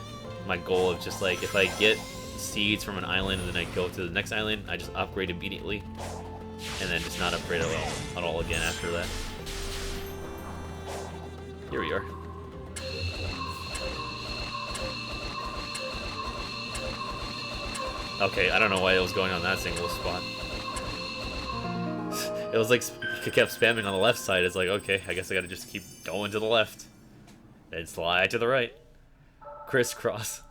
goal of just like if I get seeds from an island and then I go to the next island, I just upgrade immediately, and then just not upgrade at all again after that. Here we are. Okay, I don't know why it was going on that single spot. It was like it kept spamming on the left side. It's like, okay, I guess I gotta just keep going to the left. And slide to the right. Crisscross.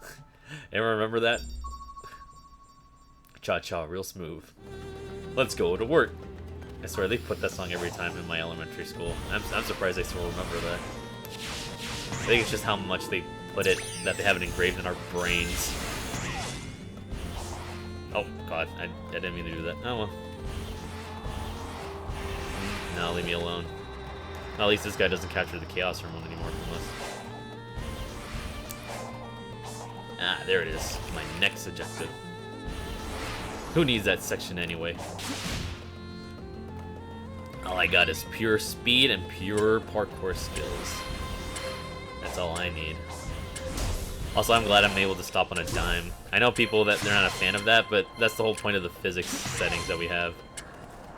Anyone remember that? Cha-cha, real smooth. Let's go to work. I swear, they put that song every time in my elementary school. I'm surprised I still remember that. I think it's just how much they put it, that they have it engraved in our brains. Oh, God, I didn't mean to do that. Oh, well. No, leave me alone. At least this guy doesn't capture the Chaos Hormone anymore from us. Ah, there it is. My next objective. Who needs that section anyway? All I got is pure speed and pure parkour skills. That's all I need. Also, I'm glad I'm able to stop on a dime. I know people that they're not a fan of that, but that's the whole point of the physics settings that we have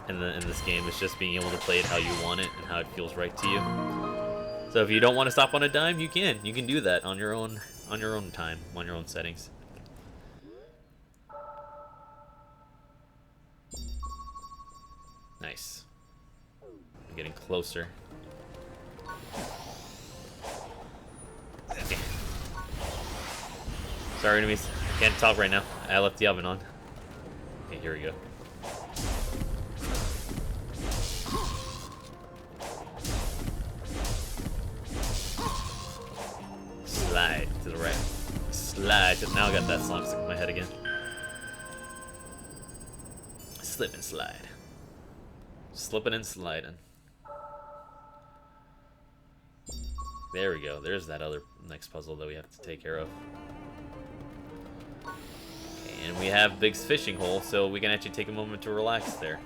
in this game. It's just being able to play it how you want it and how it feels right to you. So if you don't want to stop on a dime, you can. You can do that on your own time, on your own settings. Nice. I'm getting closer. Okay. Sorry, enemies. Can't talk right now. I left the oven on. Okay, here we go. Slide to the right. Slide. Now I got that song stuck in my head again. Slip and slide. Slipping and sliding. There we go. There's that other next puzzle that we have to take care of. Okay, and we have Big's fishing hole, so we can actually take a moment to relax there.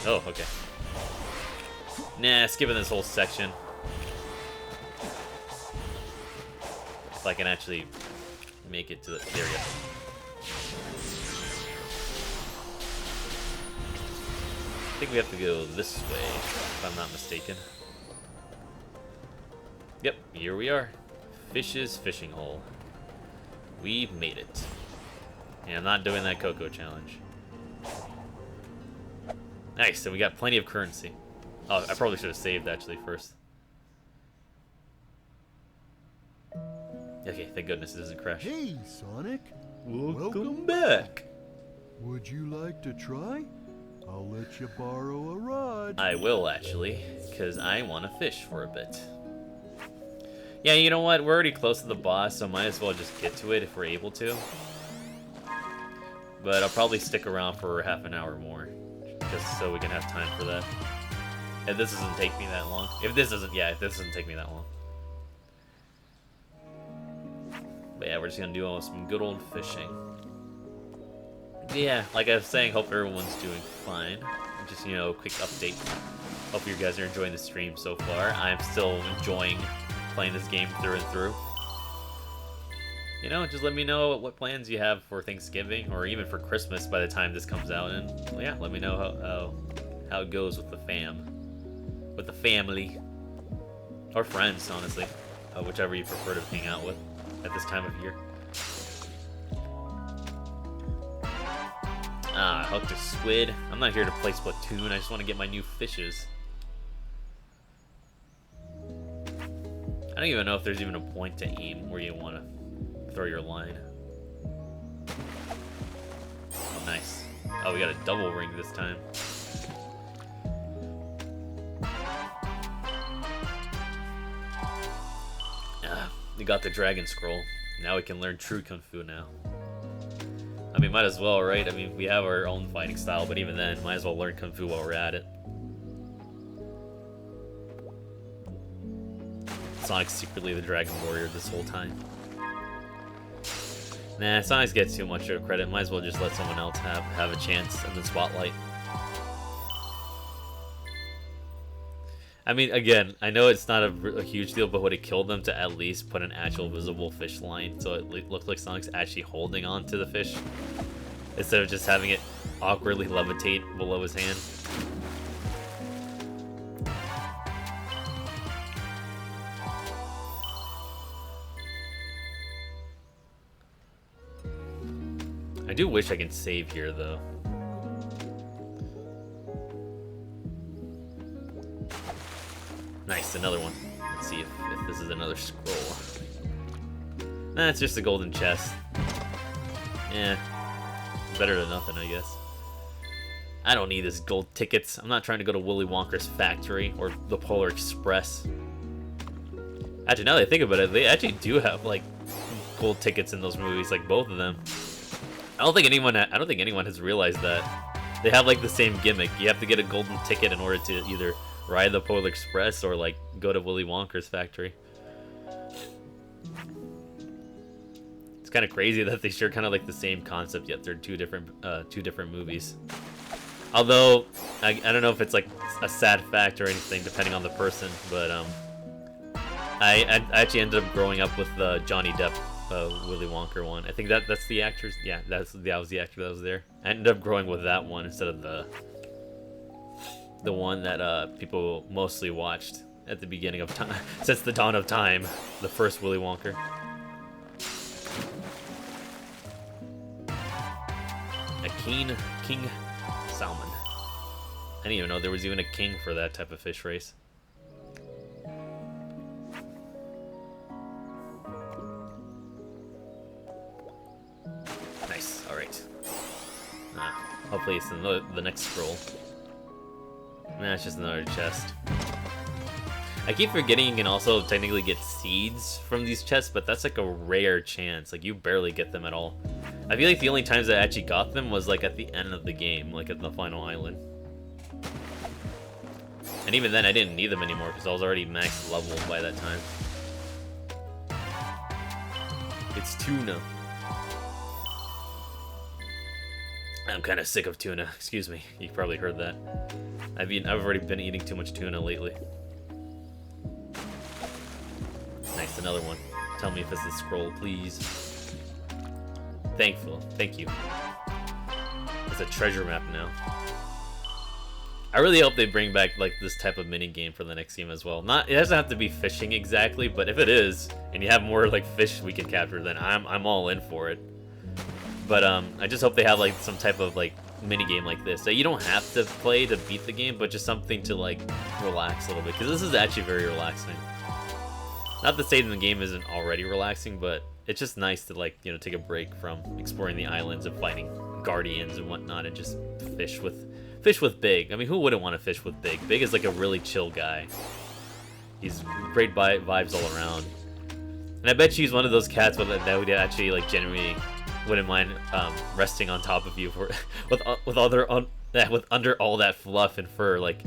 Oh, okay. Nah, skipping this whole section. If I can actually make it to the... There we go. I think we have to go this way, if I'm not mistaken. Yep, here we are. Fish's fishing hole. We've made it. And I'm not doing that Coco challenge. Nice, so we got plenty of currency. Oh, I probably should have saved actually first. Okay, thank goodness it doesn't crash. Hey, Sonic. Welcome back. Would you like to try? I'll let you borrow a rod. I will actually, because I want to fish for a bit. Yeah, you know what? We're already close to the boss, so might as well just get to it if we're able to. But I'll probably stick around for half an hour more, just so we can have time for that. If this doesn't take me that long. If this doesn't take me that long. But yeah, we're just gonna do some good old fishing. Yeah, like I was saying, hope everyone's doing fine. Just, you know, quick update. Hope you guys are enjoying the stream so far. I'm still enjoying playing this game through and through. You know, just let me know what plans you have for Thanksgiving or even for Christmas by the time this comes out, and yeah, let me know how it goes with the family, or friends, honestly, whichever you prefer to hang out with at this time of year. Ah, I hooked a squid. I'm not here to play Splatoon. I just want to get my new fishes. I don't even know if there's even a point to aim where you want to throw your line. Oh, nice. Oh, we got a double ring this time. We got the Dragon Scroll. Now we can learn true Kung Fu now. I mean, might as well, right? I mean, we have our own fighting style, but even then, might as well learn Kung Fu while we're at it. Sonic's secretly the Dragon Warrior this whole time. Nah, Sonic gets too much credit. Might as well just let someone else have a chance in the spotlight. I mean, again, I know it's not a huge deal, but would it kill them to at least put an actual visible fish line so it looked like Sonic's actually holding on to the fish instead of just having it awkwardly levitate below his hand? I do wish I could save here, though. Nice, another one. Let's see if this is another scroll. Nah, it's just a golden chest. Yeah, better than nothing, I guess. I don't need this gold tickets. I'm not trying to go to Willy Wonka's factory or the Polar Express. Actually, now that I think about it, they actually do have like gold tickets in those movies, like both of them. I don't think anyone has realized that. They have like the same gimmick. You have to get a golden ticket in order to either ride the Polar Express or like go to Willy Wonka's factory. It's kind of crazy that they share kind of like the same concept, yet they're two different movies. Although I don't know if it's like a sad fact or anything, depending on the person, but I actually ended up growing up with the Johnny Depp Willy Wonka one. I think that's the actors. Yeah, that was the actor that was there. I ended up growing with that one instead of the one that people mostly watched at the beginning of time, since the dawn of time, the first Willy Wonka. A king salmon. I didn't even know there was even a king for that type of fish race. Nice. All right. Hopefully it's the next scroll. Nah, it's just another chest. I keep forgetting you can also technically get seeds from these chests, but that's like a rare chance. Like, you barely get them at all. I feel like the only times I actually got them was like at the end of the game, like at the final island. And even then, I didn't need them anymore because I was already max level by that time. It's tuna. I'm kind of sick of tuna. Excuse me. You probably heard that. I've already been eating too much tuna lately. Nice, another one. Tell me if it's a scroll, please. Thank you. It's a treasure map now. I really hope they bring back like this type of mini game for the next game as well. It doesn't have to be fishing exactly, but if it is, and you have more like fish we can capture, then I'm all in for it. But I just hope they have like some type of like mini game like this that you don't have to play to beat the game, but just something to like relax a little bit, because this is actually very relaxing. Not to say that the game isn't already relaxing, but it's just nice to like, you know, take a break from exploring the islands and fighting guardians and whatnot, and just fish with Big. I mean, who wouldn't want to fish with Big? Big is like a really chill guy. He's great vibes all around, and I bet she's one of those cats that would actually like genuinely wouldn't mind resting on top of you with under all that fluff and fur. Like,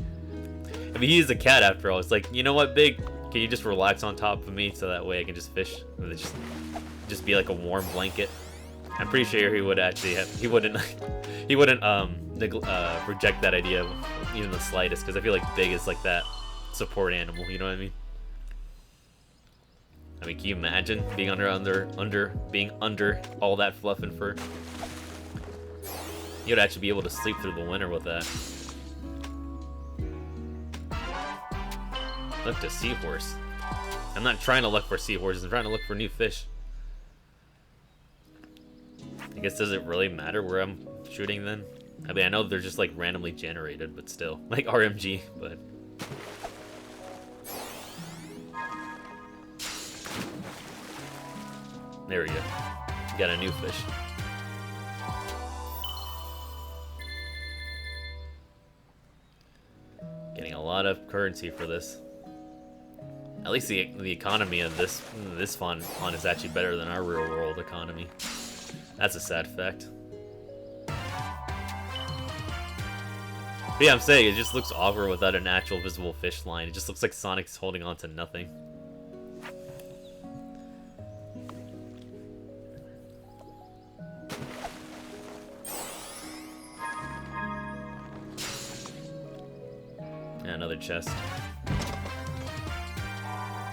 I mean, he's a cat after all. It's like, you know what, Big? Can you just relax on top of me so that way I can just fish? And just be like a warm blanket. I'm pretty sure he would actually he wouldn't reject that idea even the slightest, because I feel like Big is like that support animal. You know what I mean? I mean, can you imagine being being under all that fluff and fur? You'd actually be able to sleep through the winter with that. Look to seahorse. I'm not trying to look for seahorses. I'm trying to look for new fish. I guess, does it really matter where I'm shooting then? I mean, I know they're just like randomly generated, but still, like RMG. But there we go. Got a new fish. Getting a lot of currency for this. At least the economy of this font is actually better than our real world economy. That's a sad fact. But yeah, I'm saying it just looks awkward without an actual visible fish line. It just looks like Sonic's holding on to nothing. Yeah, another chest.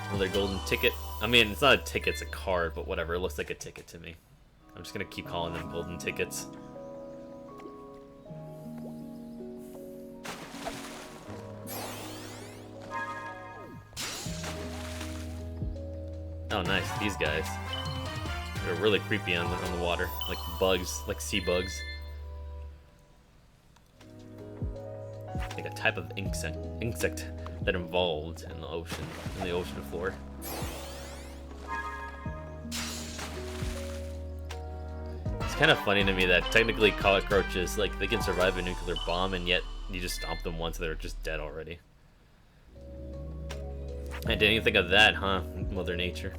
Another golden ticket. I mean, it's not a ticket, it's a card, but whatever. It looks like a ticket to me. I'm just gonna keep calling them golden tickets. Oh, nice. These guys. They're really creepy on the water. Like bugs, like sea bugs. Like a type of insect that evolved in the ocean floor. It's kind of funny to me that technically cockroaches, like, they can survive a nuclear bomb, and yet you just stomp them once they're just dead already. I didn't even think of that, huh? Mother Nature.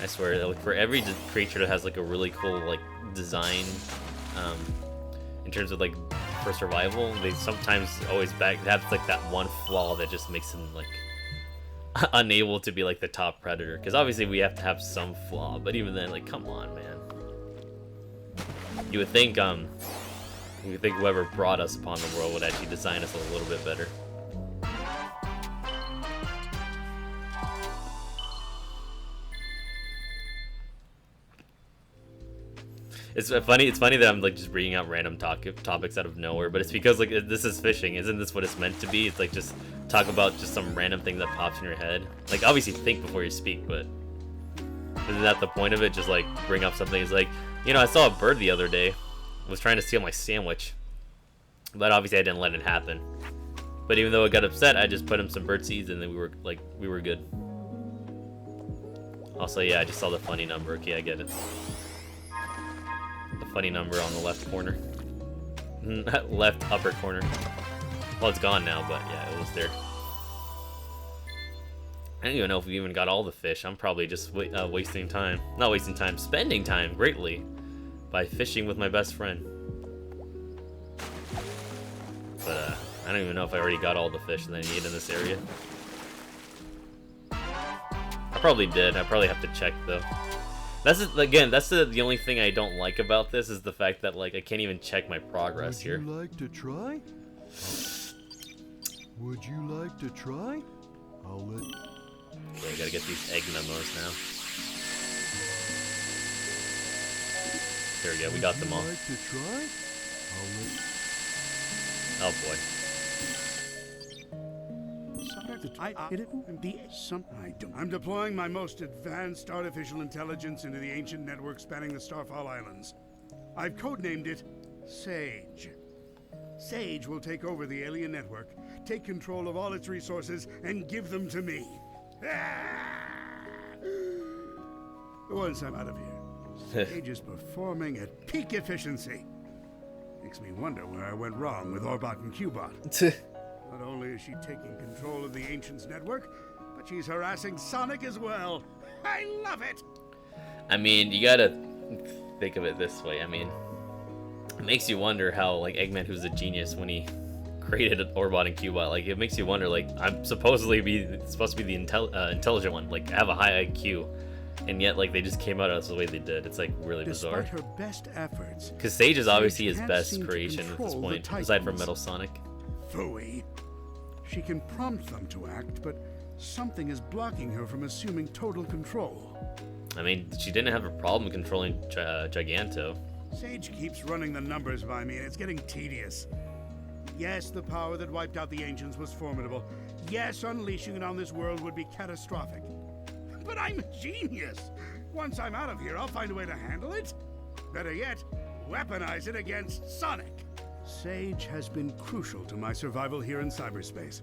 I swear, like, for every creature that has like a really cool like design, in terms of like for survival, they sometimes always have like that one flaw that just makes them like unable to be like the top predator. Because obviously we have to have some flaw, but even then, like, come on, man. You would think whoever brought us upon the world would actually design us a little bit better. It's funny that I'm like just reading out random topics out of nowhere, but it's because like this is fishing. Isn't this what it's meant to be? It's like just talk about just some random thing that pops in your head. Like, obviously think before you speak, but isn't that the point of it? Just like bring up something. It's like, you know, I saw a bird the other day. Was trying to steal my sandwich, but obviously I didn't let it happen. But even though I got upset, I just put him some bird seeds, and then we were good. Also, yeah, I just saw the funny number. Okay, I get it. The funny number on the left corner. Left upper corner. Well, it's gone now, but yeah, it was there. I don't even know if we even got all the fish. I'm probably just wasting time. Not wasting time, spending time greatly by fishing with my best friend. But I don't even know if I already got all the fish that I need in this area. I probably did. I probably have to check though. That's the only thing I don't like about this, is the fact that like I can't even check my progress here. Would you like to try? Would you like to try? I'll let. Okay, I gotta get these egg memos now. There we go. We got them all. Would you like to try? I'll let. Oh boy. I'm deploying my most advanced artificial intelligence into the ancient network spanning the Starfall Islands. I've codenamed it Sage. Sage will take over the alien network, take control of all its resources, and give them to me. Once I'm out of here, Sage is performing at peak efficiency. Makes me wonder where I went wrong with Orbot and Cubot. Not only is she taking control of the Ancients network, but she's harassing Sonic as well. I love it! I mean, you gotta think of it this way. I mean, it makes you wonder how, like, Eggman, who's a genius when he created Orbot and Cubot, like, it makes you wonder, like, I'm supposed to be the intelligent one, like, have a high IQ, and yet, like, they just came out of us the way they did. It's, like, really bizarre. Despite her best efforts, because Sage is obviously his best creation at this point, aside from Metal Sonic. Phooey. She can prompt them to act, but something is blocking her from assuming total control. I mean, she didn't have a problem controlling Giganto. Sage keeps running the numbers by me, and it's getting tedious. Yes, the power that wiped out the Ancients was formidable. Yes, unleashing it on this world would be catastrophic. But I'm a genius! Once I'm out of here, I'll find a way to handle it. Better yet, weaponize it against Sonic. Sage has been crucial to my survival here in cyberspace.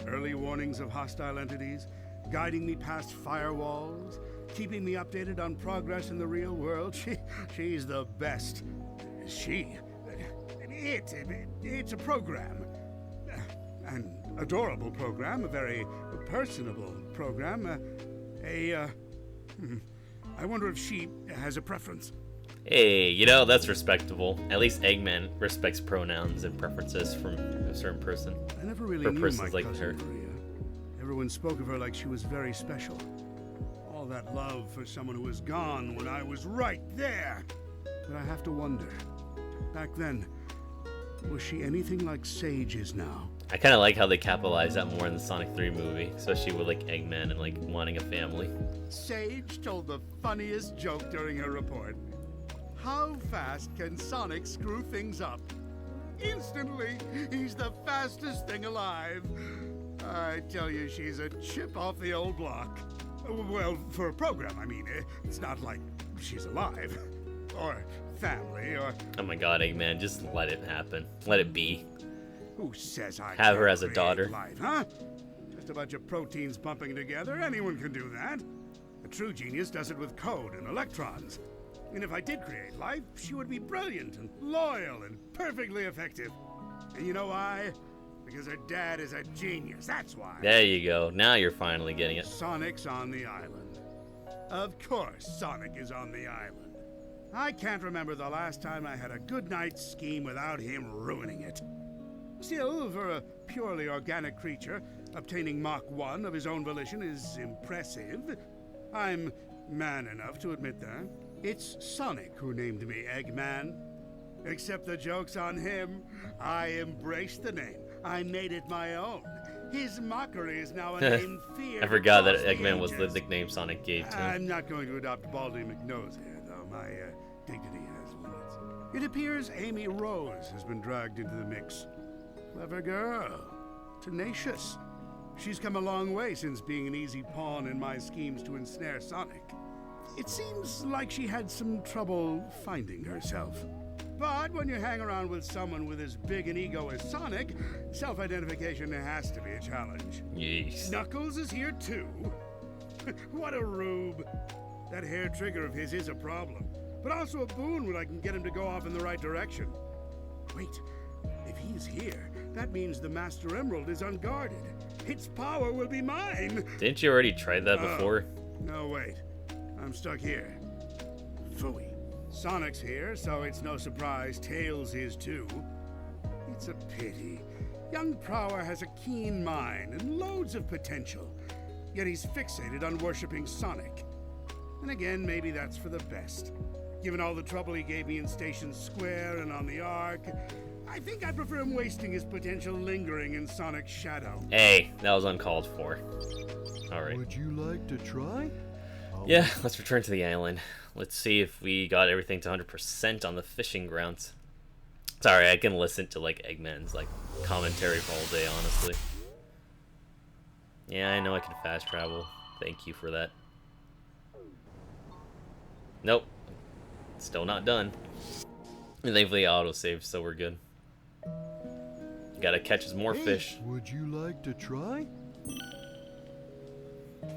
Early warnings of hostile entities, guiding me past firewalls, keeping me updated on progress in the real world. She's the best. It's a program. And adorable program, a very personable program. I wonder if she has a preference. Hey, you know, that's respectable. At least Eggman respects pronouns and preferences from a certain person. I never really For knew persons my like cousin her. Maria. Everyone spoke of her like she was very special. All that love for someone who was gone when I was right there. But I have to wonder, back then, was she anything like Sage is now? I kind of like how they capitalize that more in the Sonic 3 movie, especially with like Eggman and like wanting a family. Sage told the funniest joke during her report. How fast can Sonic screw things up? Instantly, he's the fastest thing alive. I tell you, she's a chip off the old block. Well, for a program, I mean. It's not like she's alive. Or family, or... Oh my god, Eggman, just let it happen. Let it be. Who says I Have her can't as a create daughter. life, huh? Just a bunch of proteins bumping together. Anyone can do that. A true genius does it with code and electrons. And if I did create life, she would be brilliant and loyal and perfectly effective. And you know why? Because her dad is a genius. That's why. There you go. Now you're finally getting it. Sonic's on the island. Of course, Sonic is on the island. I can't remember the last time I had a good night's scheme without him ruining it. Still, for a purely organic creature, obtaining Mach 1 of his own volition is impressive. I'm man enough to admit that. It's Sonic who named me Eggman. Except the joke's on him. I embraced the name. I made it my own. His mockery is now a name feared. I forgot that across the Eggman was the ages. nickname Sonic gave to him. I'm not going to adopt Baldy McNose here, though. My dignity has limits. It appears Amy Rose has been dragged into the mix. Clever girl. Tenacious. She's come a long way since being an easy pawn in my schemes to ensnare Sonic. It seems like she had some trouble finding herself. But when you hang around with someone with as big an ego as Sonic, self-identification has to be a challenge. Yes. Knuckles is here too. What a rube. That hair trigger of his is a problem, but also a boon when I can get him to go off in the right direction. Wait, if he's here, that means the Master Emerald is unguarded. Its power will be mine. Didn't you already try that before? No, wait. I'm stuck here. Phooey. Sonic's here, so it's no surprise Tails is too. It's a pity. Young Prower has a keen mind and loads of potential, yet he's fixated on worshipping Sonic. And again, maybe that's for the best. Given all the trouble he gave me in Station Square and on the Ark, I think I prefer him wasting his potential lingering in Sonic's shadow. Hey, that was uncalled for. Alright. Would you like to try? Yeah, let's return to the island. Let's see if we got everything to 100% on the fishing grounds. Sorry, I can listen to like Eggman's like commentary for all day, honestly. Yeah, I know I can fast travel. Thank you for that. Nope. Still not done. And thankfully autosave, so we're good. Gotta catch us more fish. Would you like to try?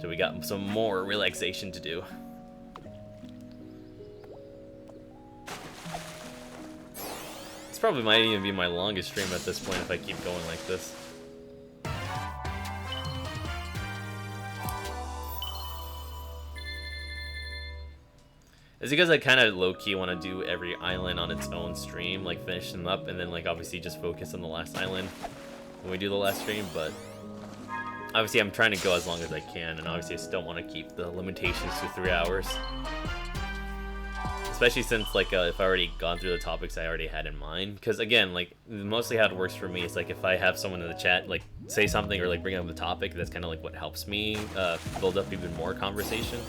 So we got some more relaxation to do. This probably might even be my longest stream at this point if I keep going like this. It's because I kind of low-key want to do every island on its own stream, like finish them up, and then like obviously just focus on the last island when we do the last stream, but obviously I'm trying to go as long as I can, and obviously I still want to keep the limitations to 3 hours. Especially since like if I already gone through the topics I already had in mind, because again, like mostly how it works for me is like if I have someone in the chat like say something or like bring up a topic, that's kind of like what helps me build up even more conversation.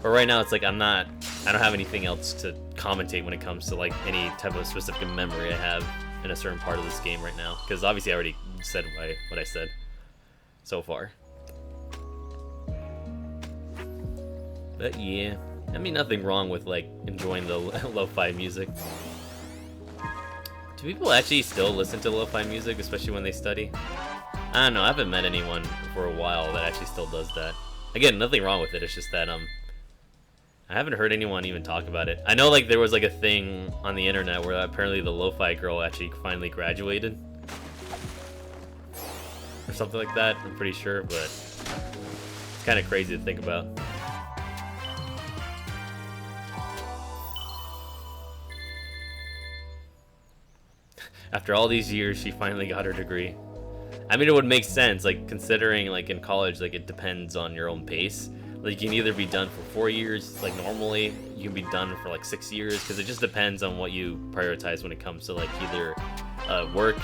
But right now it's like I don't have anything else to commentate when it comes to like any type of specific memory I have in a certain part of this game right now, because obviously I already said what I said so far. But yeah, I mean nothing wrong with like enjoying the lo-fi music. Do people actually still listen to lo-fi music, especially when they study? I don't know, I haven't met anyone for a while that actually still does that. Again, nothing wrong with it, it's just that I haven't heard anyone even talk about it. I know like there was like a thing on the internet where apparently the lo-fi girl actually finally graduated. or something like that. I'm pretty sure, but it's kind of crazy to think about. After all these years, she finally got her degree. I mean, it would make sense, like, considering, like, in college, like, it depends on your own pace. Like, you can either be done for 4 years, like, normally, you can be done for, like, 6 years, because it just depends on what you prioritize when it comes to, like, either work,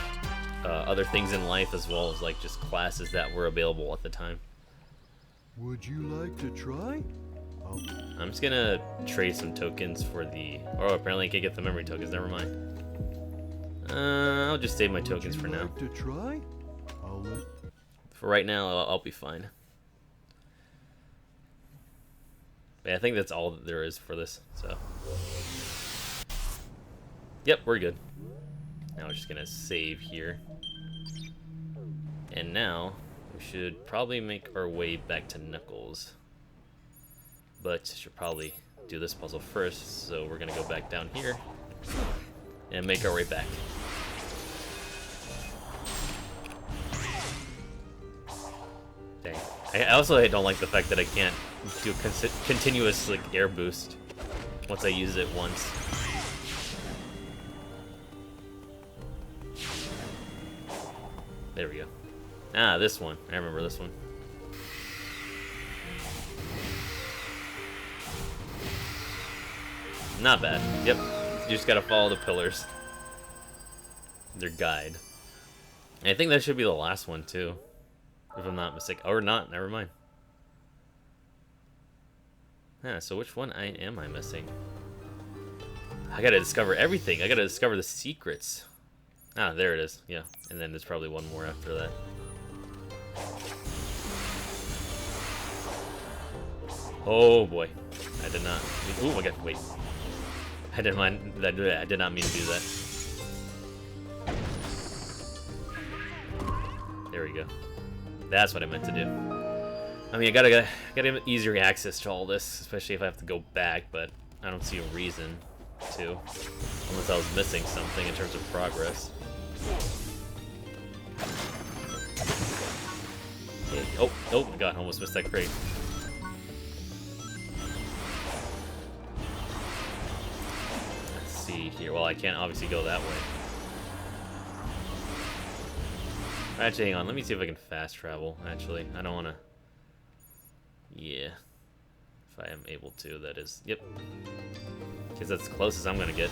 other things in life, as well as, like, just classes that were available at the time. Would you like to try? I'm just gonna trade some tokens for the... Oh, apparently I can't get the memory tokens, never mind. I'll just save my tokens for now. Would you like to try? For right now, I'll be fine. But yeah, I think that's all that there is for this, so... Yep, we're good. Now we're just gonna save here. And now, we should probably make our way back to Knuckles. But should probably do this puzzle first, so we're gonna go back down here and make our way back. Dang. I also don't like the fact that I can't do a continuous like air boost once I use it once. There we go. Ah, this one. I remember this one. Not bad. Yep. You just gotta follow the pillars. Their guide. And I think that should be the last one too. If I'm not mistaken. Or not, never mind. Yeah, so which one am I missing? I gotta discover everything. I gotta discover the secrets. Ah, there it is. Yeah. And then there's probably one more after that. Oh boy. I did not. Oh my god, wait. I didn't mind that. I did not mean to do that. There we go. That's what I meant to do. I mean, I gotta easier access to all this, especially if I have to go back, but I don't see a reason to. Unless I was missing something in terms of progress. Okay. Oh my god, almost missed that crate. Let's see here. Well, I can't obviously go that way. Actually, hang on. Let me see if I can fast travel. Actually, I don't want to... Yeah. If I am able to, that is... Yep. Because that's the closest I'm going to get.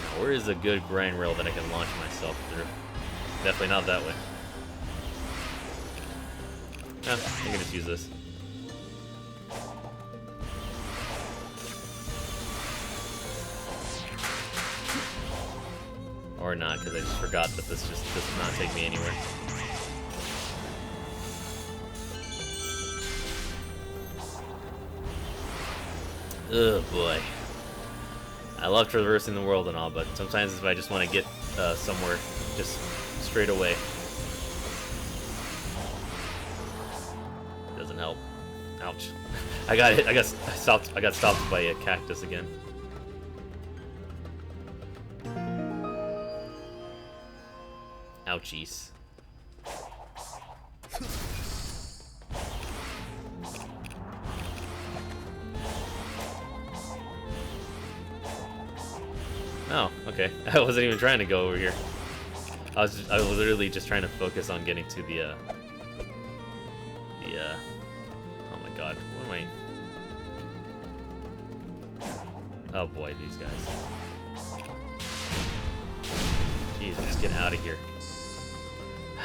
Now, where is a good grind rail that I can launch myself through? Definitely not that way. I can just use this. Or not, because I just forgot that this just does not take me anywhere. Oh boy. I love traversing the world and all, but sometimes if I just want to get somewhere just straight away, it doesn't help. Ouch. I got stopped by a cactus again. Ouchies. Oh, okay. I wasn't even trying to go over here. I was literally just trying to focus on getting to the oh my god, what am I? Oh boy, these guys. Jeez, just get out of here.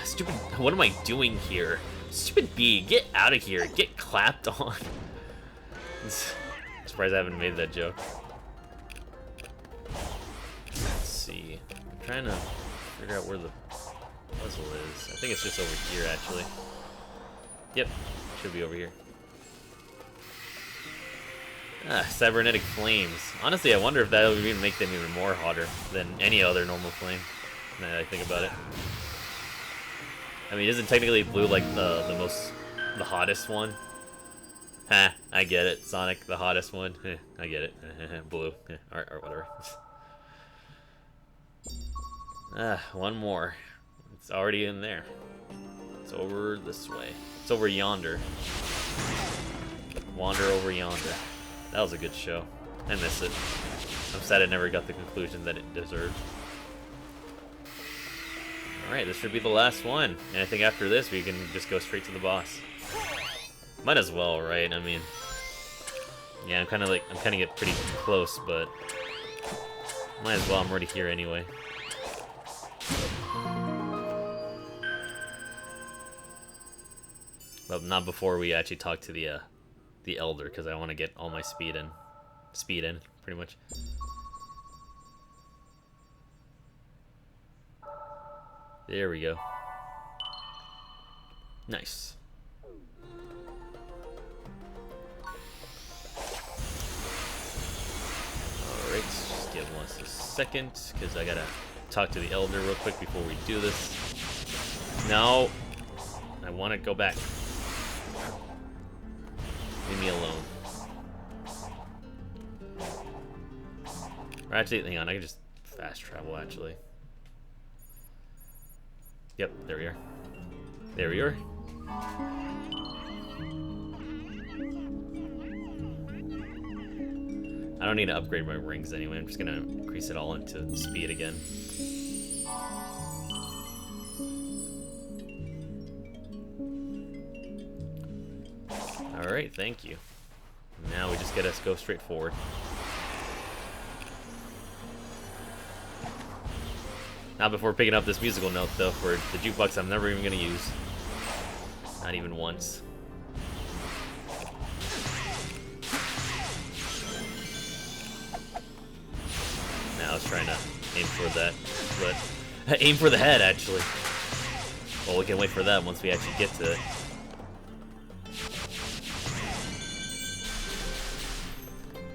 Stupid, what am I doing here? Stupid bee, get out of here. Get clapped on. I'm surprised I haven't made that joke. Let's see. I'm trying to figure out where the puzzle is. I think it's just over here, actually. Yep, should be over here. Ah, cybernetic flames. Honestly, I wonder if that would even make them even more hotter than any other normal flame, now that I think about it. I mean, isn't technically blue like the hottest one? Ha, I get it. Sonic, the hottest one. I get it. Blue. Or whatever. One more. It's already in there. It's over this way. It's over yonder. Wander over yonder. That was a good show. I miss it. I'm sad it never got the conclusion that it deserved. Alright, this should be the last one. And I think after this we can just go straight to the boss. Might as well, right? I mean, yeah, I'm kind of get pretty close, but might as well. I'm already here anyway. But not before we actually talk to the elder, because I want to get all my speed in, pretty much. There we go. Nice. Alright, just give us a second, because I gotta talk to the elder real quick before we do this. No! I want to go back. Leave me alone. Or actually, hang on, I can just fast travel, actually. Yep, there we are. There we are. I don't need to upgrade my rings anyway. I'm just gonna increase it all into speed again. Alright, thank you. Now we just gotta go straight forward. Not before picking up this musical note, though, for the jukebox I'm never even gonna use. Not even once. Now I was trying to aim for that, but aim for the head, actually. Well, we can wait for that once we actually get to it.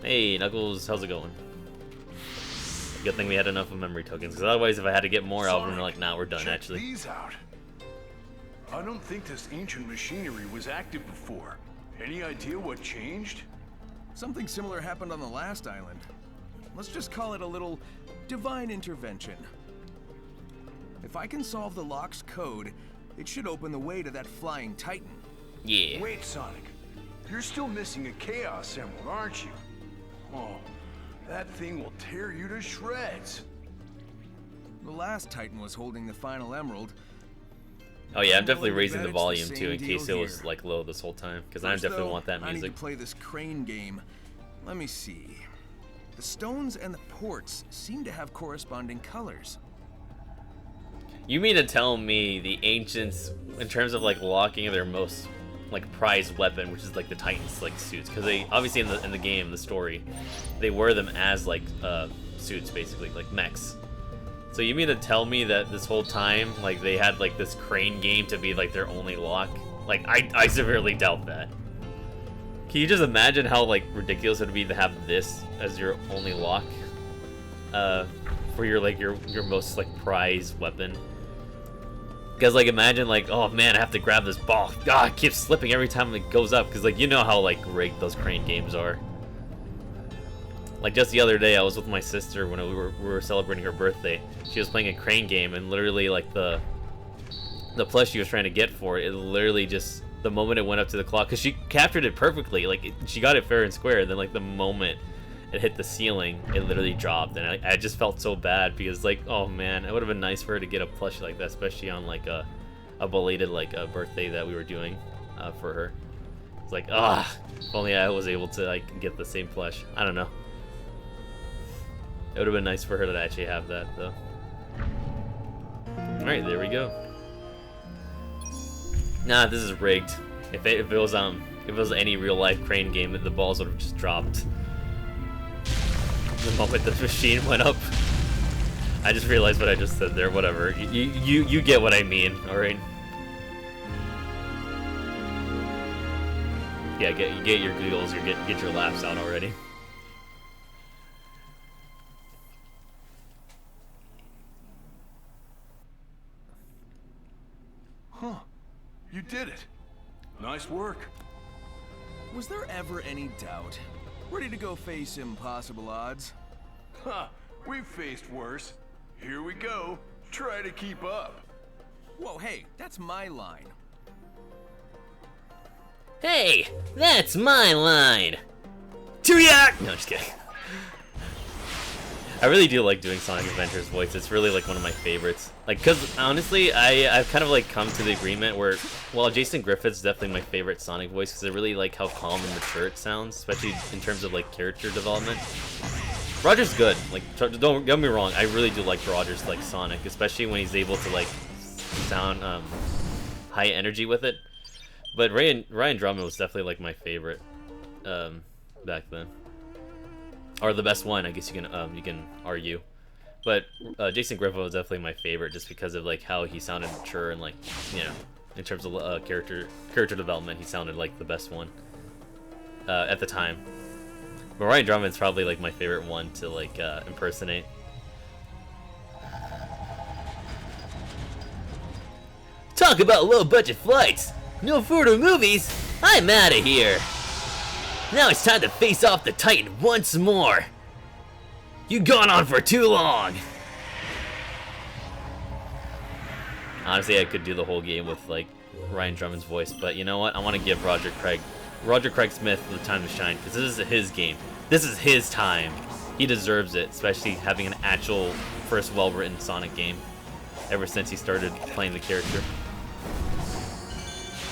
Hey, Knuckles, how's it going? Good thing we had enough of memory tokens, because otherwise if I had to get more, I would have been like, nah, we're done, check actually. These out. I don't think this ancient machinery was active before. Any idea what changed? Something similar happened on the last island. Let's just call it a little divine intervention. If I can solve the lock's code, it should open the way to that flying titan. Yeah. Wait, Sonic. You're still missing a Chaos Emerald, aren't you? Oh, that thing will tear you to shreds. The last titan was holding the final emerald. Oh yeah, I'm definitely raising the It's the volume same too in case it deal was here. like low this whole time, because I First, definitely though, want that I need music. to play this crane game. Let me see. The stones and the ports seem to have corresponding colors. You mean to tell me the ancients, in terms of like locking their most like prized weapon, which is like the Titans like suits, because they obviously in the game, the story, they wear them as like suits basically, like mechs. So you mean to tell me that this whole time like they had like this crane game to be like their only lock? Like I severely doubt that. Can you just imagine how like ridiculous it would be to have this as your only lock for your like your most like prized weapon? Because like imagine like, oh man, I have to grab this ball. God, it keeps slipping every time it goes up, because like you know how like rigged those crane games are. Like just the other day I was with my sister when we were celebrating her birthday. She was playing a crane game, and literally like the plush she was trying to get for it literally just, the moment it went up to the clock, because she captured it perfectly, like she got it fair and square, and then like the moment it hit the ceiling, it literally dropped, and I just felt so bad, because like, oh man, it would have been nice for her to get a plushie like that, especially on like a belated like a birthday that we were doing for her. It's like, if only I was able to like get the same plush. I don't know. It would have been nice for her to actually have that though. All right, there we go. Nah, this is rigged. If it was any real life crane game, the balls would have just dropped the moment the machine went up. I just realized what I just said there. Whatever. You get what I mean. All right. Yeah, get your giggles. Get your laughs out already. Huh. You did it. Nice work. Was there ever any doubt? Ready to go face impossible odds? Huh. We've faced worse. Here we go. Try to keep up. Whoa, hey, that's my line. Hey, that's my line. To-yak! No, just kidding. I really do like doing Sonic Adventure's voice. It's really like one of my favorites. Like, cause honestly, I've kind of like come to the agreement where, well, Jason Griffith's definitely my favorite Sonic voice because I really like how calm and mature it sounds, especially in terms of like character development. Roger's good. Like, don't get me wrong. I really do like Roger's like Sonic, especially when he's able to like sound high energy with it. But Ryan Drummond was definitely like my favorite back then. Or the best one, I guess you can argue, but Jason Griffith was definitely my favorite just because of like how he sounded mature and like, you know, in terms of character development, he sounded like the best one at the time. But Ryan Drummond's probably like my favorite one to like impersonate. Talk about low budget flights, no food or movies. I'm out of here. Now it's time to face off the Titan once more. You've gone on for too long. Honestly, I could do the whole game with like Ryan Drummond's voice, but you know what? I want to give Roger Craig Smith the time to shine because this is his game. This is his time. He deserves it, especially having an actual first well-written Sonic game ever since he started playing the character.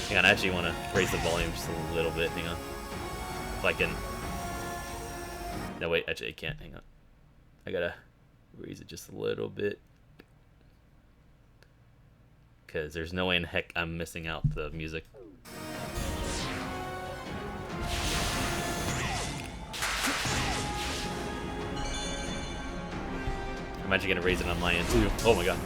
Hang on, I actually want to raise the volume just a little bit. Hang on. If I can. No, wait, actually, I can't. Hang on. I gotta raise it just a little bit. Because there's no way in heck I'm missing out the music. I'm actually gonna raise it on my end too. Oh my god.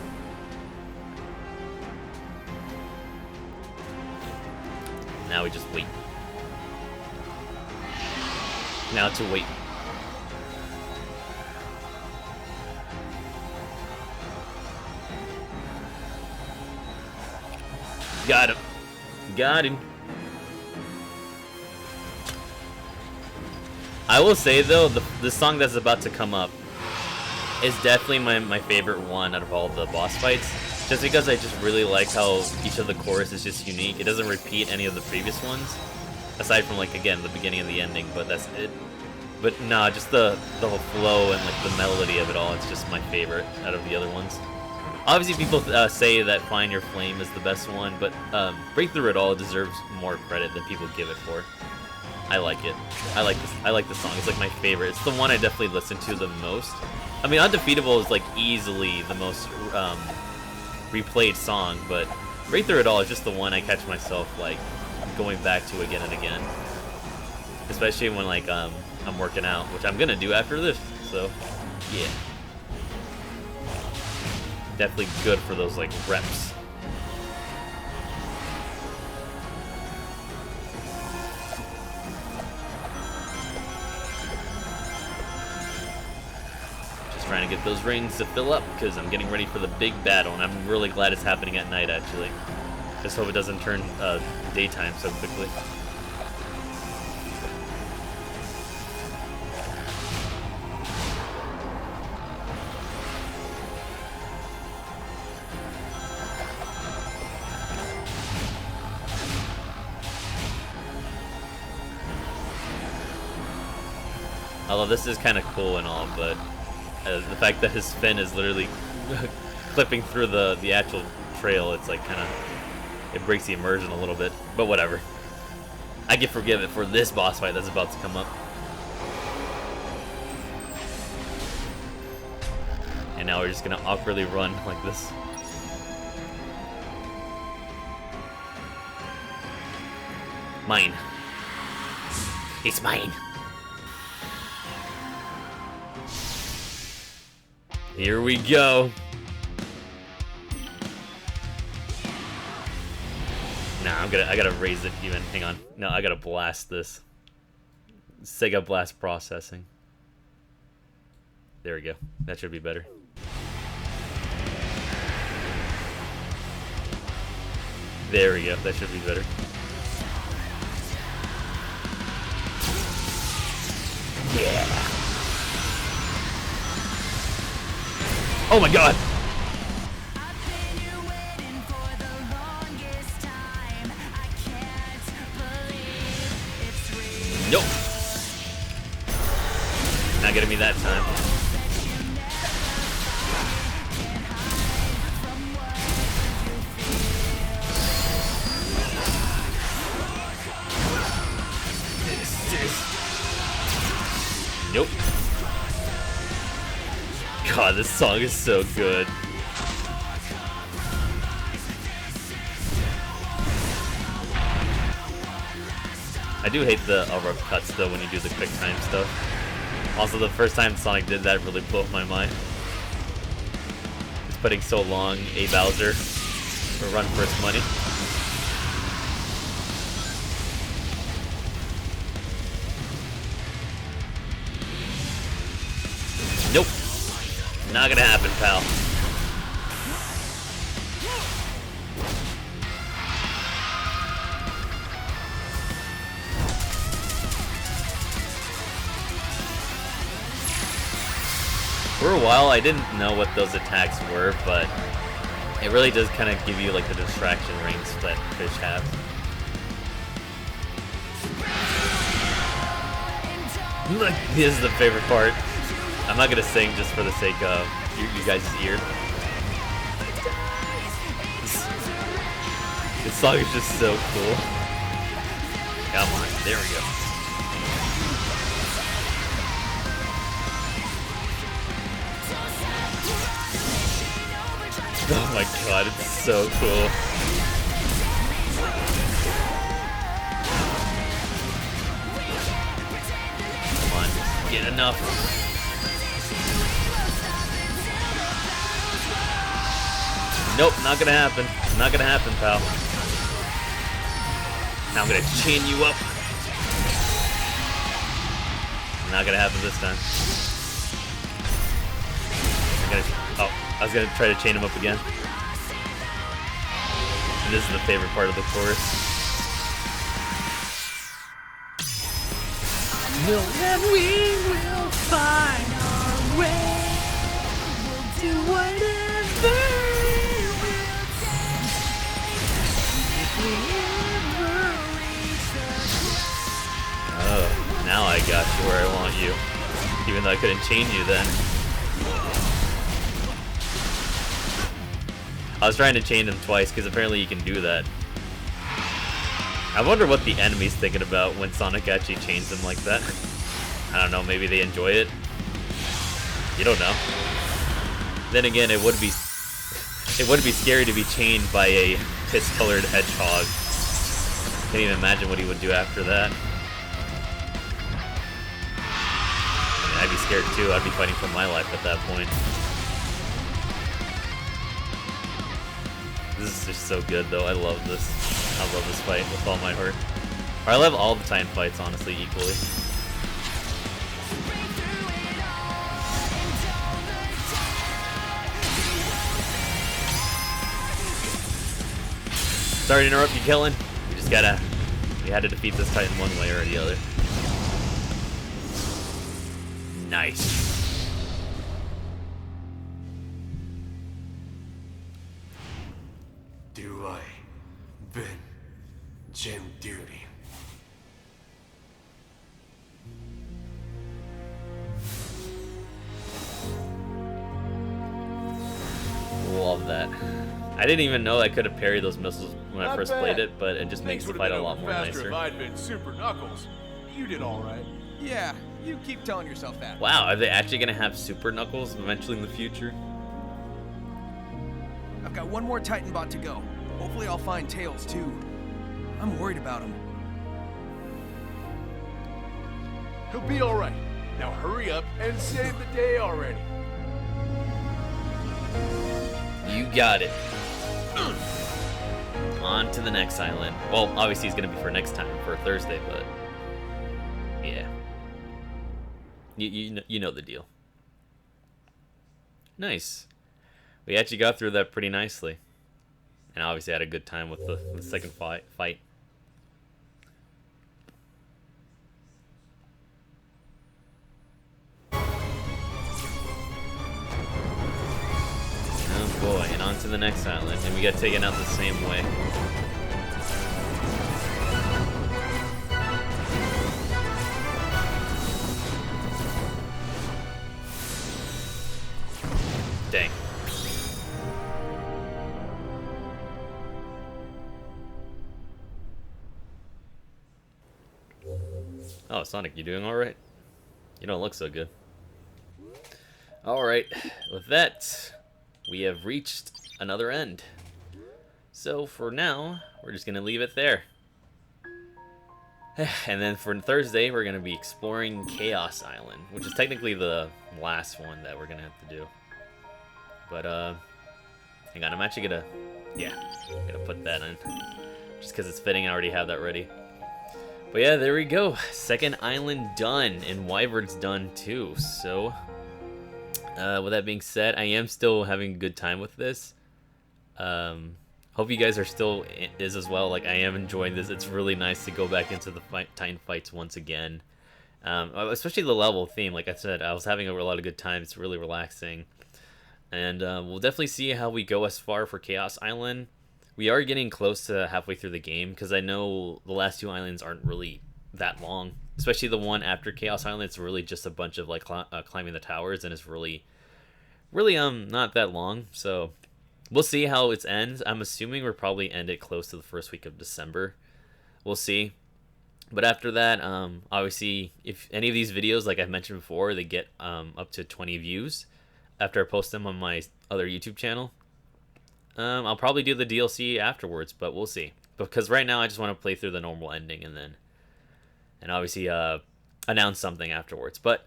Now we just wait. Now to wait. Got him. Got him. I will say though, the song that's about to come up is definitely my favorite one out of all the boss fights. Just because I just really like how each of the chorus is just unique. It doesn't repeat any of the previous ones. Aside from, like, again, the beginning and the ending, but that's it. But nah, just the whole flow and like the melody of it all, it's just my favorite out of the other ones. Obviously people say that Find Your Flame is the best one, but Break Through It All deserves more credit than people give it for. I like it. I like this song. It's like my favorite. It's the one I definitely listen to the most. I mean, Undefeatable is like easily the most replayed song, but Break Through It All is just the one I catch myself like going back to again and again. Especially when like I'm working out, which I'm gonna do after this, so yeah. Definitely good for those like reps. Just trying to get those rings to fill up because I'm getting ready for the big battle, and I'm really glad it's happening at night actually. Just hope it doesn't turn daytime so quickly. Although this is kind of cool and all, but the fact that his fin is literally clipping through the actual trail, it's like kind of, it breaks the immersion a little bit, but whatever. I can forgive it for this boss fight that's about to come up. And now we're just gonna awkwardly run like this. Mine. It's mine. Here we go. Nah, I gotta raise it even. Hang on. No, I gotta blast this. Sega Blast processing. There we go. That should be better. There we go. That should be better. Yeah. Oh my god! Nope. Not getting me that time. Nope. God, this song is so good. I do hate the rough cuts though when you do the quick time stuff. Also, the first time Sonic did that really blew my mind. It's putting so long a Bowser for run for its money. Nope. Not gonna happen, pal. For a while, I didn't know what those attacks were, but it really does kind of give you like the distraction rings that fish have. Look, this is the favorite part. I'm not gonna sing just for the sake of you guys' ear. This song is just so cool. Come on, there we go. Oh my god, it's so cool. Come on, get enough. Nope, not gonna happen. Not gonna happen, pal. Now I'm gonna chain you up. Not gonna happen this time. Oh, I was gonna try to chain him up again. And this is the favorite part of the chorus. No, and we will find our way. We'll do whatever it will take. If we ever reach the ground. Oh, now I got you where I want you. Even though I couldn't chain you then. I was trying to chain him twice because apparently you can do that. I wonder what the enemy's thinking about when Sonic actually chains him like that. I don't know, maybe they enjoy it. You don't know. Then again, it would be scary to be chained by a piss-colored hedgehog. Can't even imagine what he would do after that. I mean, I'd be scared too. I'd be fighting for my life at that point. This is just so good though, I love this. I love this fight with all my heart. Or I love all the Titan fights, honestly, equally. Sorry to interrupt you, Kellen. We had to defeat this Titan one way or the other. Nice. Gem duty. Love that. I didn't even know I could have parried those missiles when I first played it, but it just makes the fight a lot more nicer. If I'd been Super Knuckles, you did all right. Yeah, you keep telling yourself that. Wow, are they actually gonna have Super Knuckles eventually in the future? I've got one more Titan bot to go. Hopefully I'll find Tails too. I'm worried about him. He'll be all right. Now hurry up and save the day already. You got it. On to the next island. Well, obviously it's gonna be for next time, for Thursday, but yeah. You know the deal. Nice. We actually got through that pretty nicely. And obviously had a good time with the second fight. Oh boy, and on to the next island. And we got taken out the same way. Oh, Sonic, you doing alright? You don't look so good. Alright, with that, we have reached another end. So for now, we're just going to leave it there. And then for Thursday, we're going to be exploring Chaos Island, which is technically the last one that we're going to have to do. But, hang on, I'm actually going to, yeah, I'm going to put that in. Just because it's fitting, I already have that ready. But yeah, there we go. Second island done, and Wyvern's done too. So, with that being said, I am still having a good time with this. Hope you guys are still as well. Like, I am enjoying this. It's really nice to go back into the Titan fights once again. Especially the level theme. Like I said, I was having a lot of good time. It's really relaxing. And we'll definitely see how we go as far for Chaos Island. We are getting close to halfway through the game, because I know the last two islands aren't really that long. Especially the one after Chaos Island, it's really just a bunch of like climbing the towers, and it's really not that long. So we'll see how it ends. I'm assuming we'll probably end it close to the first week of December. We'll see. But after that, obviously, if any of these videos, like I've mentioned before, they get up to 20 views after I post them on my other YouTube channel, I'll probably do the DLC afterwards, but we'll see. Because right now I just want to play through the normal ending and obviously announce something afterwards. But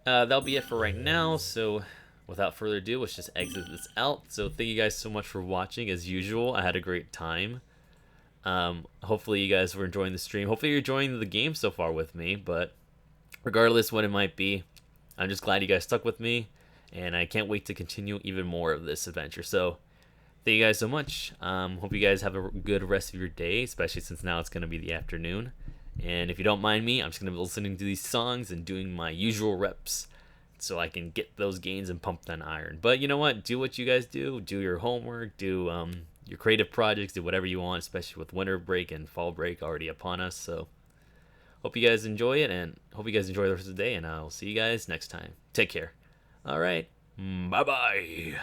that'll be it for right now. So without further ado, let's just exit this out. So thank you guys so much for watching. As usual, I had a great time. Hopefully you guys were enjoying the stream. Hopefully you're enjoying the game so far with me. But regardless what it might be, I'm just glad you guys stuck with me. And I can't wait to continue even more of this adventure. So thank you guys so much. Hope you guys have a good rest of your day, especially since now it's going to be the afternoon. And if you don't mind me, I'm just going to be listening to these songs and doing my usual reps so I can get those gains and pump that iron. But you know what? Do what you guys do. Do your homework. Do your creative projects. Do whatever you want, especially with winter break and fall break already upon us. So hope you guys enjoy it, and hope you guys enjoy the rest of the day, and I'll see you guys next time. Take care. All right. Bye-bye.